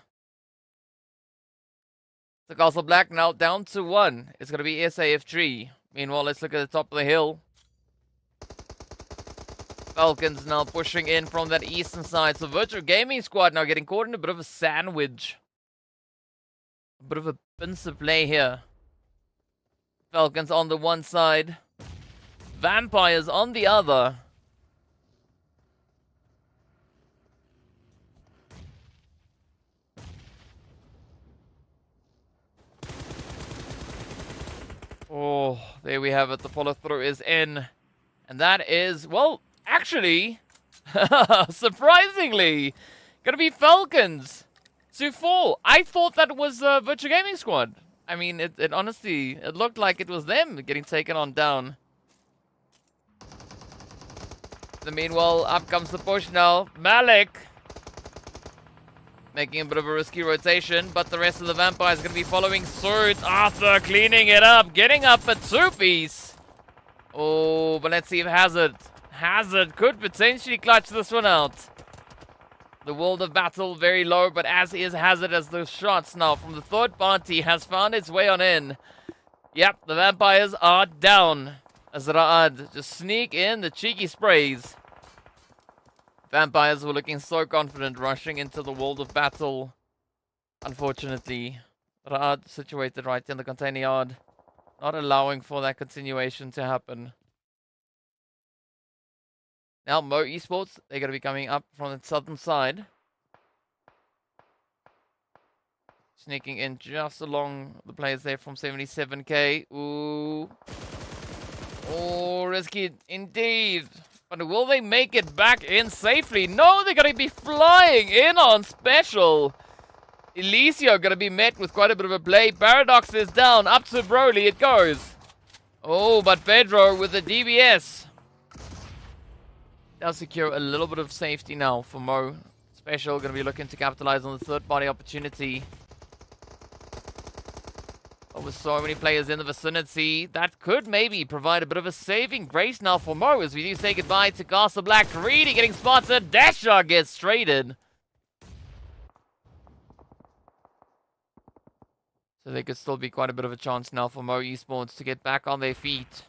So Castle Black now down to 1. It's going to be SAFG. Meanwhile, let's look at the top of the hill. Falcons now pushing in from that eastern side. So Virtual Gaming Squad now getting caught in a bit of a sandwich. A bit of a pincer play here. Falcons on the one side. Vampires on the other. Oh, there we have it. The follow through is in. And that is, well, actually, surprisingly, gonna be Falcons to fall. I thought that was Virtual Gaming Squad. I mean, it honestly, it looked like it was them getting taken on down. In the meanwhile, up comes the push now. Malik making a bit of a risky rotation, but the rest of the Vampires going to be following suit. Arthur cleaning it up, getting up a 2-piece. Oh, but let's see if Hazard could potentially clutch this one out. The World of Battle very low, but as is Hazard as those shots now from the third party has found its way on in. Yep, the Vampires are down. As Ra'ad just sneak in the cheeky sprays. Vampires were looking so confident rushing into the World of Battle. Unfortunately, Ra'ad situated right in the container yard. Not allowing for that continuation to happen. Now Mo Esports, they're going to be coming up from the southern side. Sneaking in just along the players there from 77k. Ooh. Oh, risky indeed. But will they make it back in safely? No, they're going to be flying in on Special. Elisio going to be met with quite a bit of a play. Paradox is down. Up to Broly it goes. Oh, but Pedro with the DBS. Does secure a little bit of safety now for Mo. Special going to be looking to capitalize on the third party opportunity. with so many players in the vicinity, that could maybe provide a bit of a saving grace now for Mo as we do say goodbye to Castle Black. Greedy getting spotted. Dasher gets traded. So there could still be quite a bit of a chance now for Mo Esports to get back on their feet.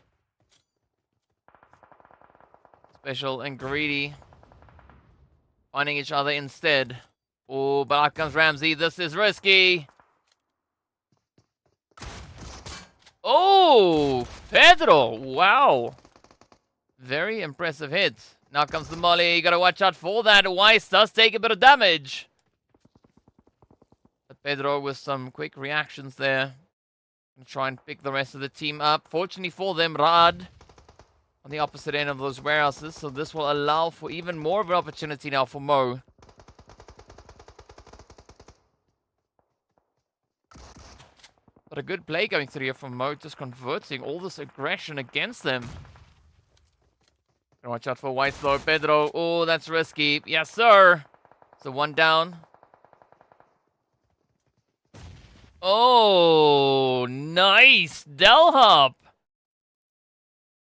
Special and Greedy finding each other instead. Oh, but out comes Ramsey. This is risky. Oh, Pedro. Wow. Very impressive hit. Now comes the molly. You gotta watch out for that. Weiss does take a bit of damage. But Pedro with some quick reactions there. Gonna try and pick the rest of the team up. Fortunately for them, Rad on the opposite end of those warehouses. So this will allow for even more of an opportunity now for Mo. But a good play going through here from Mo, just converting all this aggression against them. Gonna watch out for Weiss though. Pedro, oh, that's risky. Yes, sir. So one down. Oh, nice. Delhop.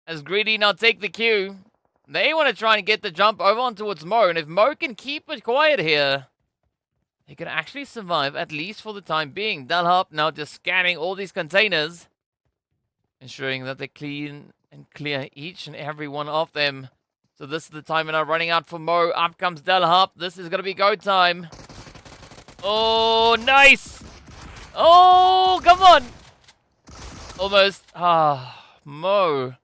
As Greedy now take the cue. They want to try and get the jump over on towards Mo. And if Mo can keep it quiet here, they can actually survive, at least for the time being. Delhop now just scanning all these containers, ensuring that they clean and clear each and every one of them. So this is the time now running out for Mo. Up comes Delhop. This is going to be go time. Oh, nice. Oh, come on. Almost. Ah, Mo.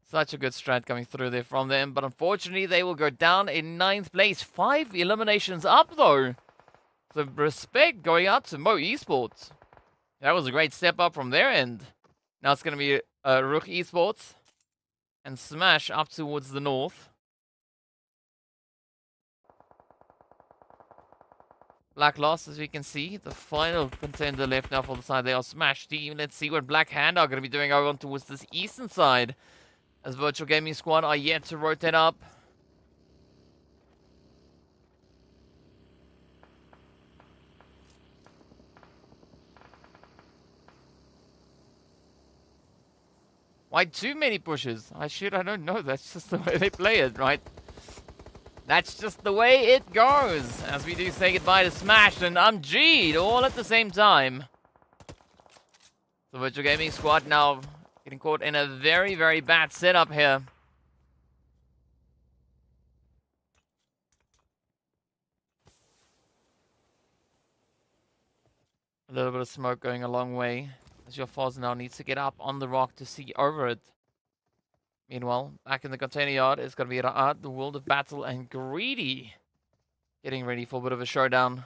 Such a good strat coming through there from them. But unfortunately, they will go down in 9th place. 5 eliminations up, though. So respect going out to Mo Esports. That was a great step up from their end. Now it's going to be RUKH Esports and Smash up towards the north. Black lost, as we can see. The final contender left now for the side. They are Smash team. Let's see what Black Hand are going to be doing over on towards this eastern side, as Virtual Gaming Squad are yet to rotate up. Why too many pushes? I don't know. That's just the way they play it, right? That's just the way it goes. As we do say goodbye to Smash and G'd all at the same time. The Virtual Gaming Squad now getting caught in a very, very bad setup here. A little bit of smoke going a long way, as your Foz now needs to get up on the rock to see over it. Meanwhile, back in the container yard is going to be RUKH, the World of Battle, and Greedy getting ready for a bit of a showdown.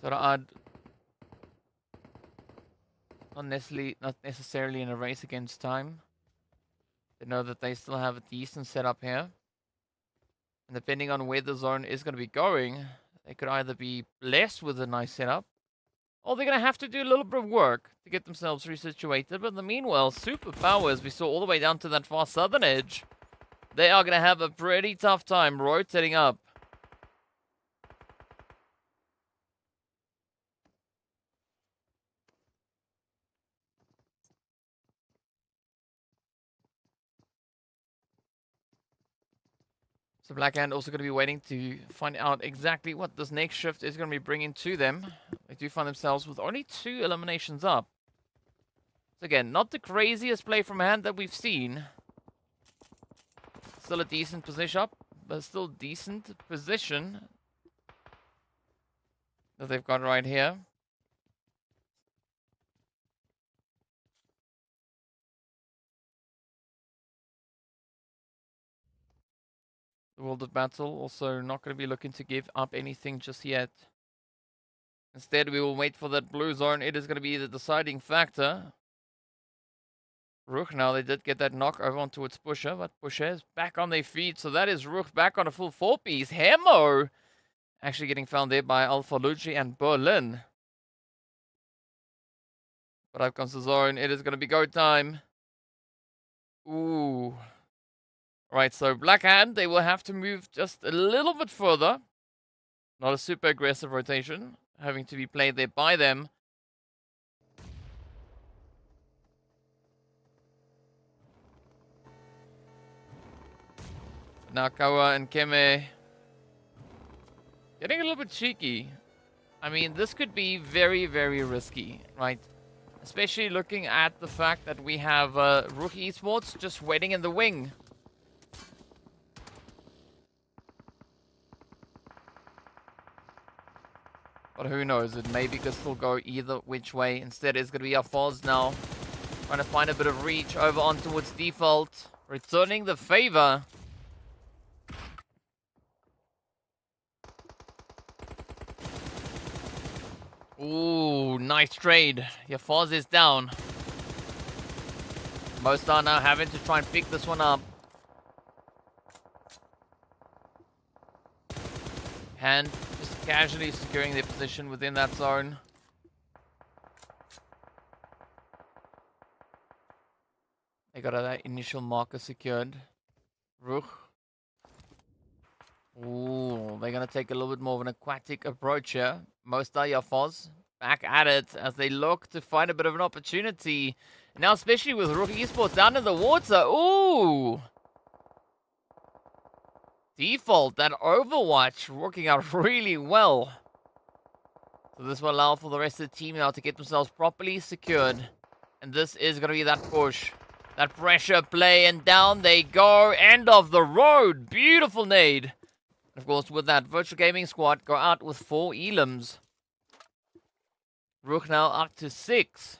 So RUKH not necessarily in a race against time. They know that they still have a decent setup here. And depending on where the zone is going to be going, they could either be blessed with a nice setup, or they're going to have to do a little bit of work to get themselves resituated. But in the meanwhile, Superpowers, we saw all the way down to that far southern edge, they are going to have a pretty tough time rotating up. So Black Hand also going to be waiting to find out exactly what this next shift is going to be bringing to them. They do find themselves with only 2 eliminations up. So again, not the craziest play from Hand that we've seen. Still a decent position up, but still decent position that they've got right here. The World of Battle also not going to be looking to give up anything just yet. Instead, we will wait for that blue zone. It is going to be the deciding factor. RUKH now, they did get that knock over onto its Pusher, but Pusher is back on their feet. So that is RUKH back on a full 4-piece. Hemo actually getting found there by Alpha Lucci and Berlin. But up comes the zone. It is going to be go time. Ooh. Right, so Black Hand, they will have to move just a little bit further. Not a super aggressive rotation, having to be played there by them. Now Kawa and Keme getting a little bit cheeky. I mean, this could be very, very risky, right? Especially looking at the fact that we have RUKH Esports just waiting in the wing. But who knows, it maybe could still go either which way. Instead, it's going to be our FALCONS now. Trying to find a bit of reach over on towards default. Returning the favor. Ooh, nice trade. Your FALCONS is down. Most are now having to try and pick this one up. Hand just casually securing their position within that zone. They got that initial marker secured. RUKH. Ooh, they're going to take a little bit more of an aquatic approach here. Most are your FALCONS back at it as they look to find a bit of an opportunity. Now, especially with RUKH Esports down in the water. Ooh! Default, that Overwatch working out really well. So this will allow for the rest of the team now to get themselves properly secured. And this is going to be that push. That pressure play, and down they go. End of the road. Beautiful nade. And of course, with that, Virtual Gaming Squad go out with 4 elims. RUKH now up to 6.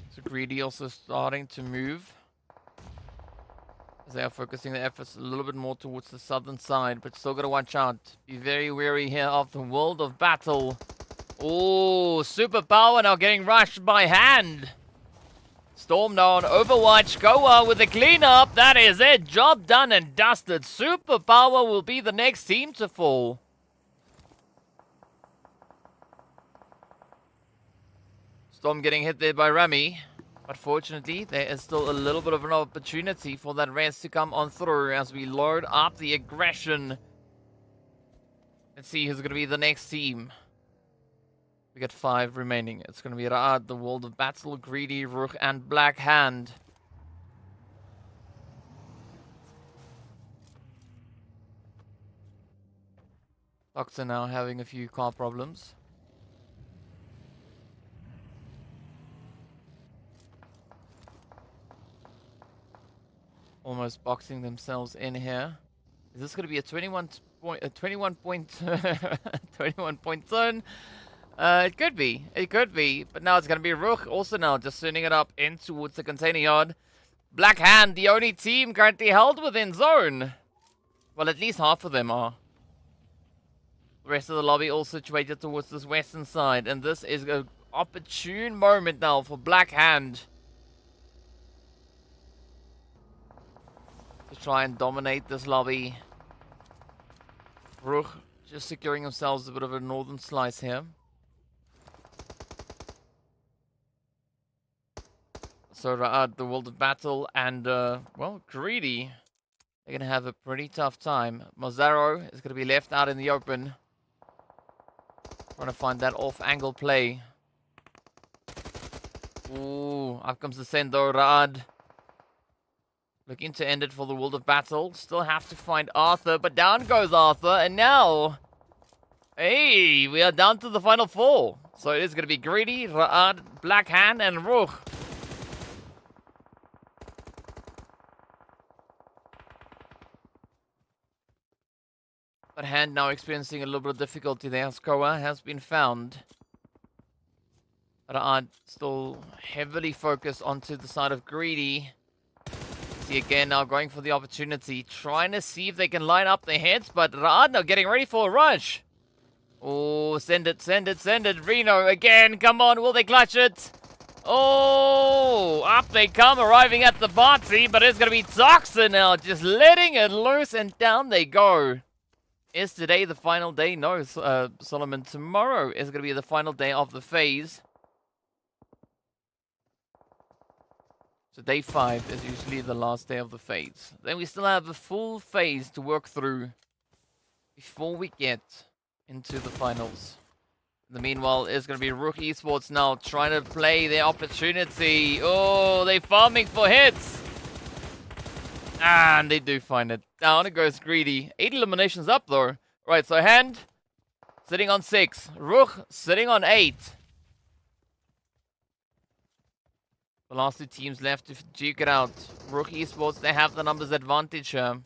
So Greedy also starting to move. As they are focusing their efforts a little bit more towards the southern side, but still gotta watch out. Be very wary here of the world of battle. Oh, Superpower now getting rushed by Hand. Storm now on Overwatch. Goa with the cleanup. That is it. Job done and dusted. Superpower will be the next team to fall. Storm getting hit there by Rami. But fortunately, there is still a little bit of an opportunity for that res to come on through as we load up the aggression. Let's see who's going to be the next team. We got 5 remaining. It's going to be Raad, the World of Battle, Greedy, RUKH, and Black Hand. Doctor now having a few car problems. Almost boxing themselves in here. Is this going to be a 21 point zone? It could be. It could be. But now it's going to be RUKH also now just sending it up in towards the container yard. Black Hand, the only team currently held within zone. Well, at least half of them are. The rest of the lobby all situated towards this western side. And this is an opportune moment now for Black Hand to try and dominate this lobby. RUKH just securing themselves a bit of a northern slice here. So Raad, the World of Battle, and, well, Greedy, they're going to have a pretty tough time. Mozaro is going to be left out in the open. Trying to find that off-angle play. Ooh, up comes the Sendo, Raad. Looking to end it for the World of Battle. Still have to find Arthur, but down goes Arthur, and now... Hey, we are down to the final 4. So it is going to be Greedy, Raad, Black Hand, and RUKH. But Hand now experiencing a little bit of difficulty there. Skoa has been found. Raad still heavily focused onto the side of Greedy. See again now going for the opportunity. Trying to see if they can line up their heads. But Raad now getting ready for a rush. Oh, send it, send it, send it. Reno again. Come on, will they clutch it? Oh, up they come, arriving at the party, but it's going to be Toxin now, just letting it loose, and down they go. Is today the final day? No, Solomon, tomorrow is going to be the final day of the phase. So day 5 is usually the last day of the phase. Then we still have a full phase to work through before we get into the finals. In the meanwhile, it's going to be RUKH Esports now trying to play their opportunity. Oh, they're farming for hits. And they do find it. Down it goes Greedy. 8 eliminations up though. Right, so Hand sitting on 6. RUKH sitting on 8. The last 2 teams left to duke it out. RUKH Esports, they have the numbers advantage here.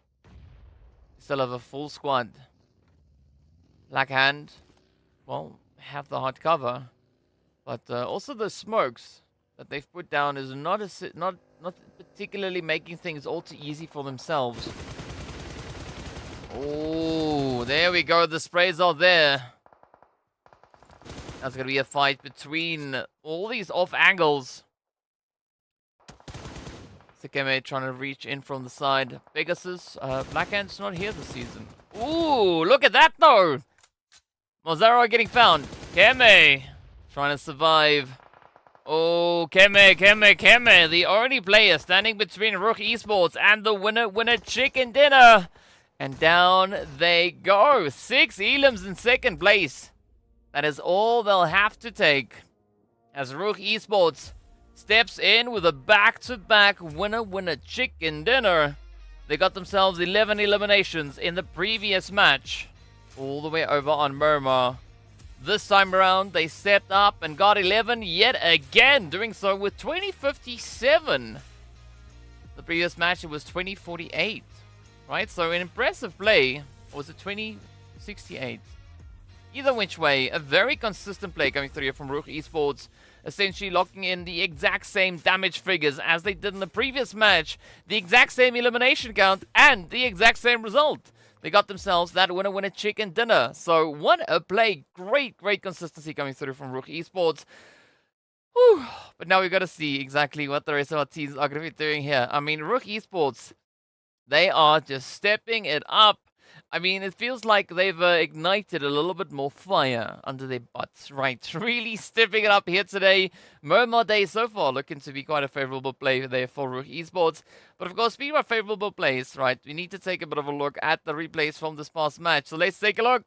Still have a full squad. Black Hand, well, have the hard cover. But also the smokes that they've put down is not particularly making things all too easy for themselves. Oh, there we go. The sprays are there. That's going to be a fight between all these off angles. Sekeme trying to reach in from the side. Pegasus, Blackhand's not here this season. Ooh, look at that though. Mozaro getting found. Keme trying to survive. Oh, Keme, the only player standing between RUKH Esports and the winner chicken dinner. And down they go. 6 elims in second place. That is all they'll have to take. As RUKH Esports steps in with a back-to-back winner chicken dinner. They got themselves 11 eliminations in the previous match. All the way over on Miramar. This time around, they stepped up and got 11 yet again, doing so with 2057. The previous match, it was 2048. Right, so an impressive play. Or was it 2068? Either which way, a very consistent play coming through here from RUKH Esports. Essentially locking in the exact same damage figures as they did in the previous match. The exact same elimination count and the exact same result. They got themselves that winner chicken dinner. So what a play. Great consistency coming through from RUKH Esports. Whew. But now we've got to see exactly what the rest of our teams are going to be doing here. I mean, RUKH Esports, they are just stepping it up. I mean, it feels like they've ignited a little bit more fire under their butts, right? Really stepping it up here today. Miramar Day so far looking to be quite a favorable play there for RUKH Esports. But of course, speaking of favorable plays, right, we need to take a bit of a look at the replays from this past match. So let's take a look.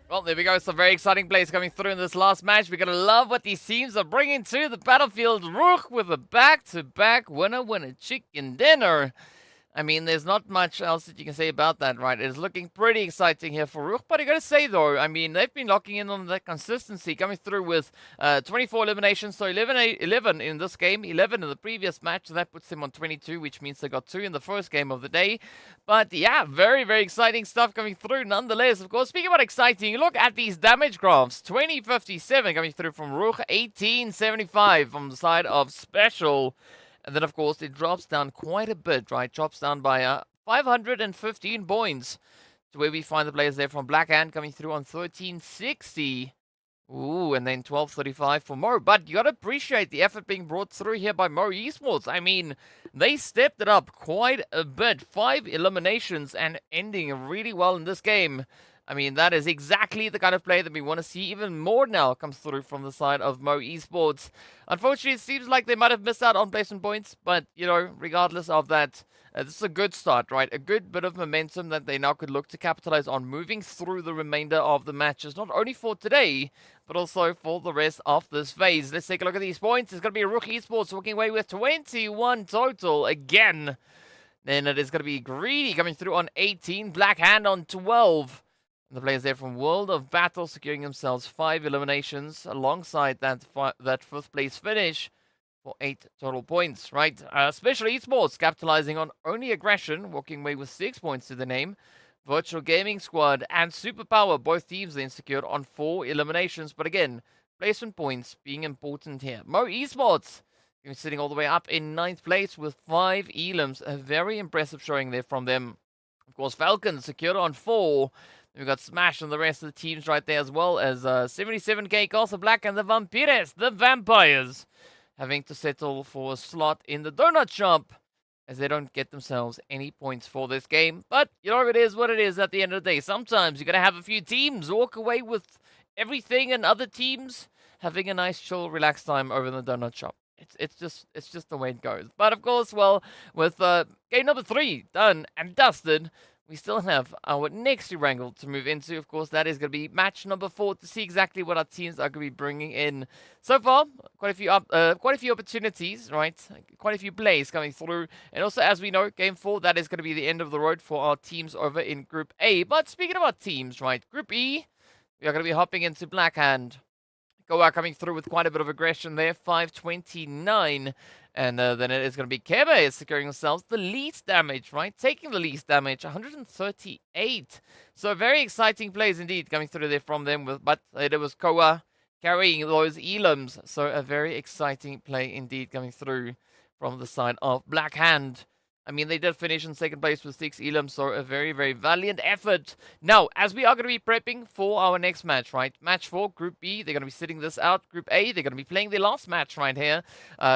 Well, there we go. Some very exciting plays coming through in this last match. We're going to love what these teams are bringing to the battlefield. RUKH with a back-to-back winner chicken dinner. I mean, there's not much else that you can say about that, right? It's looking pretty exciting here for RUKH. But I got to say, though, I mean, they've been locking in on that consistency, coming through with 24 eliminations. So 11 in this game, 11 in the previous match. So that puts them on 22, which means they got 2 in the first game of the day. But yeah, very exciting stuff coming through nonetheless. Of course, speaking about exciting, look at these damage graphs. 2057 coming through from RUKH, 1875 from the side of Special. And then, of course, it drops down quite a bit, right? Drops down by 515 points to where we find the players there from Blackhand coming through on 1360. Ooh, and then 1235 for Mo. But you got to appreciate the effort being brought through here by Mo Esports. I mean, they stepped it up quite a bit. 5 eliminations and ending really well in this game. I mean, that is exactly the kind of play that we want to see. Even more now comes through from the side of Mo Esports. Unfortunately, it seems like they might have missed out on placement points, but, you know, regardless of that, this is a good start, right? A good bit of momentum that they now could look to capitalize on moving through the remainder of the matches, not only for today, but also for the rest of this phase. Let's take a look at these points. It's going to be RUKH Esports walking away with 21 total again. Then it is going to be Greedy coming through on 18, Black Hand on 12. And the players there from World of Battle securing themselves 5 eliminations alongside that 5th place finish for 8 total points, right? Special Esports capitalizing on only aggression, walking away with 6 points to the name. Virtual Gaming Squad and Superpower, both teams then secured on 4 eliminations. But again, placement points being important here. Mo Esports sitting all the way up in 9th place with 5 elims. A very impressive showing there from them. Of course, FALCONS secured on 4. We've got Smash and the rest of the teams right there, as well as 77k Castle Black and the Vampires, the Vampires, having to settle for a slot in the donut shop as they don't get themselves any points for this game. But, you know, it is what it is at the end of the day. Sometimes you're going to have a few teams walk away with everything and other teams having a nice, chill, relaxed time over in the donut shop. It's just the way it goes. But, of course, well, with game number 3 done and dusted, we still have our next Erangel to move into. Of course, that is going to be match number 4 to see exactly what our teams are going to be bringing in. So far, quite a few opportunities, right? Quite a few plays coming through. And also, as we know, game 4, that is going to be the end of the road for our teams over in Group A. But speaking of our teams, right? Group E, we are going to be hopping into Black Hand. Goa coming through with quite a bit of aggression there, 529. And then it is going to be Kebe securing themselves the least damage, right? Taking the least damage, 138. So very exciting plays indeed coming through there from them. But it was Koa carrying those elims. So a very exciting play indeed coming through from the side of Black Hand. I mean, they did finish in 2nd place with 6 elims, so a very, very valiant effort. Now, as we are going to be prepping for our next match, right? Match 4, Group B, they're going to be sitting this out. Group A, they're going to be playing their last match right here.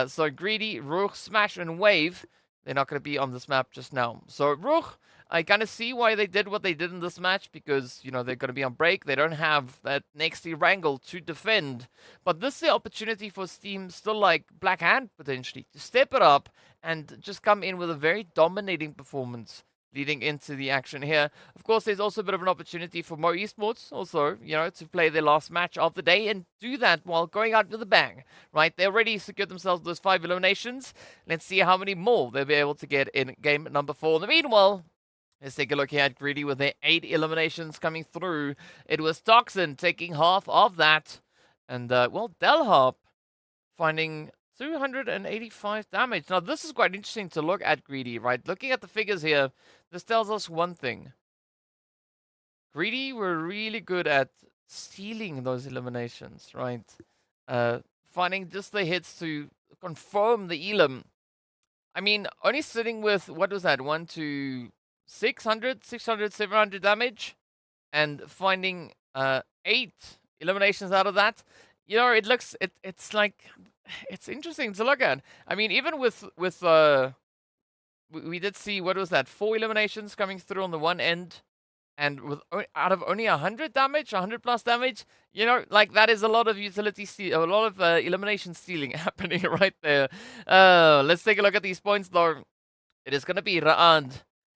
So Greedy, RUKH, Smash, and Wave, they're not going to be on this map just now. So RUKH, I kind of see why they did what they did in this match, because, you know, they're going to be on break. They don't have that next Erangel to defend. But this is the opportunity for teams still like Black Hand, potentially, to step it up and just come in with a very dominating performance leading into the action here. Of course, there's also a bit of an opportunity for Mo Esports also, you know, to play their last match of the day and do that while going out with a bang, right? They already secured themselves those 5 eliminations. Let's see how many more they'll be able to get in game number 4. In the meanwhile, let's take a look here at Greedy with their 8 eliminations coming through. It was Toxin taking half of that. And, well, Delharp finding 285 damage. Now, this is quite interesting to look at Greedy, right? Looking at the figures here, this tells us one thing. Greedy were really good at stealing those eliminations, right? Finding just the hits to confirm the elim. I mean, only sitting with, what was that, 1 to 600, 700 damage, and finding 8 eliminations out of that. You know, it looks, it's like, it's interesting to look at. I mean, even with we did see, what was that, 4 eliminations coming through on the one end, and with out of only 100 damage, 100 plus damage, you know, like that is a lot of utility steal, a lot of elimination stealing happening right there. Let's take a look at these points though. It is going to be Raad.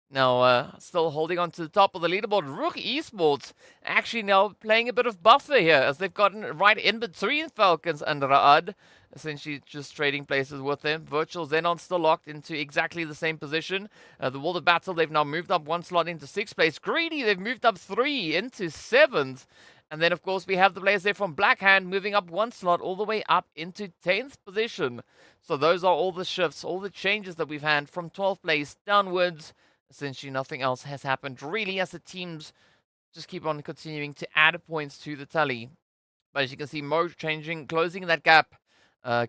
Now, still holding on to the top of the leaderboard. RUKH Esports actually now playing a bit of buffer here, as they've gotten right in between FALCONS and Raad, essentially just trading places with them. Virtual XENON still locked into exactly the same position. The World of Battle, they've now moved up 1 slot into 6th place. Greedy, they've moved up 3 into 7th. And then, of course, we have the players there from Black Hand moving up 1 slot all the way up into 10th position. So those are all the shifts, all the changes that we've had from 12th place downwards. Essentially, nothing else has happened, really, as the teams just keep on continuing to add points to the tally. But as you can see, Mo changing, closing that gap,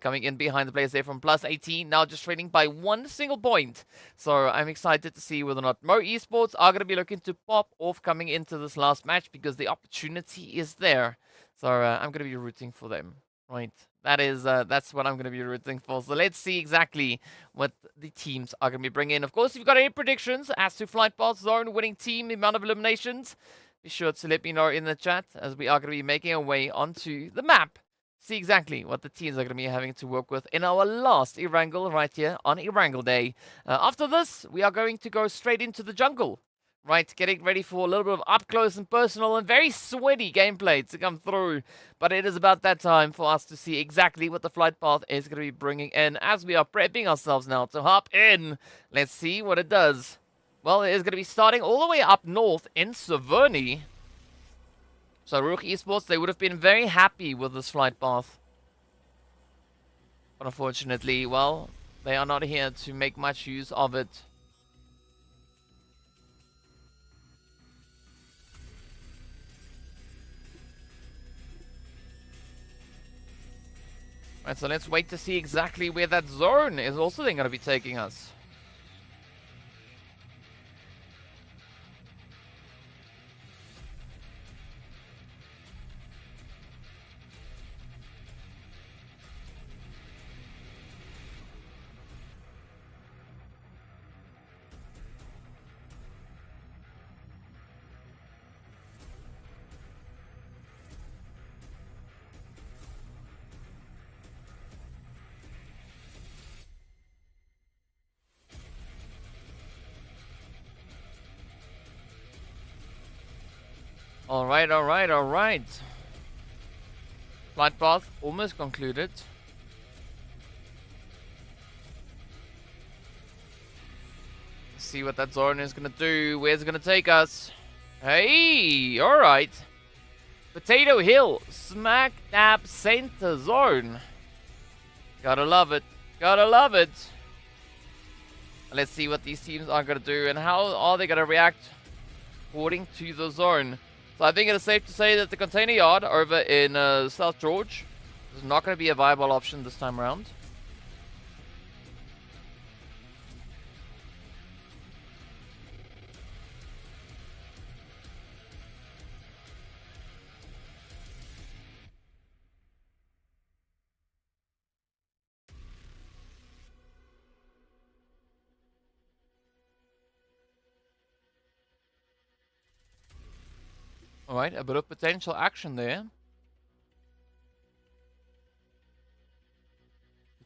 coming in behind the players there from +18, now just trading by 1 single point. So I'm excited to see whether or not Mo Esports are going to be looking to pop off coming into this last match, because the opportunity is there. So I'm going to be rooting for them, right? That's what I'm going to be rooting for. So let's see exactly what the teams are going to be bringing in. Of course, if you've got any predictions as to Flight Pass Zone winning team, the amount of eliminations, be sure to let me know in the chat, as we are going to be making our way onto the map. See exactly what the teams are going to be having to work with in our last Erangel right here on Erangel Day. After this, we are going to go straight into the jungle. Right, getting ready for a little bit of up close and personal and very sweaty gameplay to come through. But it is about that time for us to see exactly what the flight path is going to be bringing in as we are prepping ourselves now to hop in. Let's see what it does. Well, it is going to be starting all the way up north in Savernhy. So RUKH Esports, they would have been very happy with this flight path. But unfortunately, well, they are not here to make much use of it. Right, so let's wait to see exactly where that zone is also then going to be taking us. Alright, alright, alright. Flight path almost concluded. Let's see what that zone is going to do. Where's it going to take us? Hey, alright. Potato Hill, smack dab center zone. Gotta love it. Gotta love it. Let's see what these teams are going to do and how are they going to react according to the zone. So I think it is safe to say that the container yard over in South George is not going to be a viable option this time around. Alright, a bit of potential action there.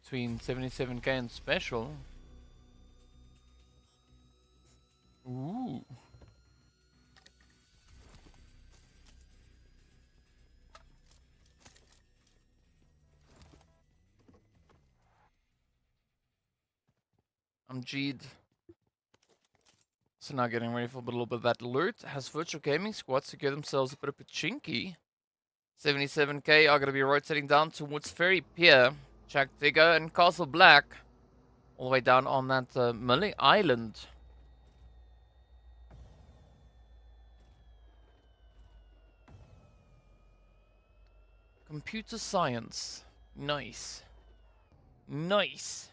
Between 77k and special. Ooh. I'm G'd. So now getting ready for a little bit of that loot. Has Virtual Gaming Squad secured themselves a bit of pachinki. 77k are going to be rotating down towards Ferry Pier, Jack Digger, and Castle Black. All the way down on that Millie Island. Computer science. Nice. Nice.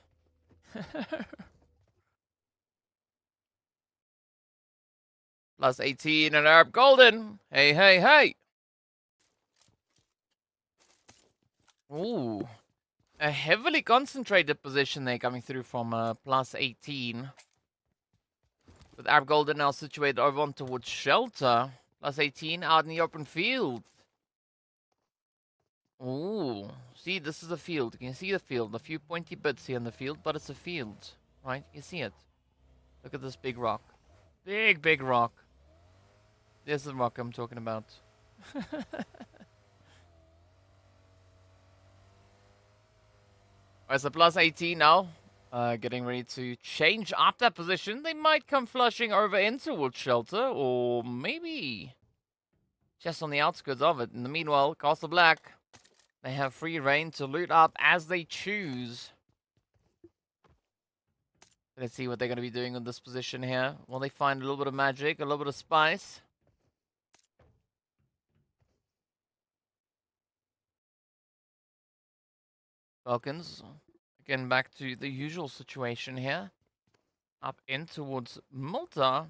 Plus 18 and Arab Golden. Hey, hey, hey. Ooh. A heavily concentrated position there coming through from plus 18. With Arab Golden now situated over on towards Shelter. Plus 18 out in the open field. Ooh. See, this is a field. You can see the field. A few pointy bits here in the field, but it's a field. Right? You see it. Look at this big rock. Big, big rock. There's the rock I'm talking about. Alright, so plus 18 now. Getting ready to change up that position. They might come flushing over in towards Shelter, or maybe just on the outskirts of it. In the meanwhile, Castle Black, they have free reign to loot up as they choose. Let's see what they're going to be doing in this position here. Will they find a little bit of magic, a little bit of spice? Falcons, again back to the usual situation here. Up in towards Malta.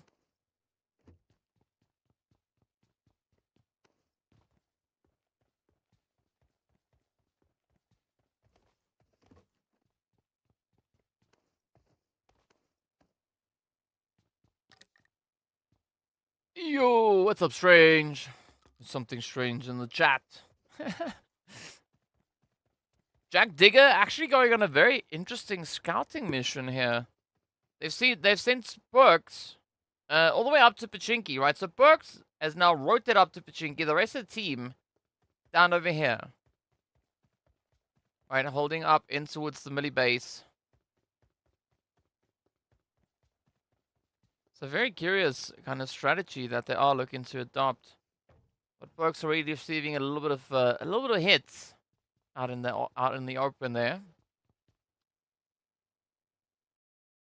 Yo, what's up, Strange? Something strange in the chat. Jack Digger actually going on a very interesting scouting mission here. They've sent Perks all the way up to Pachinki, right? So Perks has now rotated up to Pachinki. The rest of the team down over here. Right, holding up in towards the Millie base. It's a very curious kind of strategy that they are looking to adopt. But Perks already receiving a little bit of hits out in the open there.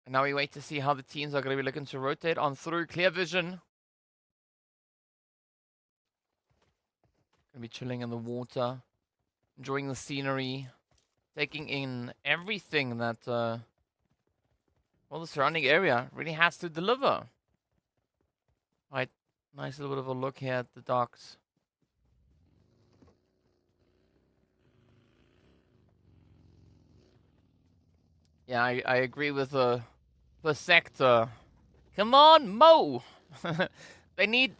And now we wait to see how the teams are going to be looking to rotate on through. Clear vision. Going to be chilling in the water, enjoying the scenery, taking in everything that well, the surrounding area really has to deliver. Right, nice little bit of a look here at the docks. Yeah, I agree with the sector. Come on, Mo! they need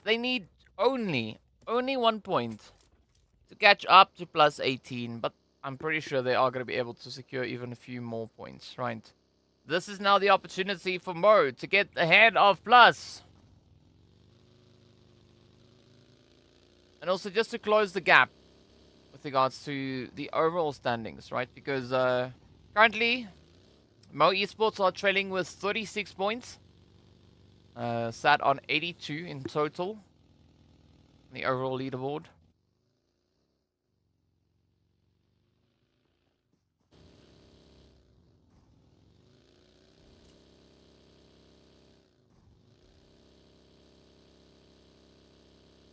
only 1 point to catch up to +18, but I'm pretty sure they are going to be able to secure even a few more points, right? This is now the opportunity for Mo to get ahead of Plus. And also just to close the gap with regards to the overall standings, right? Because currently, Mo Esports are trailing with 36 points. Sat on 82 in total. On the overall leaderboard.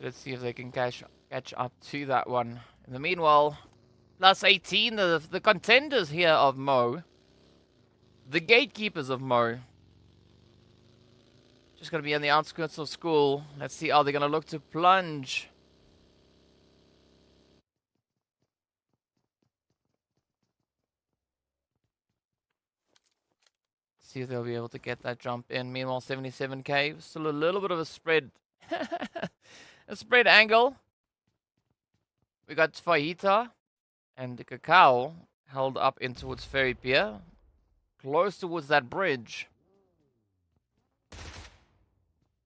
Let's see if they can catch up to that one. In the meanwhile, +18, the contenders here of Mo. The gatekeepers of Mo. Just going to be on the outskirts of school. Let's see, are they going to look to plunge? See if they'll be able to get that jump in. Meanwhile, 77k. Still a little bit of a spread. A spread angle. We got Fajita and the Cacao held up in towards Ferry Pier. Close towards that bridge.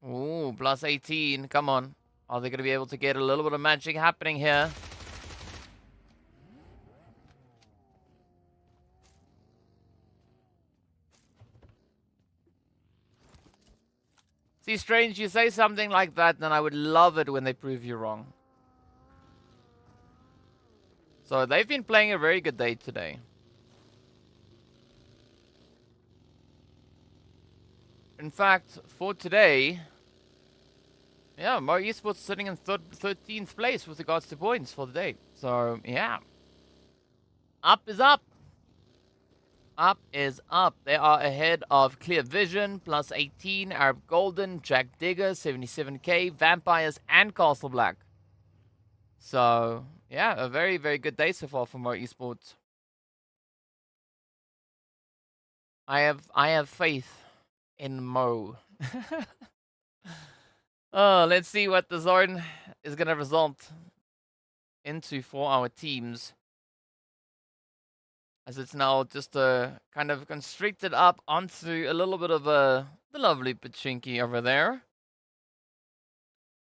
Ooh, +18. Come on. Are they going to be able to get a little bit of magic happening here? See, Strange, you say something like that, then I would love it when they prove you wrong. So they've been playing a very good day today. In fact, for today, yeah, Mo Esports sitting in 13th place with regards to points for the day. So, yeah. Up is up. Up is up. They are ahead of Clear Vision, +18, Arab Golden, Jack Digger, 77k, Vampires, and Castle Black. So, yeah, a very, very good day so far for Mo Esports. I have faith in Mo. Oh, let's see what the zone is going to result into for our teams. As it's now just kind of constricted up onto a little bit of the lovely Pachinki over there.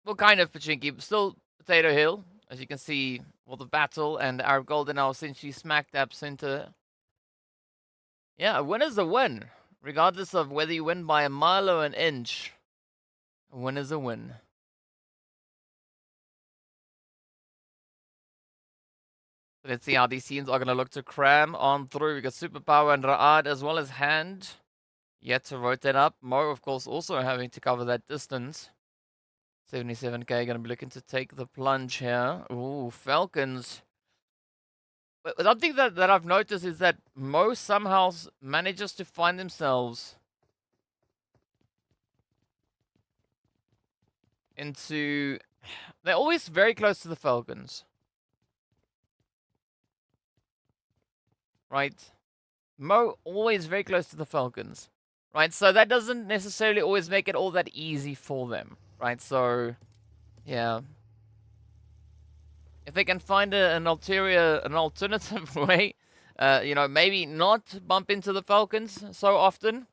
Well, kind of Pachinki, but still Potato Hill. As you can see, well, the battle and Arab Golden now essentially smack dab center. Yeah, a win is a win. Regardless of whether you win by a mile or an inch. A win is a win. Let's see how these teams are going to look to cram on through. We got Superpower and Raad as well as Hand. Yet to rotate up. Mo, of course, also having to cover that distance. 77k going to be looking to take the plunge here. Ooh, Falcons. But something that I've noticed is that Mo somehow manages to find themselves into... They're always very close to the Falcons. Right? Mo always very close to the Falcons. Right? So that doesn't necessarily always make it all that easy for them. right? So, yeah. If they can find an alternative way, you know, maybe not bump into the Falcons so often,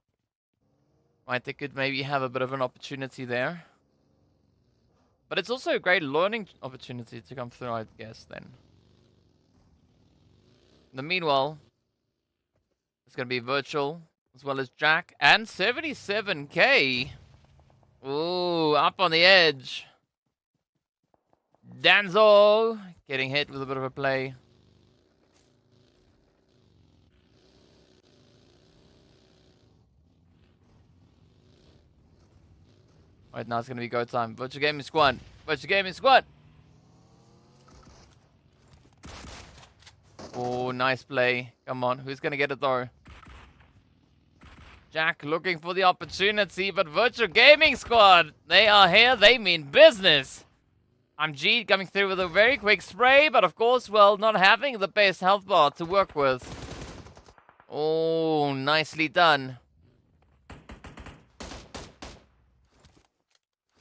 right? They could maybe have a bit of an opportunity there. But it's also a great learning opportunity to come through, I guess, then. In the meanwhile, it's going to be Virtual, as well as Jack, and 77k. Ooh, up on the edge. Danzo getting hit with a bit of a play. Right now it's going to be go time. Virtual Gaming Squad. Virtual Gaming Squad. Oh, nice play. Come on. Who's going to get it though? Jack looking for the opportunity, but Virtual Gaming Squad, they are here. They mean business. I'm G coming through with a very quick spray, but of course, well, not having the best health bar to work with. Oh, nicely done.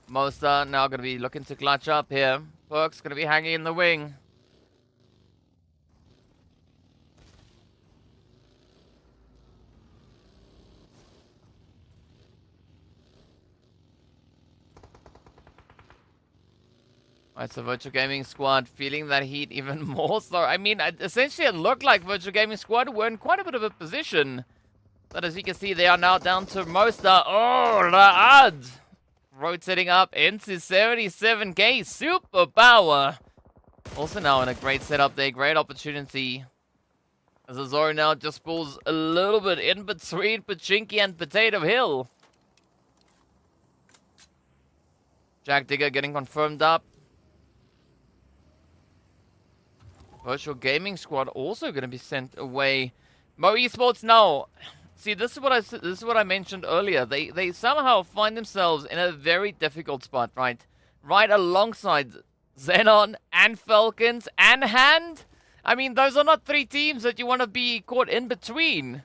Mosta now going to be looking to clutch up here. Perk's going to be hanging in the wing. Alright, so Virtual Gaming Squad feeling that heat even more so. I mean, essentially it looked like Virtual Gaming Squad were in quite a bit of a position. But as you can see, they are now down to Mosta. Oh, Raad! Rotating up into 77k. Superpower. Also now in a great setup there. Great opportunity. As Azor now just pulls a little bit in between Pachinki and Potato Hill. Jack Digger getting confirmed up. Virtual Gaming Squad also going to be sent away. Mo Esports now. See, this is what I mentioned earlier. They somehow find themselves in a very difficult spot, right? Right alongside XENON and Falcons and Hand. I mean, those are not three teams that you want to be caught in between.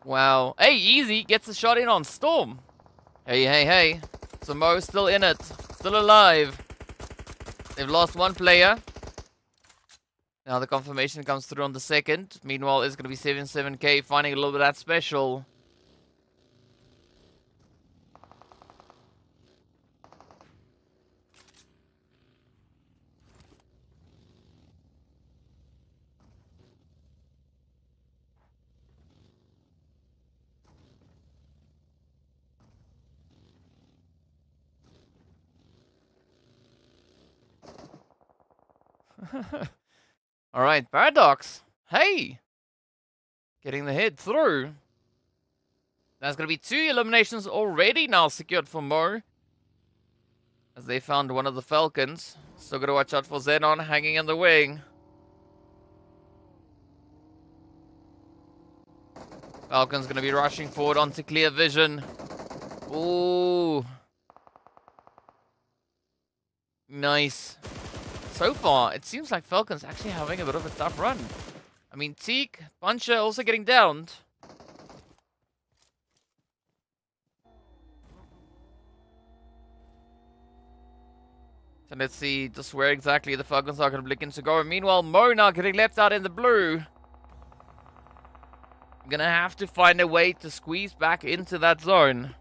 Wow. Hey, Easy gets a shot in on Storm. Hey. So Mo's still in it. Still alive. They've lost one player. Now the confirmation comes through on the second. Meanwhile, it's going to be 77k, finding a little bit of that special. Alright, Paradox. Hey! Getting the head through. That's going to be 2 eliminations already now secured for Mo. As they found one of the Falcons. Still got to watch out for XENON hanging in the wing. Falcons going to be rushing forward onto clear vision. Ooh. Nice. So far, it seems like Falcons actually having a bit of a tough run. I mean, Teak, Puncher also getting downed. So let's see just where exactly the Falcons are going to begin to go. Meanwhile, Mo now getting left out in the blue. Gonna have to find a way to squeeze back into that zone.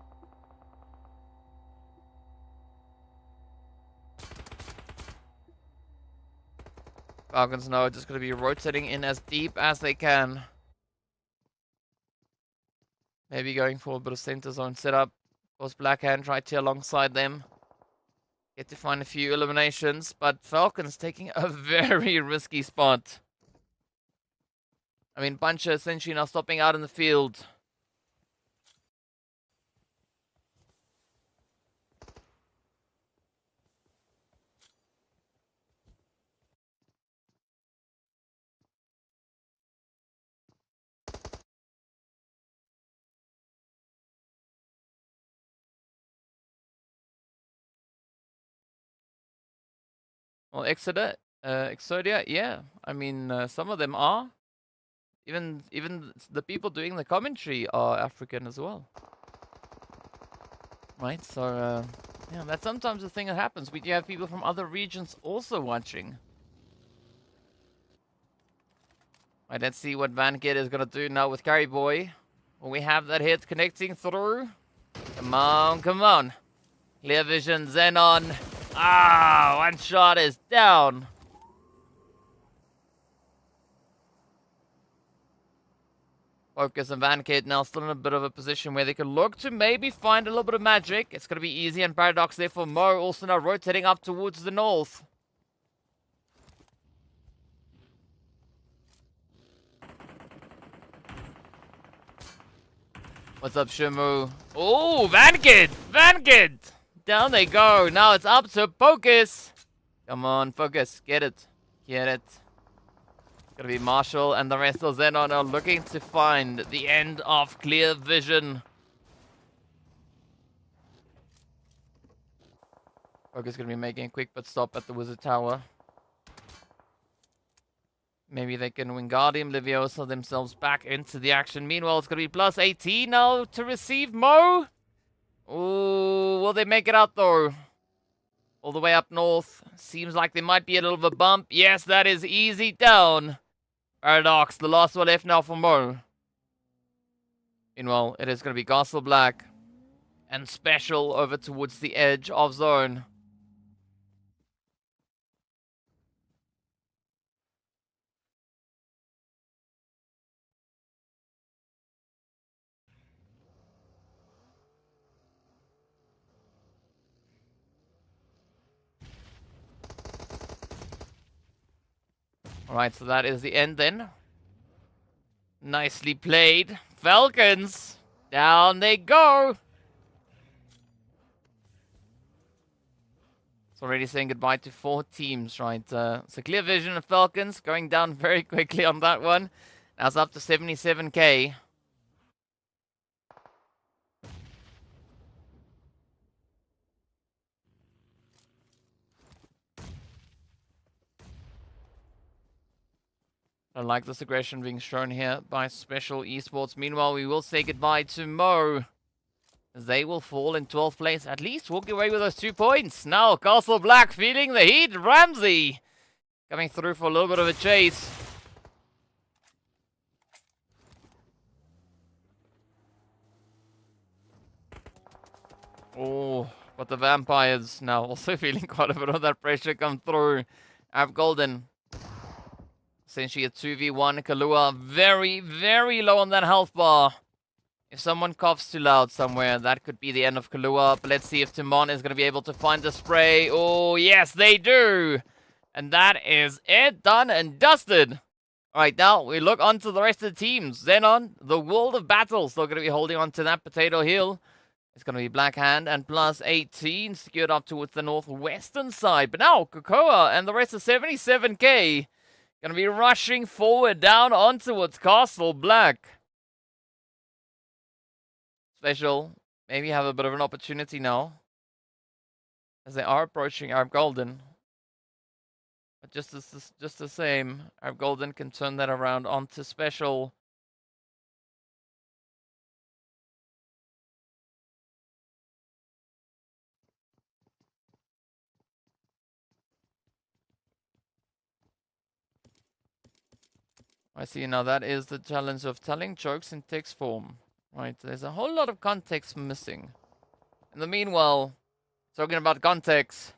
Falcons now just going to be rotating in as deep as they can. Maybe going for a bit of center zone setup. Of course, Blackhand right here alongside them. Get to find a few eliminations, but Falcons taking a very risky spot. I mean, Puncher essentially now stopping out in the field. Well, Exodia, yeah. I mean, some of them are. Even the people doing the commentary are African as well. Right, so, yeah, that's sometimes the thing that happens. We do have people from other regions also watching. Right, let's see what Vankid is going to do now with Carry Boy. Will we have that hit connecting through? Come on, come on. Clear vision, XENON. Ah, one shot is down. Focus and Vankid now still in a bit of a position where they can look to maybe find a little bit of magic. It's going to be easy and Paradox there for Mo. Also now rotating up towards the north. What's up, Shimu? Oh, Vankid! Vankid! Down they go. Now it's up to Focus. Come on, Focus. Get it. Get it. Gonna be Marshall and the rest of XENON are looking to find the end of Clear Vision. Focus gonna be making a quick pit stop at the Wizard Tower. Maybe they can Wingardium Leviosa themselves back into the action. Meanwhile, it's gonna be +18 now to receive Mo. Ooh, will they make it out though? All the way up north. Seems like there might be a little bit of a bump. Yes, that is easy down. Paradox, the last one left now for Mo. Meanwhile, it is going to be Castle Black and Special over towards the edge of zone. Alright, so that is the end then. Nicely played. Falcons! Down they go! It's already saying goodbye to 4 teams, right? So Clear Vision and Falcons going down very quickly on that one. Now it's up to 77k. I like this aggression being shown here by Special Esports. Meanwhile, we will say goodbye to Mo, as they will fall in 12th place. At least walk away with those 2 points. Now, Castle Black feeling the heat. Ramsey coming through for a little bit of a chase. Oh, but the Vampires now also feeling quite a bit of that pressure come through. Golden. Essentially a 2v1. Kahlua very, very low on that health bar. If someone coughs too loud somewhere, that could be the end of Kahlua. But let's see if Timon is going to be able to find the spray. Oh, yes, they do. And that is it. Done and dusted. All right, now we look onto the rest of the teams. XENON, the World of Battle, still going to be holding on to that potato hill. It's going to be Black Hand and +18 secured up towards the northwestern side. But now, Cocoa and the rest of 77k going to be rushing forward down onto its Castle Black. Special, maybe have a bit of an opportunity now, as they are approaching Arab Golden. But just the same, Arab Golden can turn that around onto Special. I see now that is the challenge of telling jokes in text form. Right, there's a whole lot of context missing. In the meanwhile, talking about context,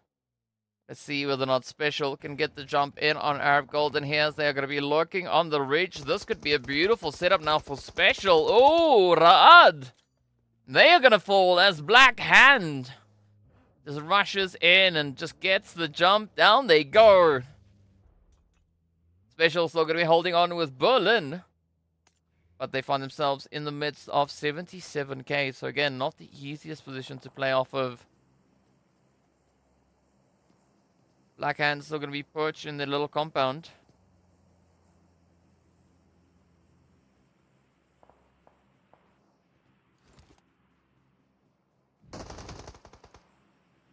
let's see whether or not Special can get the jump in on Arab Golden here, as they are going to be lurking on the ridge. This could be a beautiful setup now for Special. Oh, Ra'ad! They are going to fall as Black Hand just rushes in and just gets the jump. Down they go. Special still going to be holding on with Berlin. But they find themselves in the midst of 77k. So again, not the easiest position to play off of. Black Hand's still going to be perched in their little compound.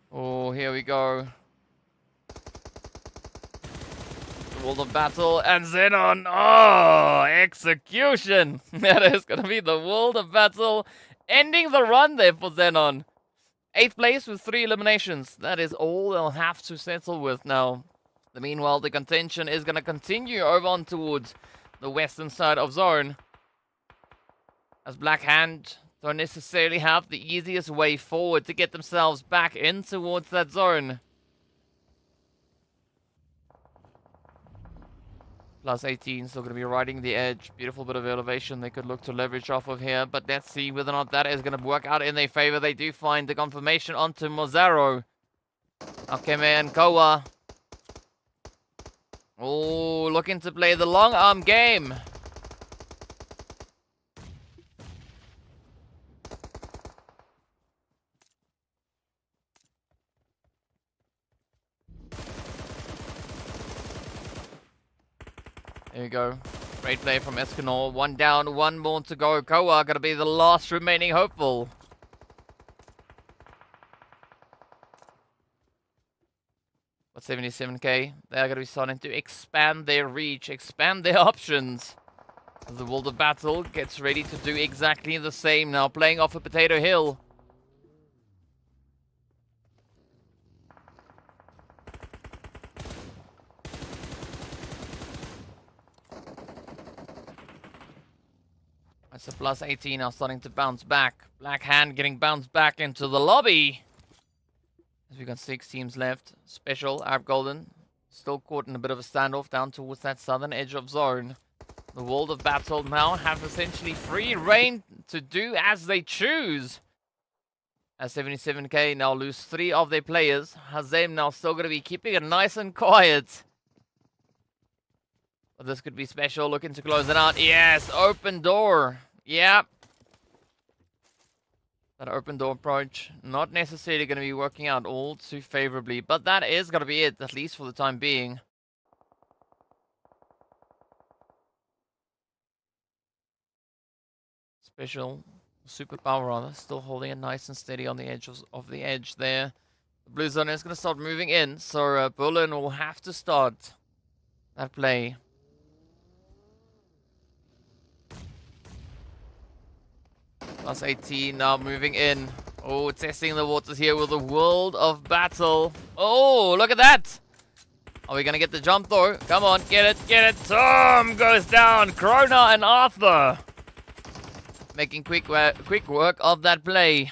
Oh, here we go. World of Battle and XENON. Oh, execution. That is going to be the World of Battle ending the run there for XENON. 8th place with 3 eliminations. That is all they'll have to settle with now. Meanwhile, the contention is going to continue over on towards the western side of zone. As Black Hand don't necessarily have the easiest way forward to get themselves back in towards that zone. +18 still going to be riding the edge. Beautiful bit of elevation they could look to leverage off of here. But let's see whether or not that is going to work out in their favor. They do find the confirmation onto Mozaro. Akeme and Koa. Oh, looking to play the long arm game. There you go. Great play from XENON. 1 down, 1 more to go. Koa going to be the last remaining hopeful. But 77k, they're going to be starting to expand their reach, expand their options. As the World of Battle gets ready to do exactly the same now, playing off a Potato Hill. That's a +18 now starting to bounce back. Black Hand getting bounced back into the lobby. As we got 6 teams left. Special, Arab Golden, still caught in a bit of a standoff down towards that southern edge of zone. The World of Battle now have essentially free reign to do as they choose. As 77k now lose 3 of their players. Hazem now still going to be keeping it nice and quiet. But this could be Special looking to close it out. Yes, open door. Yep. That open door approach not necessarily going to be working out all too favorably, but that is going to be it, at least for the time being. Special, superpower rather, still holding it nice and steady on the edge of the edge there. The blue zone is going to start moving in, so Berlin will have to start that play. +18 now moving in. Oh, testing the waters here with the World of Battle. Oh, look at that. Are we going to get the jump though? Come on, get it, get it. Tom goes down. Krona and Arthur making quick work of that play.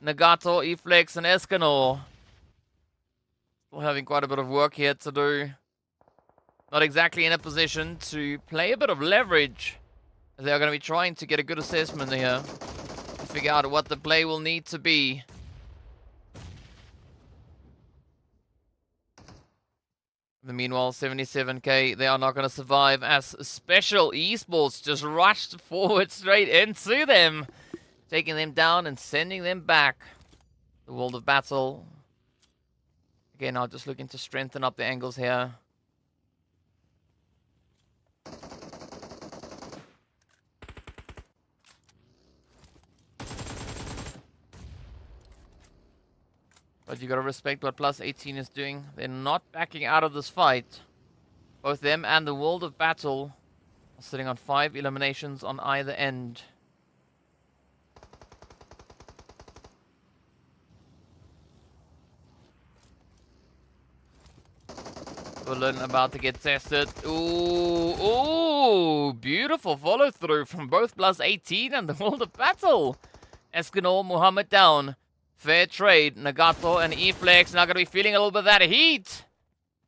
Nagato, Eflex, and Escanor still having quite a bit of work here to do. Not exactly in a position to play a bit of leverage. They're going to be trying to get a good assessment here. To figure out what the play will need to be. Meanwhile, 77k, they are not going to survive as Special Esports just rushed forward straight into them. Taking them down and sending them back. The World of Battle. Again, now just looking to strengthen up the angles here. But you gotta respect what +18 is doing. They're not backing out of this fight. Both them and the World of Battle are sitting on 5 eliminations on either end. Berlin about to get tested. Ooh, ooh, beautiful follow through from both +18 and the World of Battle. Escanor, Muhammad down. Fair trade. Nagato and Eflex now going to be feeling a little bit of that heat.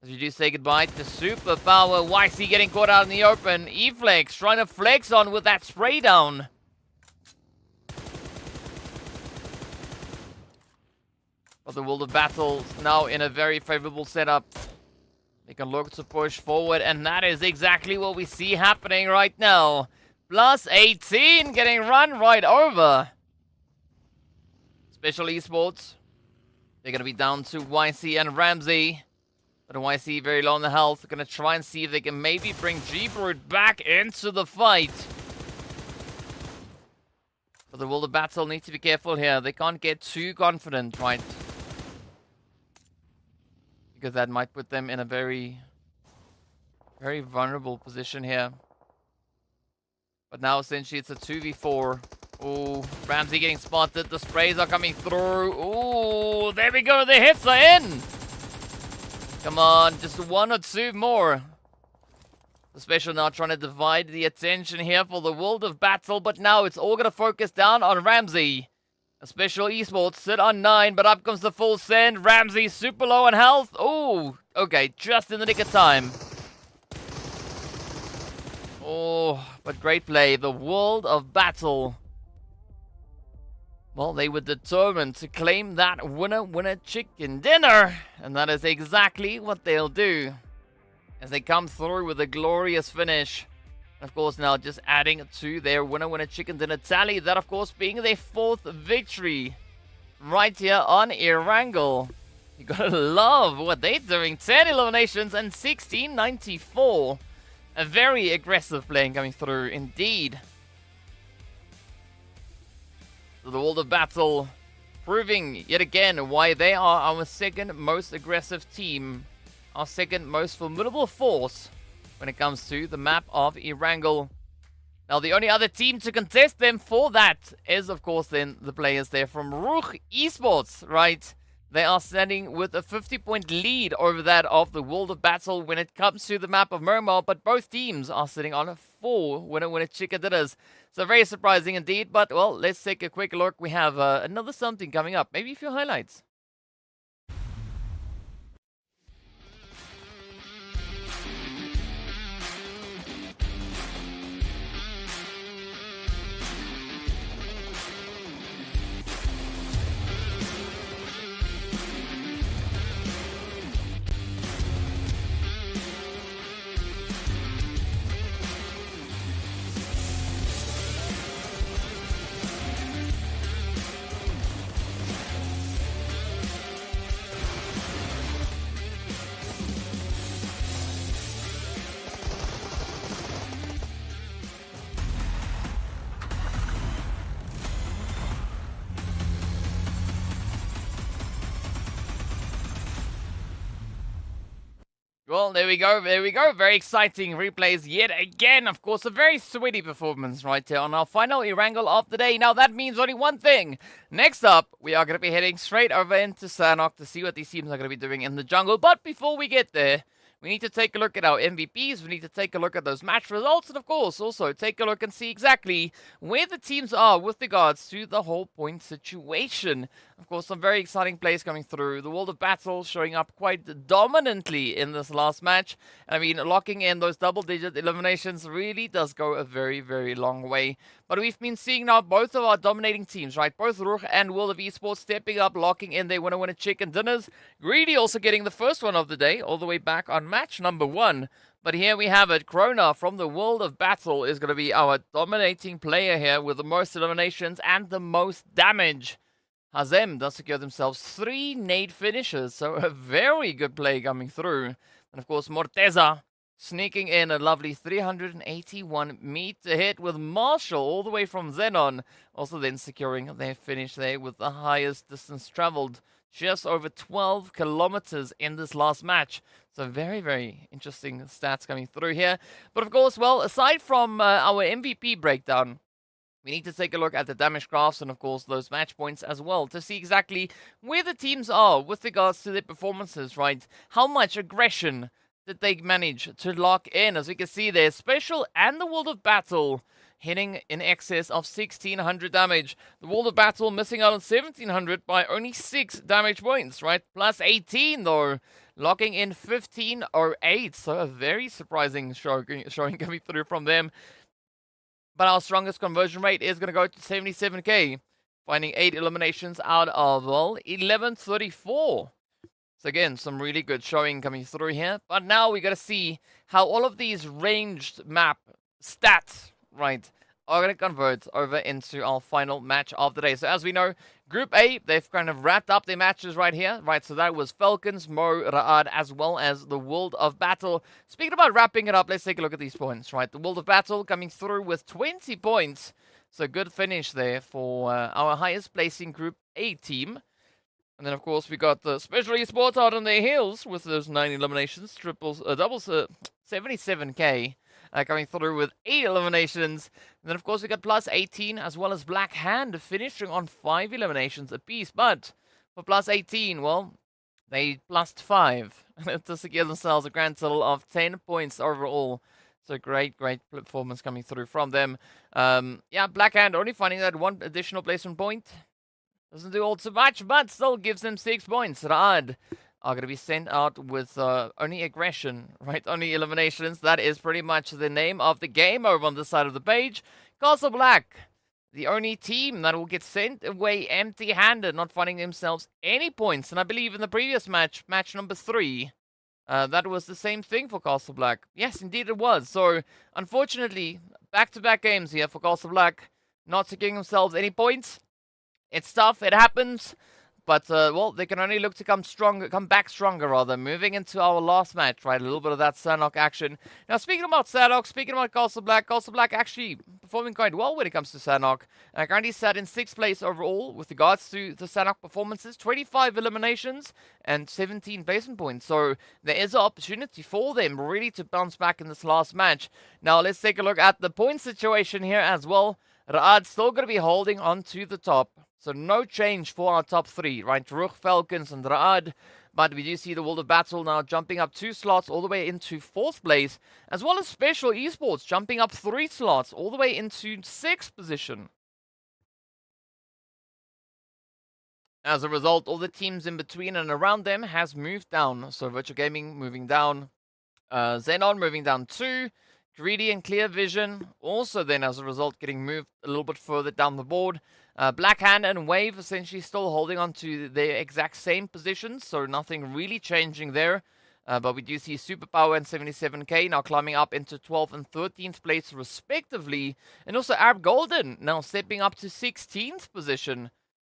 As we do say goodbye to superpower. YC getting caught out in the open. Eflex trying to flex on with that spray down. But the World of Battle now in a very favorable setup. They can look to push forward, and that is exactly what we see happening right now. +18 getting run right over. Special Esports. They're going to be down to YC and Ramsey. But YC very low on the health. Going to try and see if they can maybe bring G-Brute back into the fight. But the World of Battle need to be careful here. They can't get too confident, right? Because that might put them in a very, very vulnerable position here. But now essentially it's a 2v4. Oh, Ramsey getting spotted. The sprays are coming through. Oh, there we go. The hits are in. Come on, just one or two more. The special now trying to divide the attention here for the world of battle, but now it's all going to focus down on Ramsey. A special Esports sit on 9, but up comes the full send. Ramsey super low on health. Oh, okay, just in the nick of time. Oh, but great play. The world of battle. Well, they were determined to claim that winner chicken dinner. And that is exactly what they'll do as they come through with a glorious finish. Of course, now just adding to their winner chicken dinner tally. That, of course, being their 4th victory right here on Erangel. You gotta love what they're doing. 10 eliminations and 1694. A very aggressive playing coming through indeed. So the world of battle proving yet again why they are our 2nd most aggressive team. Our 2nd most formidable force when it comes to the map of Erangel. Now, the only other team to contest them for that is, of course, then the players there from RUKH Esports, right? They are standing with a 50-point lead over that of the world of battle when it comes to the map of Miramar, but both teams are sitting on 4 winner chicken dinners. So very surprising indeed, but, well, let's take a quick look. We have another something coming up. Maybe a few highlights. Well, there we go, there we go. Very exciting replays yet again. Of course, a very sweaty performance right here on our final Erangel of the day. Now, that means only one thing. Next up, we are going to be heading straight over into Sanhok to see what these teams are going to be doing in the jungle. But before we get there, we need to take a look at our MVPs. We need to take a look at those match results. And, of course, also take a look and see exactly where the teams are with regards to the whole point situation. Of course, some very exciting plays coming through. The world of battle showing up quite dominantly in this last match. I mean, locking in those double-digit eliminations really does go a very, very long way. But we've been seeing now both of our dominating teams, right? Both RUKH and World of Esports stepping up, locking in their winner chicken dinners. Greedy also getting the first one of the day, all the way back on match number 1. But here we have it. Krona from the world of battle is going to be our dominating player here with the most eliminations and the most damage. Hazem does secure themselves 3 nade finishes, so a very good play coming through. And of course, Morteza sneaking in a lovely 381 meter hit with Marshall all the way from XENON. Also then securing their finish there with the highest distance traveled, just over 12 kilometers in this last match. So very, very interesting stats coming through here. But of course, well, aside from our MVP breakdown, we need to take a look at the damage graphs and, of course, those match points as well to see exactly where the teams are with regards to their performances, right? How much aggression did they manage to lock in? As we can see there, Special and the World of Battle hitting in excess of 1600 damage. The World of Battle missing out on 1700 by only 6 damage points, right? Plus 18, though, locking in 1508. So a very surprising showing coming through from them. But our strongest conversion rate is going to go to 77k, finding 8 eliminations out of, well, 1134. So again, some really good showing coming through here. But now we got to see how all of these ranged map stats, right, are going to convert over into our final match of the day. So as we know, Group A, they've kind of wrapped up their matches right here, right? So that was FALCONS, Mo, RUKH, as well as the World of Battle. Speaking about wrapping it up, let's take a look at these points, right? The World of Battle coming through with 20 points. So good finish there for our highest placing Group A team. And then, of course, we got the Special Esports out on their heels with those 9 eliminations, doubles, 77k. coming through with 8 eliminations. And then, of course, we got PLUSEIGHTEEN as well as Black Hand finishing on 5 eliminations apiece. But for PLUSEIGHTEEN, well, they plussed 5 to secure themselves a grand total of 10 points overall. So great performance coming through from them. Yeah, Black Hand only finding that 1 additional placement point. Doesn't do all too much, but still gives them 6 points. RUKH are going to be sent out with only aggression, right? Only eliminations. That is pretty much the name of the game over on this side of the page. Castle Black, the only team that will get sent away empty-handed, not finding themselves any points. And I believe in the previous match, match number 3, that was the same thing for Castle Black. Yes, indeed it was. So, unfortunately, back-to-back games here for Castle Black, not securing themselves any points. It's tough, it happens, but, well, they can only look to come back stronger, rather. Moving into our last match, right, a little bit of that Sanhok action. Now, speaking about Sanhok, speaking about Castle Black actually performing quite well when it comes to Sanhok. Currently sat in 6th place overall with regards to the Sanhok performances, 25 eliminations and 17 placement points. So, there is an opportunity for them really to bounce back in this last match. Now, let's take a look at the point situation here as well. RUKH still going to be holding on to the top. So no change for our top 3, right? RUKH, FALCONS, and RUKH. But we do see the World of Battle now jumping up 2 slots all the way into 4th place. As well as Special Esports jumping up 3 slots all the way into 6th position. As a result, all the teams in between and around them has moved down. So Virtual Gaming moving down. XENON moving down 2. Greedy and Clear Vision also then as a result getting moved a little bit further down the board. Black Hand and Wave essentially still holding on to their exact same positions, so nothing really changing there. But we do see Superpower and 77k now climbing up into 12th and 13th place respectively. And also Arab Golden now stepping up to 16th position.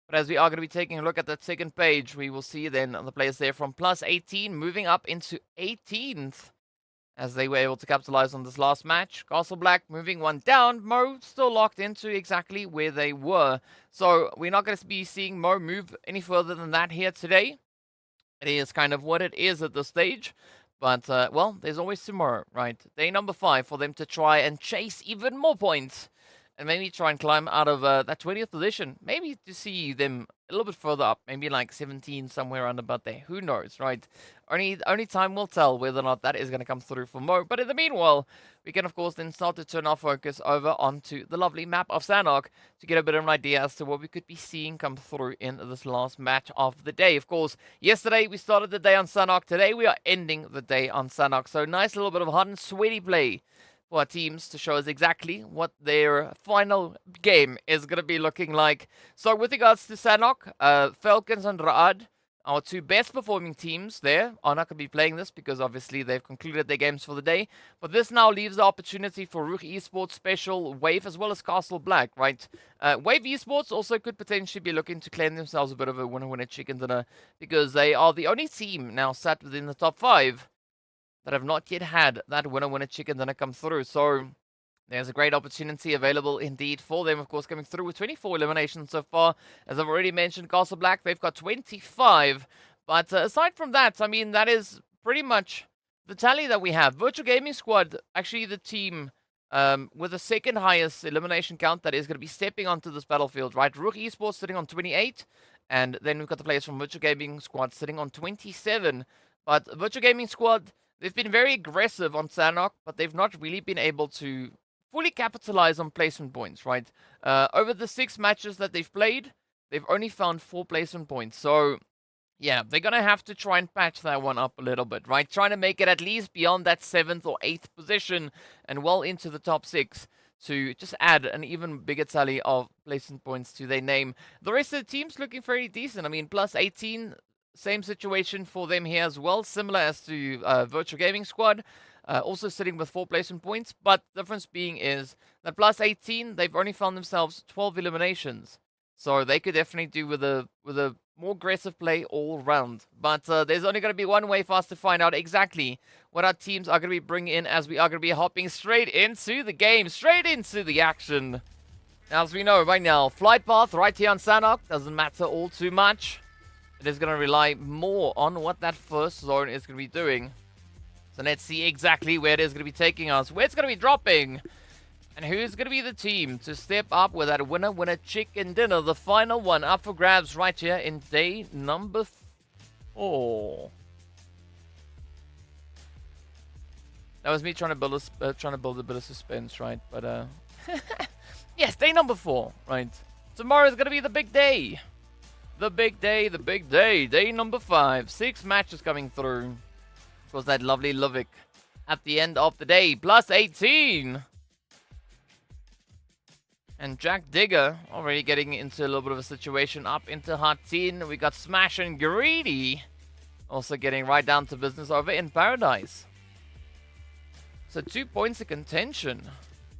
But as we are going to be taking a look at that second page, we will see then the players there from +18 moving up into 18th. As they were able to capitalize on this last match. Castle Black moving 1 down. Mo still locked into exactly where they were. So we're not going to be seeing Mo move any further than that here today. It is kind of what it is at this stage. But, well, there's always tomorrow, right? Day number 5 for them to try and chase even more points. And maybe try and climb out of that 20th position. Maybe to see them a little bit further up. Maybe like 17, somewhere around about there. Who knows, right? Only time will tell whether or not that is going to come through for Mo. But in the meanwhile, we can, of course, then start to turn our focus over onto the lovely map of Sanhok to get a bit of an idea as to what we could be seeing come through in this last match of the day. Of course, yesterday we started the day on Sanhok. Today we are ending the day on Sanhok. So nice little bit of hot and sweaty play for our teams to show us exactly what their final game is going to be looking like. So with regards to Sanhok, FALCONS and RUKH, our 2 best performing teams there, are not going to be playing this because obviously they've concluded their games for the day. But this now leaves the opportunity for RUKH Esports, Special, Wave, as well as Castle Black, right? Wave Esports also could potentially be looking to claim themselves a bit of a winner-winner chicken dinner because they are the only team now sat within the top 5 that have not yet had that winner-winner chicken dinner come through. So there's a great opportunity available indeed for them, of course, coming through with 24 eliminations so far. As I've already mentioned, Castle Black, they've got 25. But aside from that, I mean, that is pretty much the tally that we have. Virtual Gaming Squad, actually the team with the second highest elimination count that is going to be stepping onto this battlefield, right? RUKH Esports sitting on 28. And then we've got the players from Virtual Gaming Squad sitting on 27. But Virtual Gaming Squad, they've been very aggressive on Sanhok, but they've not really been able to fully capitalize on placement points, right? Over the 6 matches that they've played, they've only found 4 placement points. So, yeah, they're going to have to try and patch that one up a little bit, right? Trying to make it at least beyond that 7th or 8th position and well into the top 6 to just add an even bigger tally of placement points to their name. The rest of the team's looking fairly decent. I mean, +18, same situation for them here as well, similar as to Virtual Gaming Squad. Also sitting with 4 placement points, but the difference being is that +18, they've only found themselves 12 eliminations. So they could definitely do with a more aggressive play all round. But there's only going to be one way for us to find out exactly what our teams are going to be bringing in, as we are going to be hopping straight into the game, straight into the action. As we know right now, flight path right here on Sanhok doesn't matter all too much. It is going to rely more on what that first zone is going to be doing. So let's see exactly where it is going to be taking us, where it's going to be dropping, and who's going to be the team to step up with that winner chicken dinner, the final one up for grabs right here in day number 4. That was me trying to build a bit of suspense, right? But yes, day number 4, right? Tomorrow's gonna be the big day, the big day. Day number 5, 6 matches coming through. Of course, that lovely RUKH at the end of the day, +18. And Jack Digger already getting into a little bit of a situation up into Hatin. We got Smash and Greedy also getting right down to business over in Paradise. So 2 points of contention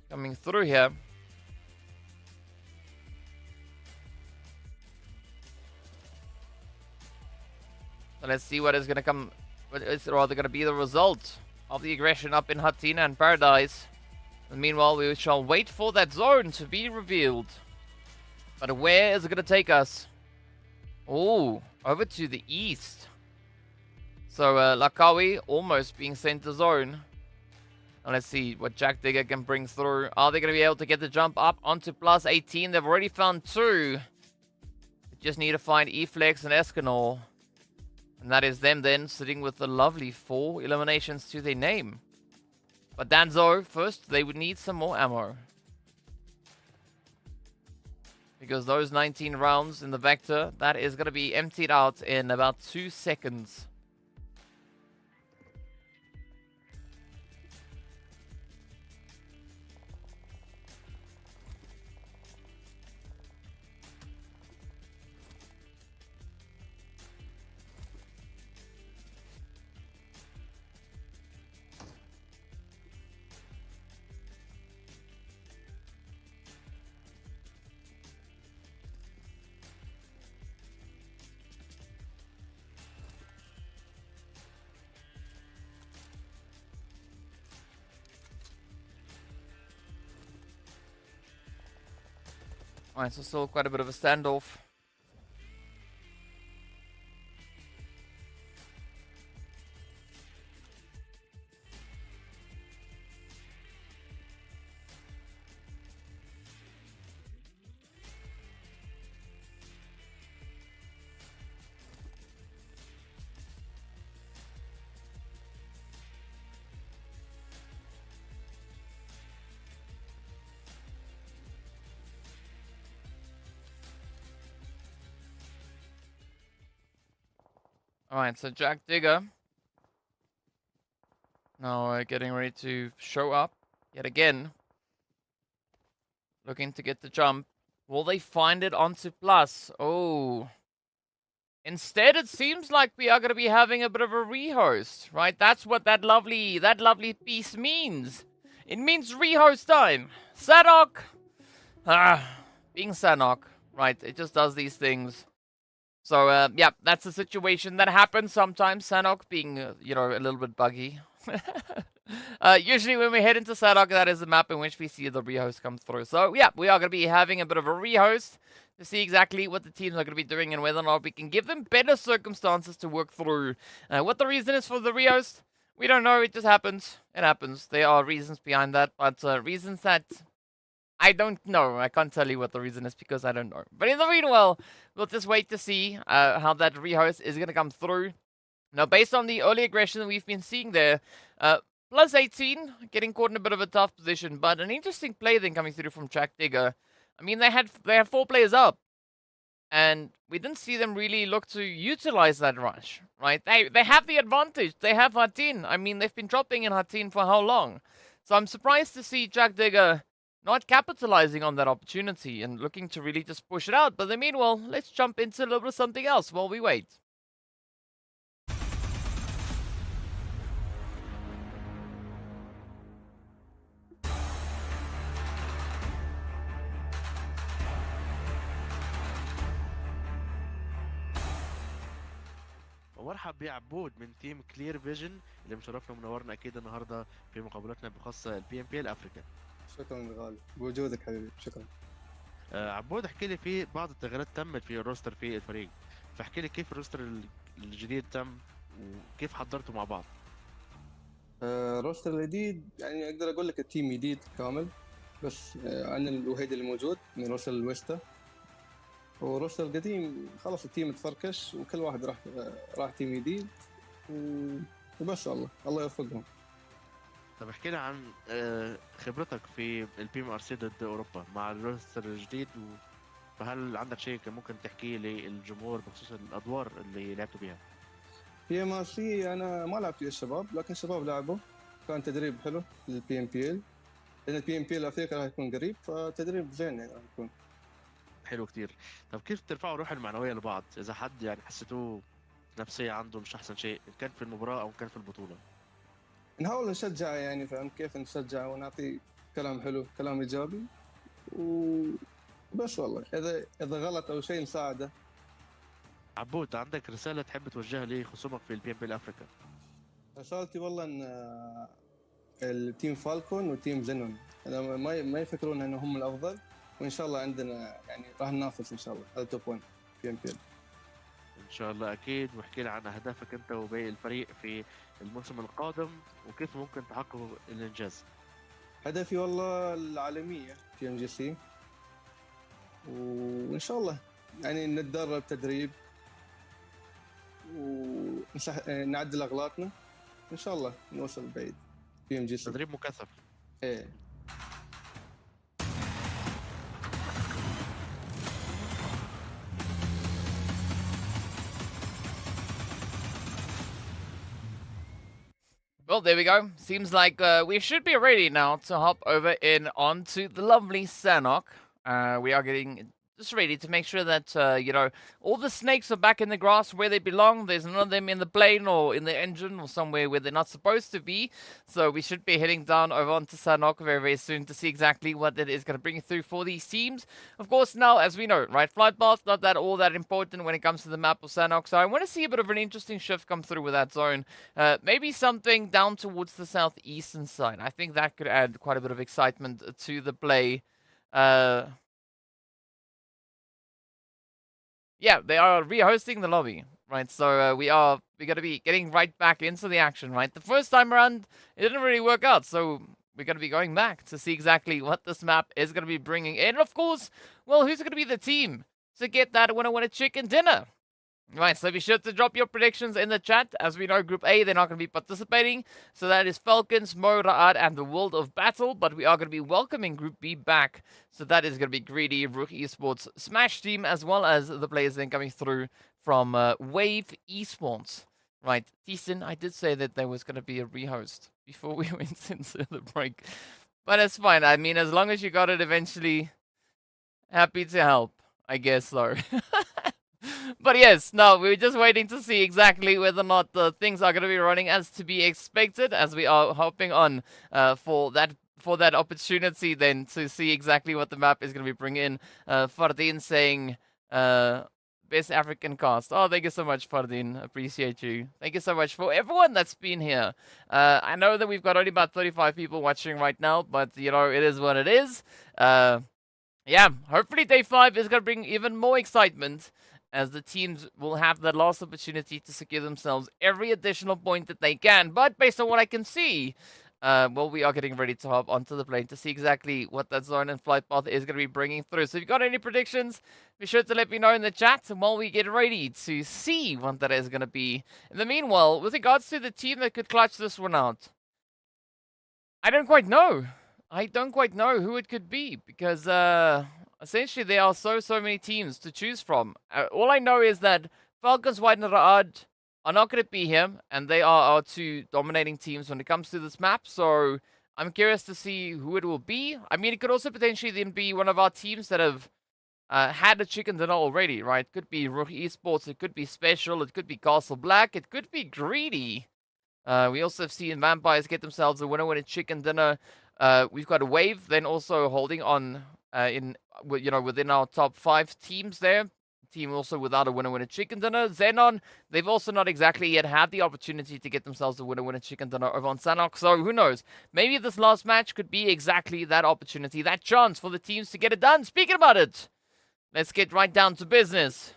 coming through here. So let's see what is going to come, what is rather going to be the result of the aggression up in Hatina and Paradise. And meanwhile, we shall wait for that zone to be revealed. But where is it going to take us? Oh, over to the east. So Lakawi almost being sent to zone. Now let's see what Jack Digger can bring through. Are they going to be able to get the jump up onto +18? They've already found 2. They just need to find Eflex and Escanor. And that is them then sitting with the lovely 4 eliminations to their name. But Danzo, first, they would need some more ammo. Because those 19 rounds in the Vector, that is going to be emptied out in about 2 seconds. Alright, so still quite a bit of a standoff. Alright, so Jack Digger now getting ready to show up yet again. Looking to get the jump. Will they find it onto Plus? Oh. Instead, it seems like we are going to be having a bit of a rehost, right? That's what that lovely piece means. It means rehost time. Sanhok. Being Sanhok, right? It just does these things. So, yeah, that's the situation that happens sometimes. Sanhok being, you know, a little bit buggy. Usually when we head into Sanhok, that is the map in which we see the rehost come through. So, yeah, we are going to be having a bit of a rehost to see exactly what the teams are going to be doing and whether or not we can give them better circumstances to work through. What the reason is for the rehost, we don't know. It just happens. It happens. There are reasons behind that, but reasons that I don't know. I can't tell you what the reason is because I don't know. But in the meanwhile, we'll just wait to see how that rehost is going to come through. Now, based on the early aggression that we've been seeing there, +18 getting caught in a bit of a tough position, but an interesting play then coming through from Jack Digger. I mean, they have 4 players up, and we didn't see them really look to utilize that rush, right? They have the advantage. They have Hatin. I mean, they've been dropping in Hatin for how long? So I'm surprised to see Jack Digger not capitalizing on that opportunity and looking to really just push it out. But in the meanwhile, let's jump into a little bit of something else while we wait. ومرحب بعبود من تيم كلير فيجن اللي مشرفنا ومنورنا اكيد النهارده في مقابلتنا بخاصه البي ام بي ال افريكا. شكرا غالي بوجودك حبيبي، شكرا. عبود احكي لي في بعض التغييرات تمت في الروستر في الفريق، فاحكي لي كيف الروستر الجديد تم وكيف حضرتوا مع بعض. روستر الجديد يعني اقدر اقول لك التيم جديد كامل، بس انا الوحيد اللي موجود من روستر الويستا، وروستر القديم خلاص التيم تفركش وكل واحد راح تيم جديد وبس الله يوفقهم. طب احكي لي عن خبرتك في البي ام ار سي ضد اوروبا مع الروستر الجديد فهل عندك شيء كان ممكن تحكيه للجمهور بخصوص الادوار اللي لعبتوا بيها؟ بي ام ار سي انا ما لعبت ويا الشباب، لكن الشباب لعبوا، كان تدريب حلو للبي ام بي ال، لان البي ام بي ال افريقيا راح يكون قريب، فتدريب زين يعني راح يكون حلو كتير. طب كيف ترفعوا الروح المعنويه لبعض اذا حد يعني حسيتوه نفسيه عنده مش احسن شيء ان كان في المباراه او كان في البطوله؟ نحاول نشجع يعني، فهمت كيف نشجع ونعطي كلام حلو كلام ايجابي وبس. والله اذا غلط او شيء نساعده. عبود، عندك رساله تحب توجهها لخصومك في البي ام بي افريكا؟ رسالتي والله ان التيم فالكون وتيم زينون انا ما يفكرون انهم هم الافضل، وان شاء الله عندنا يعني راح ننافس ان شاء الله على توب 1 بي ام بي ال. ان شاء الله اكيد. واحكي لي عن اهدافك انت وباقي الفريق في الموسم القادم وكيف ممكن تحققوا الانجاز. هدفي والله العالميه في ام جي سي، وان شاء الله يعني نتدرب تدريب ونعدل اغلاطنا، ان شاء الله نوصل بعيد في ام جي سي. تدريب مكثف. ايه Well, there we go. Seems like we should be ready now to hop over in onto the lovely Sanhok. We are getting just ready to make sure that, you know, all the snakes are back in the grass where they belong. There's none of them in the plane or in the engine or somewhere where they're not supposed to be. So we should be heading down over onto Sanhok very, very soon to see exactly what it is going to bring through for these teams. Of course, now, as we know, right, flight path, not that all that important when it comes to the map of Sanhok. So I want to see a bit of an interesting shift come through with that zone. Maybe something down towards the southeastern side. I think that could add quite a bit of excitement to the play. Yeah, they are rehosting the lobby, right? So we're going to be getting right back into the action, right? The first time around, it didn't really work out, so we're going to be going back to see exactly what this map is going to be bringing in. Of course, well, who's going to be the team to get that winner chicken dinner? Right, so be sure to drop your predictions in the chat. As we know, Group A, they're not going to be participating. So that is Falcons, Moraad, and the World of Battle. But we are going to be welcoming Group B back. So that is going to be Greedy, RUKH Esports, Smash Team, as well as the players then coming through from Wave Esports. Right, Thiessen, I did say that there was going to be a rehost before we went into the break. But it's fine. I mean, as long as you got it eventually, happy to help, I guess so. But yes, no, we're just waiting to see exactly whether or not the things are going to be running as to be expected, as we are hoping on for that opportunity then to see exactly what the map is going to be bringing in. Fardeen saying best African cast. Oh, thank you so much, Fardeen. Appreciate you. Thank you so much for everyone that's been here. I know that we've got only about 35 people watching right now, but you know, it is what it is. Yeah, hopefully day 5 is going to bring even more excitement, as the teams will have that last opportunity to secure themselves every additional point that they can. But based on what I can see, well, we are getting ready to hop onto the plane to see exactly what that zone and flight path is going to be bringing through. So if you've got any predictions, be sure to let me know in the chat while we get ready to see what that is going to be. In the meanwhile, with regards to the team that could clutch this one out, I don't quite know. I don't quite know who it could be, because essentially there are so many teams to choose from. All I know is that Falcons, White, and Raad are not going to be here, and they are our two dominating teams when it comes to this map. So I'm curious to see who it will be. I mean, it could also potentially then be one of our teams that have had a chicken dinner already, right? It could be RUKH Esports, it could be Special, it could be Castle Black, it could be Greedy. We also have seen Vampires get themselves a winner chicken dinner. We've got a Wave then also holding on within our top 5 teams there. Team also without a winner chicken dinner. XENON, they've also not exactly yet had the opportunity to get themselves a winner chicken dinner over on Sanhok. So who knows? Maybe this last match could be exactly that opportunity, that chance for the teams to get it done. Speaking about it, let's get right down to business.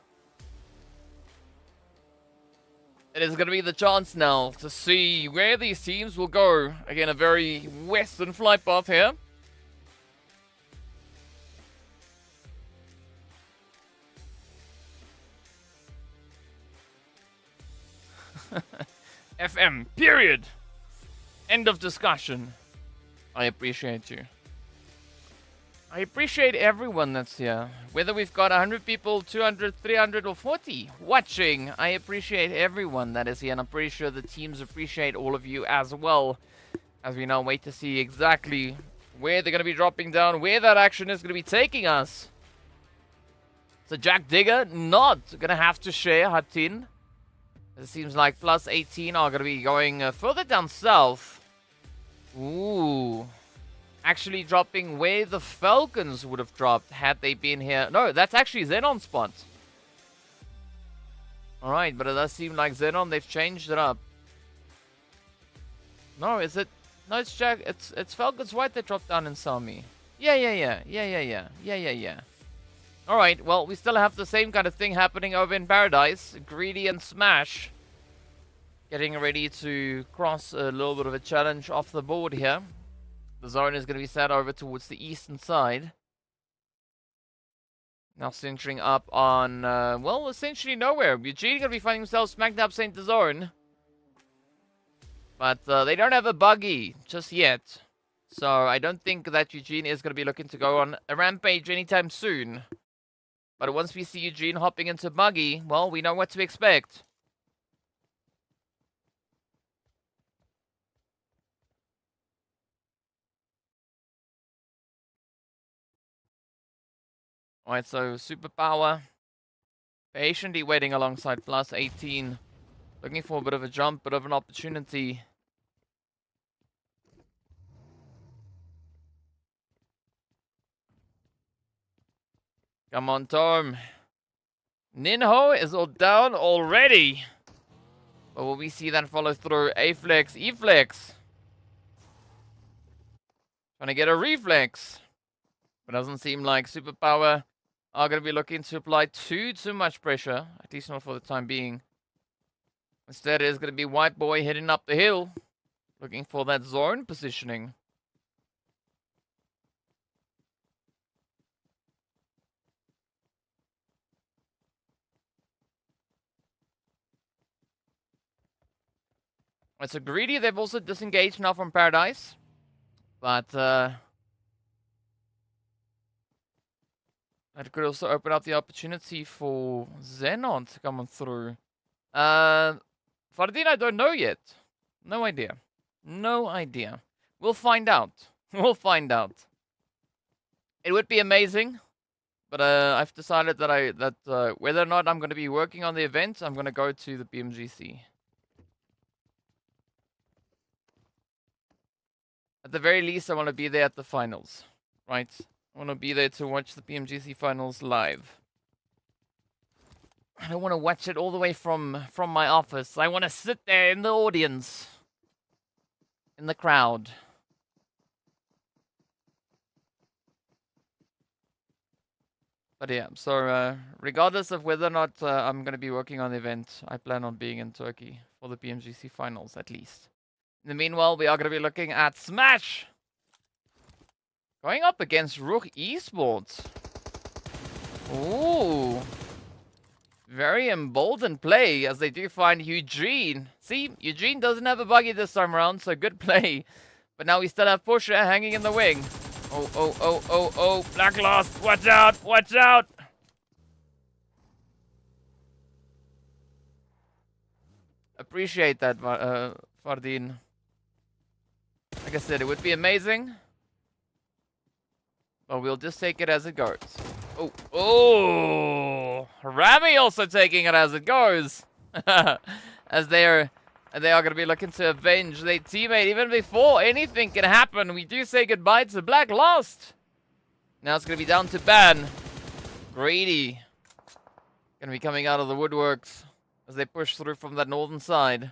It is going to be the chance now to see where these teams will go. Again, a very western flight path here. FM, period. End of discussion. I appreciate you. I appreciate everyone that's here. Whether we've got 100 people, 200, 300, or 40 watching, I appreciate everyone that is here, and I'm pretty sure the teams appreciate all of you as well. As we now wait to see exactly where they're going to be dropping down, where that action is going to be taking us. So Jack Digger not going to have to share Hatin. It seems like +18 are going to be going further down south. Ooh. Actually dropping where the Falcons would have dropped had they been here. No, that's actually XENON's spot. Alright, but it does seem like XENON, they've changed it up. No, is it? No, it's Jack. It's Falcons White that dropped down in Sami. Yeah. Alright, well, we still have the same kind of thing happening over in Paradise. Greedy and Smash getting ready to cross a little bit of a challenge off the board here. The zone is going to be set over towards the eastern side. Now centering up on, well, essentially nowhere. Eugene going to be finding themselves smack dab center zone. But they don't have a buggy just yet. So I don't think that Eugene is going to be looking to go on a rampage anytime soon. But once we see Eugene hopping into buggy, well, we know what to expect. Alright, so Superpower patiently waiting alongside +18. Looking for a bit of a jump, bit of an opportunity. Come on, Tom. Ninho is all down already. But will we see that follow through? A-Flex, E-Flex. Trying to get a reflex. But doesn't seem like Superpower are going to be looking to apply too much pressure. At least not for the time being. Instead, it is going to be White Boy heading up the hill. Looking for that zone positioning. It's a Greedy. They've also disengaged now from Paradise. But, that could also open up the opportunity for XENON to come on through. Fardin, I don't know yet. No idea. No idea. We'll find out. We'll find out. It would be amazing. But I've decided that whether or not I'm going to be working on the event, I'm going to go to the BMGC. At the very least, I want to be there at the finals. Right? I want to be there to watch the PMGC finals live. I don't want to watch it all the way from my office. I want to sit there in the audience. In the crowd. But yeah, so regardless of whether or not I'm going to be working on the event, I plan on being in Turkey for the PMGC finals at least. In the meanwhile, we are going to be looking at Smash. Going up against RUKH Esports. Ooh. Very emboldened play as they do find Eugene. See, Eugene doesn't have a buggy this time around, so good play. But now we still have Pusher hanging in the wing. Oh. Black Lost, watch out, watch out. Appreciate that, Fardin. Like I said, it would be amazing. But we'll just take it as it goes. Oh, Rami also taking it as it goes. As they are going to be looking to avenge their teammate even before anything can happen. We do say goodbye to Black Lost. Now it's going to be down to Ban. Greedy. Going to be coming out of the woodworks as they push through from that northern side.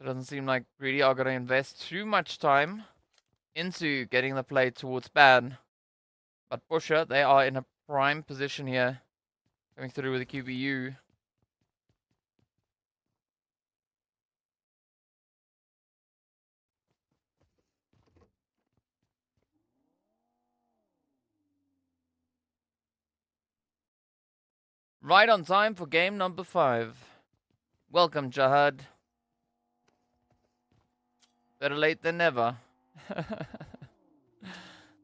It doesn't seem like Greedy are going to invest too much time into getting the play towards ban. But Pusher, they are in a prime position here. Going through with the QBU. Right on time for game number 5. Welcome, Jahad. Better late than never.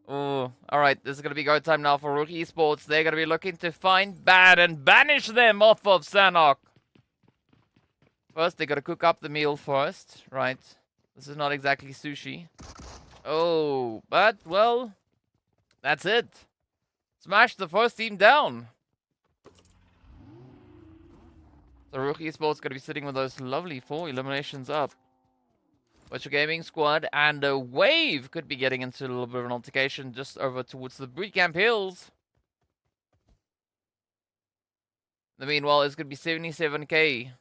Oh, alright, this is going to be go time now for RUKH Esports. They're going to be looking to find Bad and banish them off of Sanhok. First, they got to cook up the meal first, right? This is not exactly sushi. Oh, but, well, that's it. Smash the first team down. So RUKH Esports going to be sitting with those lovely 4 eliminations up. Butcher Gaming Squad and a Wave could be getting into a little bit of an altercation just over towards the Bootcamp Hills. In the meanwhile, it's going to be 77k.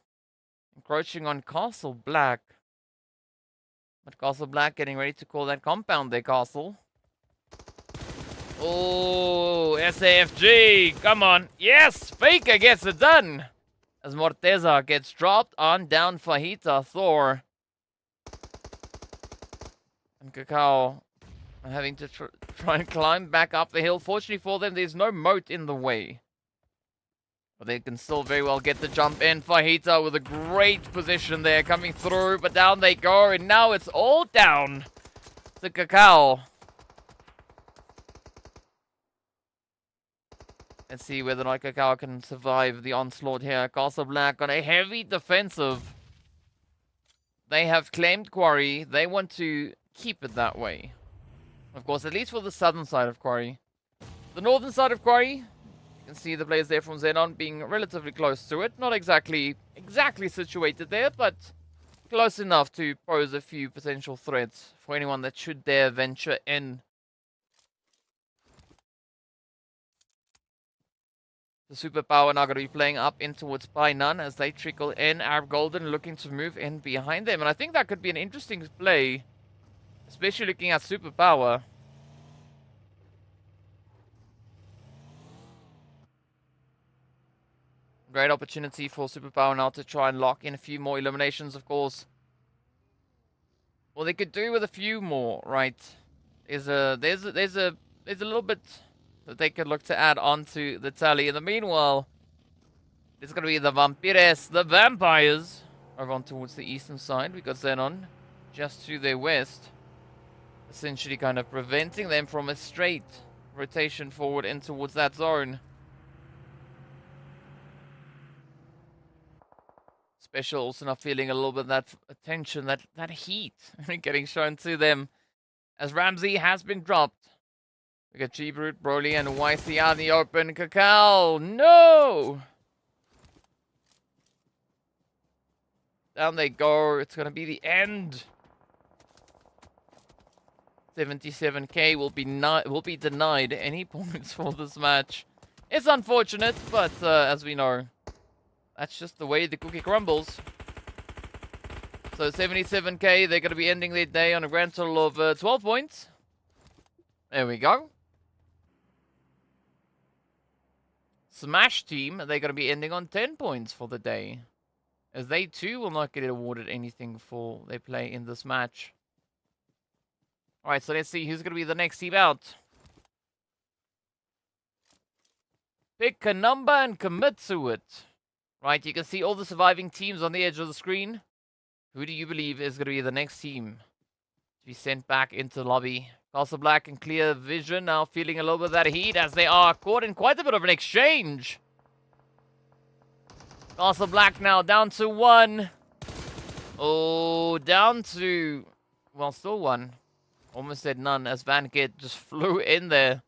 Encroaching on Castle Black. But Castle Black getting ready to call that compound their castle. Oh, SAFG. Come on. Yes, Faker gets it done. As Morteza gets dropped on down Fajita Thor. And Kakao having to try and climb back up the hill. Fortunately for them, there's no moat in the way. But they can still very well get the jump in. Fajita with a great position there coming through. But down they go. And now it's all down to Kakao. Let's see whether or not Kakao can survive the onslaught here. Castle Black on a heavy defensive. They have claimed Quarry. They want to keep it that way. Of course, at least for the southern side of Quarry. The northern side of Quarry, you can see the players there from XENON being relatively close to it. Not exactly situated there, but close enough to pose a few potential threats for anyone that should dare venture in. The Superpower now going to be playing up in towards By None as they trickle in. Arab Golden looking to move in behind them. And I think that could be an interesting play, especially looking at Superpower. Great opportunity for Superpower now to try and lock in a few more eliminations, of course. Well, they could do with a few more, right? There's a little bit that they could look to add onto the tally. In the meanwhile, it's going to be the Vampires, the Vampires, over on towards the eastern side. We got XENON just to their west, essentially kind of preventing them from a straight rotation forward in towards that zone. Special also now feeling a little bit of that attention, that heat getting shown to them as Ramsey has been dropped. We got G-Brute, Broly, and YC out in the open. Kakao, no! Down they go. It's going to be the end. 77k will be denied any points for this match. It's unfortunate, but as we know, that's just the way the cookie crumbles. So 77k, they're going to be ending their day on a grand total of 12 points. There we go. Smash team, they're going to be ending on 10 points for the day, as they too will not get awarded anything for their play in this match. Alright, so let's see who's going to be the next team out. Pick a number and commit to it. Right, you can see all the surviving teams on the edge of the screen. Who do you believe is going to be the next team to be sent back into the lobby? Castle Black and Clear Vision now feeling a little bit of that heat as they are caught in quite a bit of an exchange. Castle Black now down to 1. Oh, down to, well, still 1. Almost said none as Van Kit just flew in there.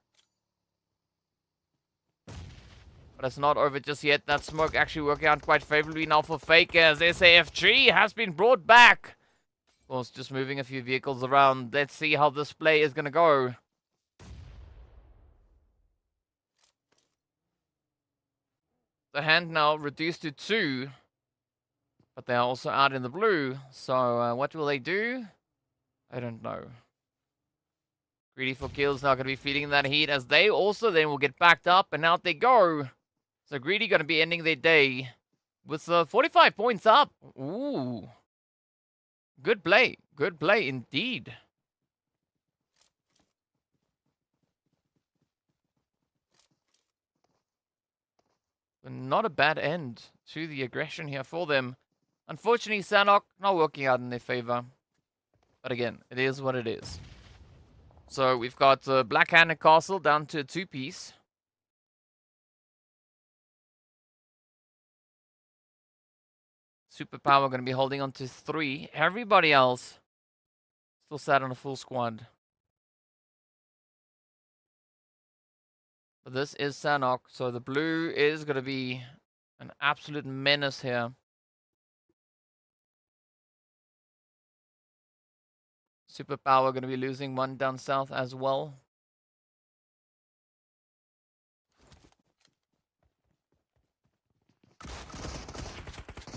But it's not over just yet. That smoke actually working out quite favorably now for Faker as SAFG has been brought back. Of course, just moving a few vehicles around. Let's see how this play is going to go. The hand now reduced to 2. But they are also out in the blue. So what will they do? I don't know. GREEDYFORKILLS now going to be feeding that heat as they also then will get backed up. And out they go. So Greedy going to be ending their day with 45 points up. Ooh. Good play. Good play indeed. But not a bad end to the aggression here for them. Unfortunately, Sanhok not working out in their favor. But again, it is what it is. So we've got Black Hand and Castle down to a 2-piece. Superpower going to be holding on to 3. Everybody else still sat on a full squad. But this is Sanhok, so the blue is going to be an absolute menace here. Superpower going to be losing 1 down south as well.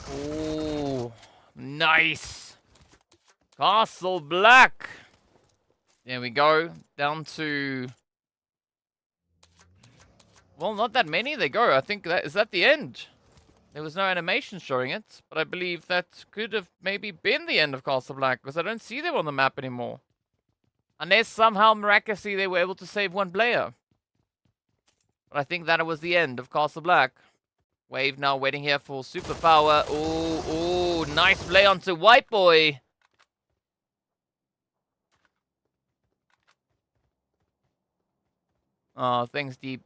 Oh, nice. Castle Black. There we go. Down to... Well, not that many they go. I think that... Is that the end? There was no animation showing it. But I believe that could have maybe been the end of Castle Black. Because I don't see them on the map anymore. Unless somehow miraculously they were able to save 1 player. But I think that it was the end of Castle Black. Wave now waiting here for Superpower. Oh, nice play onto White Boy. Oh, thanks, Deep.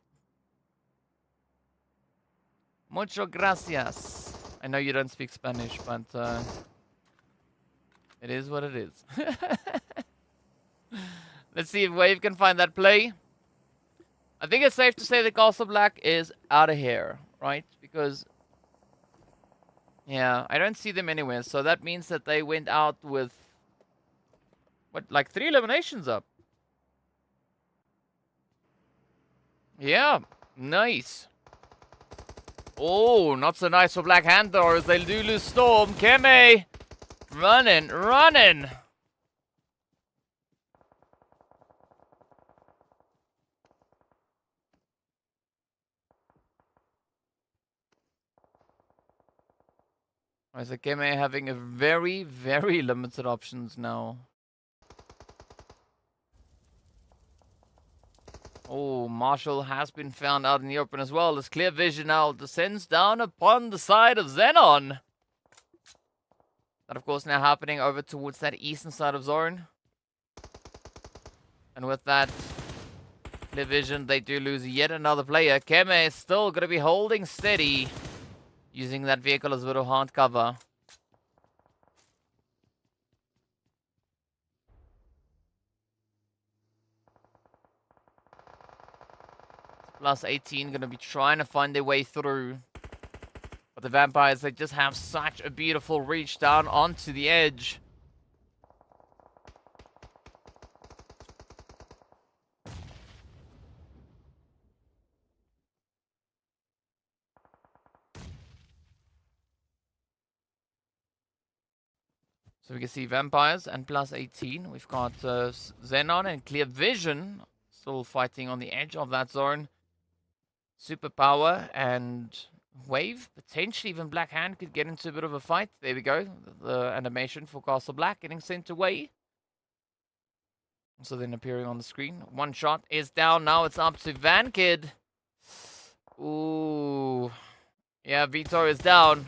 Mucho gracias. I know you don't speak Spanish, but it is what it is. Let's see if Wave can find that play. I think it's safe to say that Castle Black is out of here, right? Because, yeah, I don't see them anywhere. So that means that they went out with, what, like 3 eliminations up. Yeah, nice. Oh, not so nice for Black Panther as they do lose Storm. Keme running, running. So Keme having a very, very limited options now. Oh, Marshall has been found out in the open as well. As Clear Vision now descends down upon the side of XENON. That, of course, now happening over towards that eastern side of zone. And with that Clear Vision, they do lose yet another player. Keme is still going to be holding steady, using that vehicle as a bit of hard cover. +18 going to be trying to find their way through. But the Vampires, they just have such a beautiful reach down onto the edge. So we can see Vampires and +18. We've got XENON and Clear Vision still fighting on the edge of that zone. Superpower and Wave, potentially even Black Hand could get into a bit of a fight. There we go. The animation for Castle Black getting sent away. So then appearing on the screen. 1 shot is down. Now it's up to VanKid. Ooh. Yeah, Vito is down.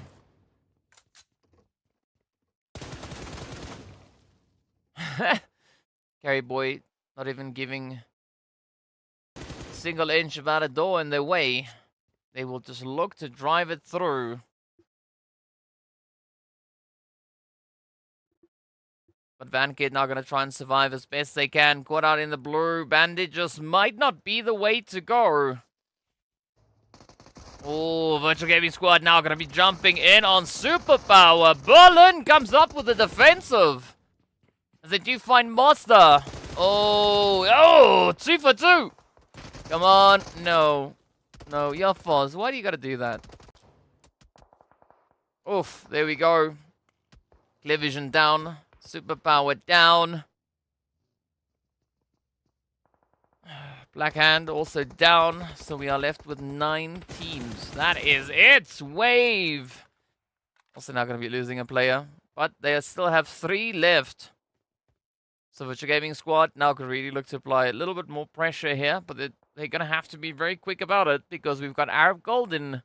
Carry Boy not even giving a single inch about a door in their way. They will just look to drive it through. But VanKid now going to try and survive as best they can. Caught out in the blue. Bandit just might not be the way to go. Oh, Virtual Gaming Squad now going to be jumping in on Superpower. Berlin comes up with the defensive. As they do find Master. Oh, 2 for 2. Come on. No. No, you're Foz. Why do you gotta do that? Oof, there we go. Clear vision down. Superpower down. Black Hand also down. So we are left with 9 teams. That is it. Wave. Also now going to be losing a player. But they still have 3 left. So Virtual Gaming Squad now could really look to apply a little bit more pressure here. But they're going to have to be very quick about it. Because we've got Arab Golden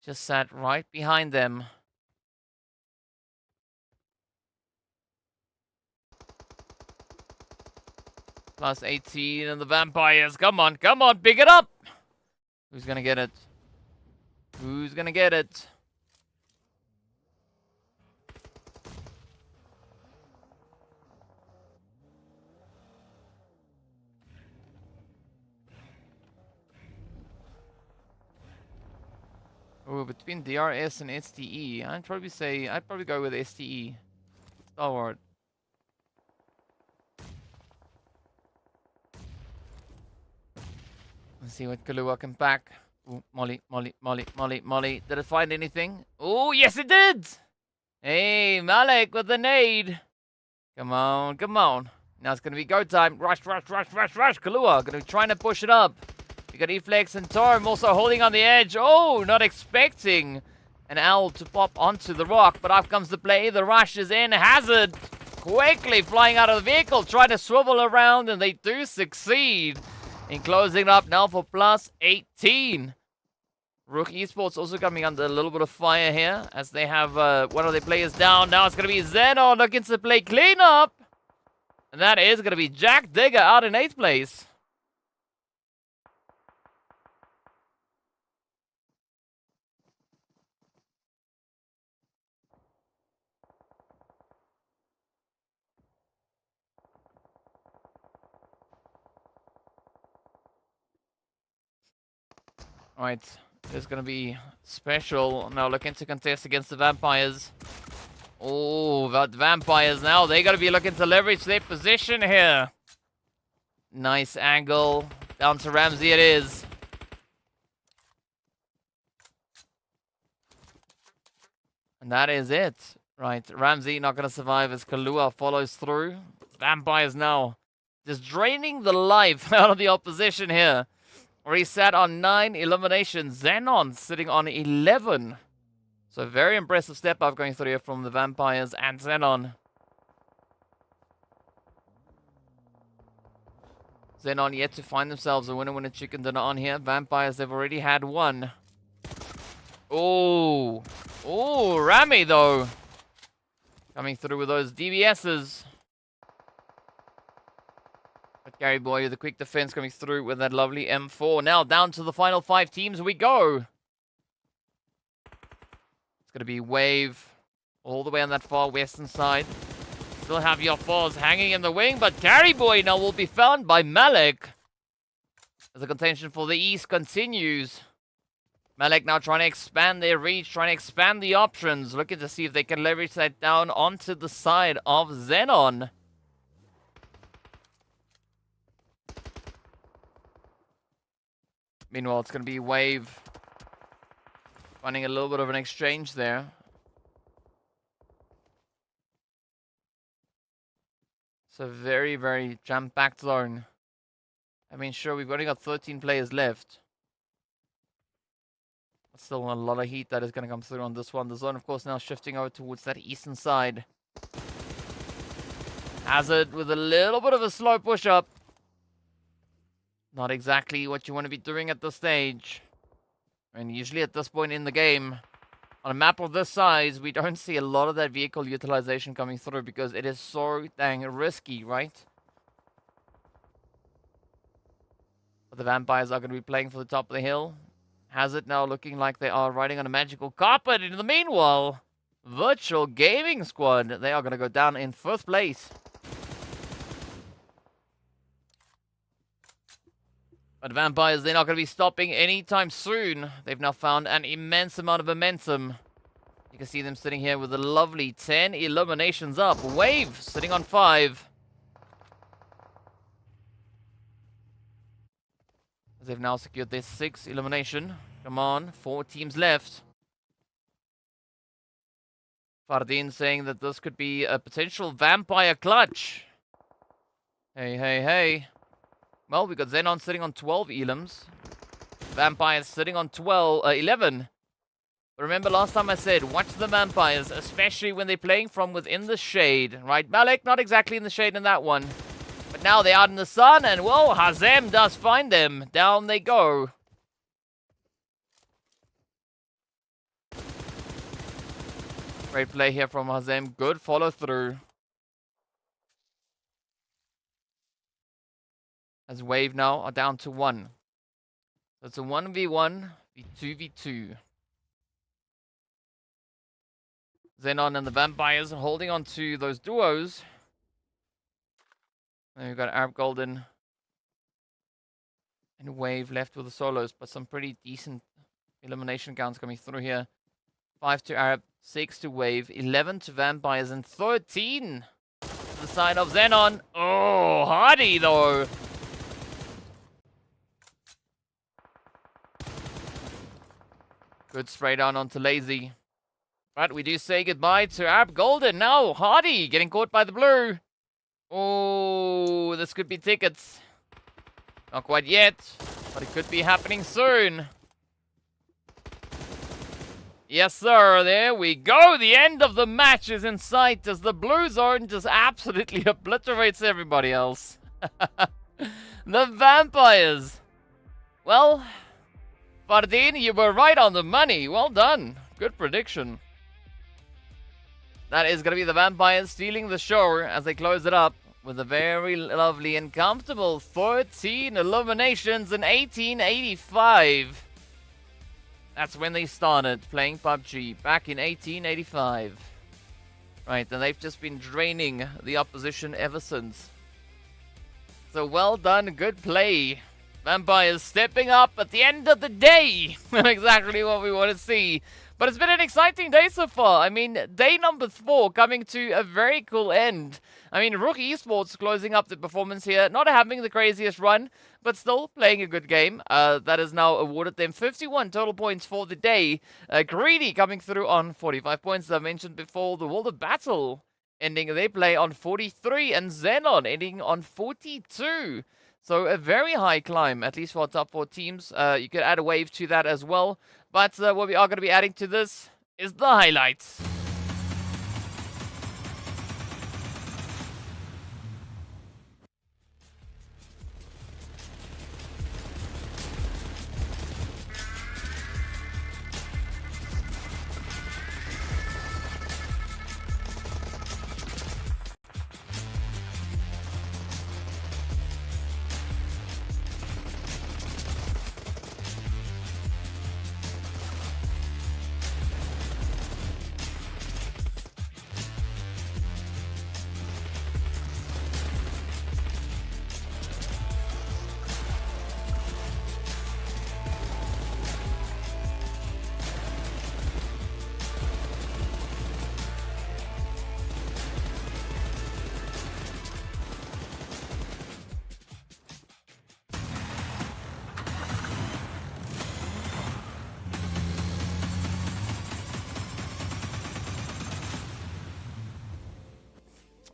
just sat right behind them. Plus 18 and the Vampires. Come on, come on, pick it up! Who's gonna get it? Who's gonna get it? Oh, between DRS and STE, I'd probably go with STE. Stalwart. Let's see what Kahlua can pack. Ooh, Molly. Did it find anything? Oh, yes it did! Hey, Malik with the nade. Come on, come on. Now it's going to be go time. Rush. Kahlua going to be trying to push it up. We got Eflex and Torm also holding on the edge. Oh, not expecting an owl to pop onto the rock. But up comes the play. The rush is in. Hazard quickly flying out of the vehicle. Trying to swivel around. And they do succeed in closing it up now for plus 18. RUKH Esports also coming under a little bit of fire here. As they have one of their players down. Now it's going to be XENON looking to play cleanup. And that is going to be Jack Digger out in 8th place. Alright, there's going to be special now looking to contest against the Vampires. Oh, the Vampires now, they're going to be looking to leverage their position here. Nice angle. Down to Ramsey it is. And that is it. Right, Ramsey not going to survive as Kahlua follows through. Vampires now just draining the life out of the opposition here. Where he sat on 9 eliminations. XENON sitting on 11. So very impressive step up going through here from the Vampires and XENON. XENON yet to find themselves a winner chicken dinner on here. Vampires, they've already had one. Oh. Oh, Rami though. Coming through with those DBSs. But Gary Boy with the quick defense coming through with that lovely M4. Now down to the final 5 teams we go. It's going to be Wave all the way on that far western side. Still have your fours hanging in the wing, but Gary Boy now will be found by Malik. As the contention for the east continues. Malik now trying to expand their reach, trying to expand the options. Looking to see if they can leverage that down onto the side of XENON. Meanwhile, it's going to be Wave finding a little bit of an exchange there. It's a very, very jam-packed zone. I mean, sure, we've only got 13 players left. But still a lot of heat that is going to come through on this one. The zone, of course, now shifting over towards that eastern side. Hazard with a little bit of a slow push-up. Not exactly what you want to be doing at this stage. And usually at this point in the game, on a map of this size, we don't see a lot of that vehicle utilization coming through because it is so dang risky, right? But the Vampires are going to be playing for the top of the hill. Hazard now looking like they are riding on a magical carpet. In the meanwhile, Virtual Gaming Squad, they are going to go down in 5th place. But Vampires, they're not going to be stopping anytime soon. They've now found an immense amount of momentum. You can see them sitting here with a lovely 10 eliminations up. Wave sitting on 5. As they've now secured their 6th elimination. Come on, 4 teams left. Fardin saying that this could be a potential vampire clutch. Hey, hey, hey. Well, we got XENON sitting on 12 elims. Vampires sitting on 11. But remember last time I said, watch the vampires, especially when they're playing from within the shade. Right, Malik, not exactly in the shade in that one. But now they're out in the sun, and well, Hazem does find them. Down they go. Great play here from Hazem. Good follow through. As Wave now are down to 1. So it's a 1v1, 2v2. XENON and the Vampires holding on to those duos. And we've got Arab Golden and Wave left with the solos, but some pretty decent elimination counts coming through here. 5 to Arab, 6 to Wave, 11 to Vampires, and 13 to the side of XENON. Oh, Hardy though. Good spray down onto Lazy. But we do say goodbye to Arab Golden. Now, Hardy getting caught by the blue. Oh, this could be tickets. Not quite yet, but it could be happening soon. Yes, sir. There we go. The end of the match is in sight as the blue zone just absolutely obliterates everybody else. The Vampires. Well, Fardin, you were right on the money. Well done. Good prediction. That is going to be the Vampires stealing the show as they close it up with a very lovely and comfortable 13 eliminations in 1885. That's when they started playing PUBG, back in 1885. Right, and they've just been draining the opposition ever since. So well done, good play. Vampires stepping up at the end of the day. Exactly what we want to see. But it's been an exciting day so far. I mean, day number 4 coming to a very cool end. I mean, RUKH Esports closing up the performance here. Not having the craziest run, but still playing a good game. That has now awarded them 51 total points for the day. Greedy coming through on 45 points. As I mentioned before, the World of Battle ending their play on 43. And XENON ending on 42. So a very high climb, at least for our top 4 teams. You could add a wave to that as well. But what we are going to be adding to this is the highlights.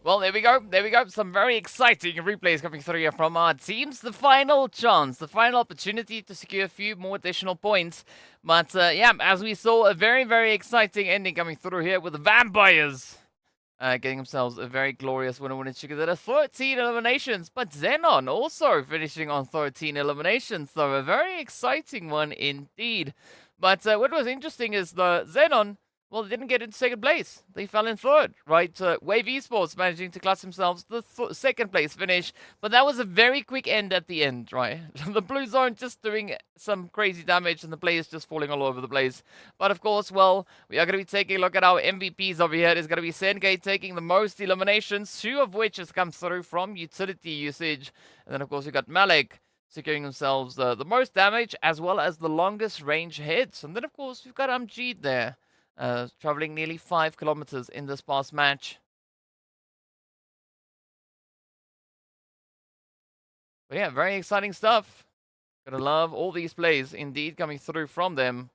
Well, there we go. There we go. Some very exciting replays coming through here from our teams. The final chance, the final opportunity to secure a few more additional points. But, yeah, as we saw, a very, very exciting ending coming through here with the Vampires getting themselves a very glorious winner-winning chicken dinner. 13 eliminations, but XENON also finishing on 13 eliminations. So a very exciting one indeed. But what was interesting is the XENON, well, they didn't get into second place. They fell in third, right? Wave Esports managing to class themselves the second place finish. But that was a very quick end at the end, right? The blue zone just doing some crazy damage and the players just falling all over the place. But of course, well, we are going to be taking a look at our MVPs over here. It's going to be Sengate taking the most eliminations, 2 of which has come through from utility usage. And then, of course, we got Malik securing themselves the most damage as well as the longest range hits. And then, of course, we've got Amjid there. Traveling nearly 5 kilometers in this past match. But yeah, very exciting stuff. Gotta love all these plays indeed coming through from them.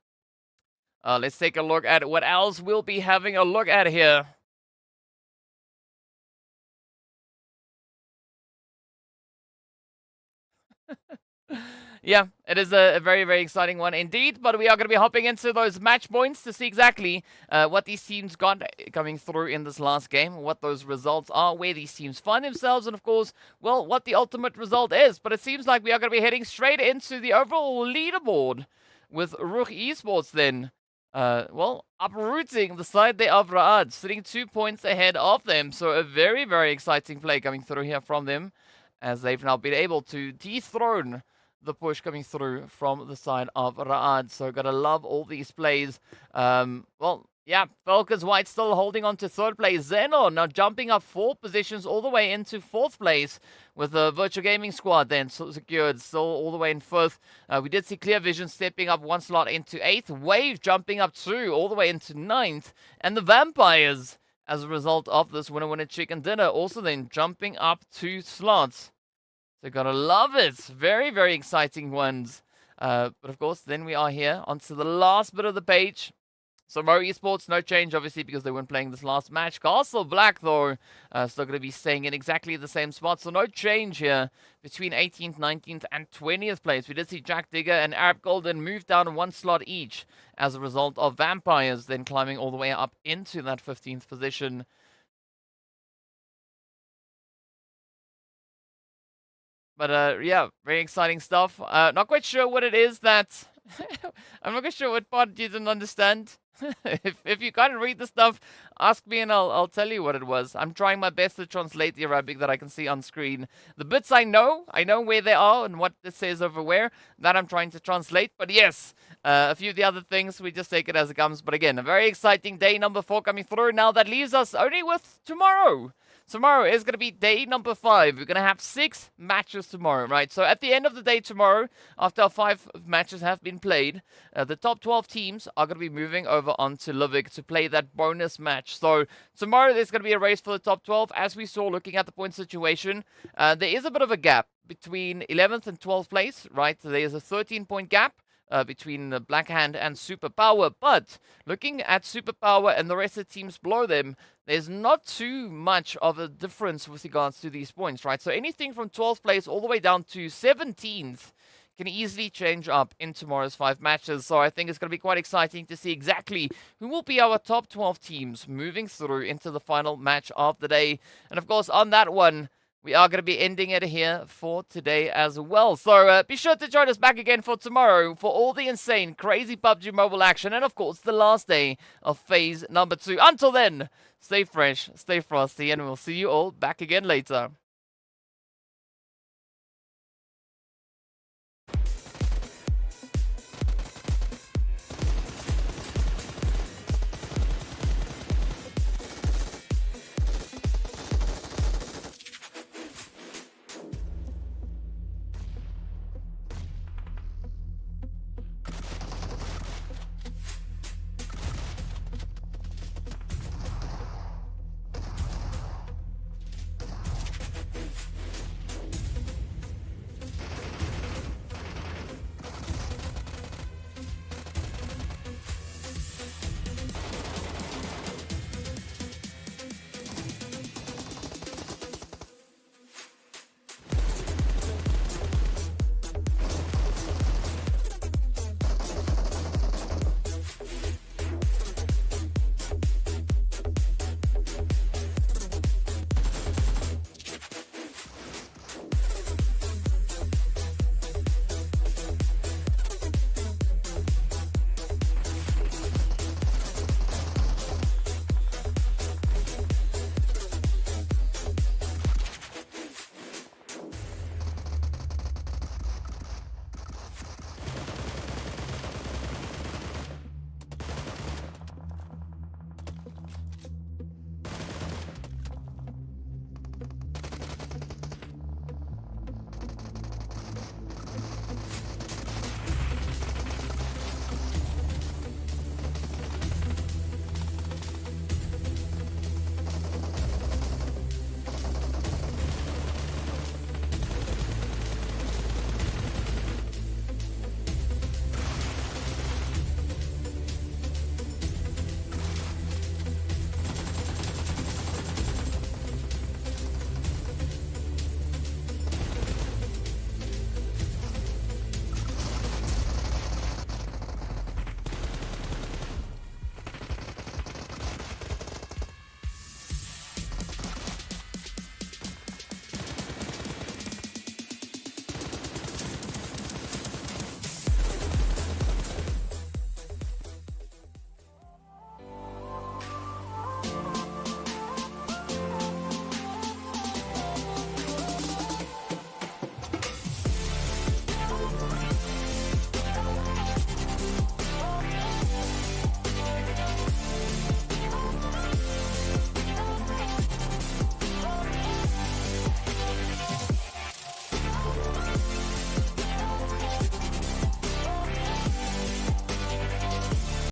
Let's take a look at what else we'll be having a look at here. Yeah, it is a very, very exciting one indeed, but we are going to be hopping into those match points to see exactly what these teams got coming through in this last game, what those results are, where these teams find themselves, and of course, well, what the ultimate result is. But it seems like we are going to be heading straight into the overall leaderboard with RUKH Esports then. Well, uprooting the side there of RUKH, sitting 2 points ahead of them. So a very, very exciting play coming through here from them, as they've now been able to dethrone the push coming through from the side of RUKH. So gotta love all these plays. Well, yeah, FALCONS White still holding on to third place. XENON now jumping up 4 positions all the way into 4th place with the Virtual Gaming Squad then secured, still all the way in 5th. We did see Clear Vision stepping up 1 slot into 8th. Wave jumping up 2 all the way into 9th. And the Vampires, as a result of this winner chicken dinner, also then jumping up 2 slots. So gotta love it. Very, very exciting ones. But of course, then we are here onto the last bit of the page. So Mo Esports, no change obviously because they weren't playing this last match. Castle Black though, still going to be staying in exactly the same spot. So no change here between 18th, 19th and 20th place. We did see Jack Digger and Arab Golden move down 1 slot each as a result of Vampires then climbing all the way up into that 15th position. But yeah, very exciting stuff. Not quite sure what it is that... I'm not quite sure what part you didn't understand. if you can't read the stuff, ask me and I'll tell you what it was. I'm trying my best to translate the Arabic that I can see on screen. The bits I know where they are and what it says over where. That I'm trying to translate. But yes, a few of the other things, we just take it as it comes. But again, a very exciting day number 4 coming through. Now that leaves us only with tomorrow. Tomorrow is going to be day number 5. We're going to have 6 matches tomorrow, right? So at the end of the day tomorrow, after our 5 matches have been played, the top 12 teams are going to be moving over onto BLVK to play that bonus match. So tomorrow there's going to be a race for the top 12. As we saw looking at the point situation, there is a bit of a gap between 11th and 12th place, right? So there's a 13-point gap. Between the Black Hand and Superpower, but looking at Superpower and the rest of the teams below them, there's not too much of a difference with regards to these points, right? So anything from 12th place all the way down to 17th can easily change up in tomorrow's 5 matches. So I think it's going to be quite exciting to see exactly who will be our top 12 teams moving through into the final match of the day. And of course, on that one, we are going to be ending it here for today as well. So be sure to join us back again for tomorrow for all the insane, crazy PUBG Mobile action. And of course, the last day of phase number 2. Until then, stay fresh, stay frosty, and we'll see you all back again later.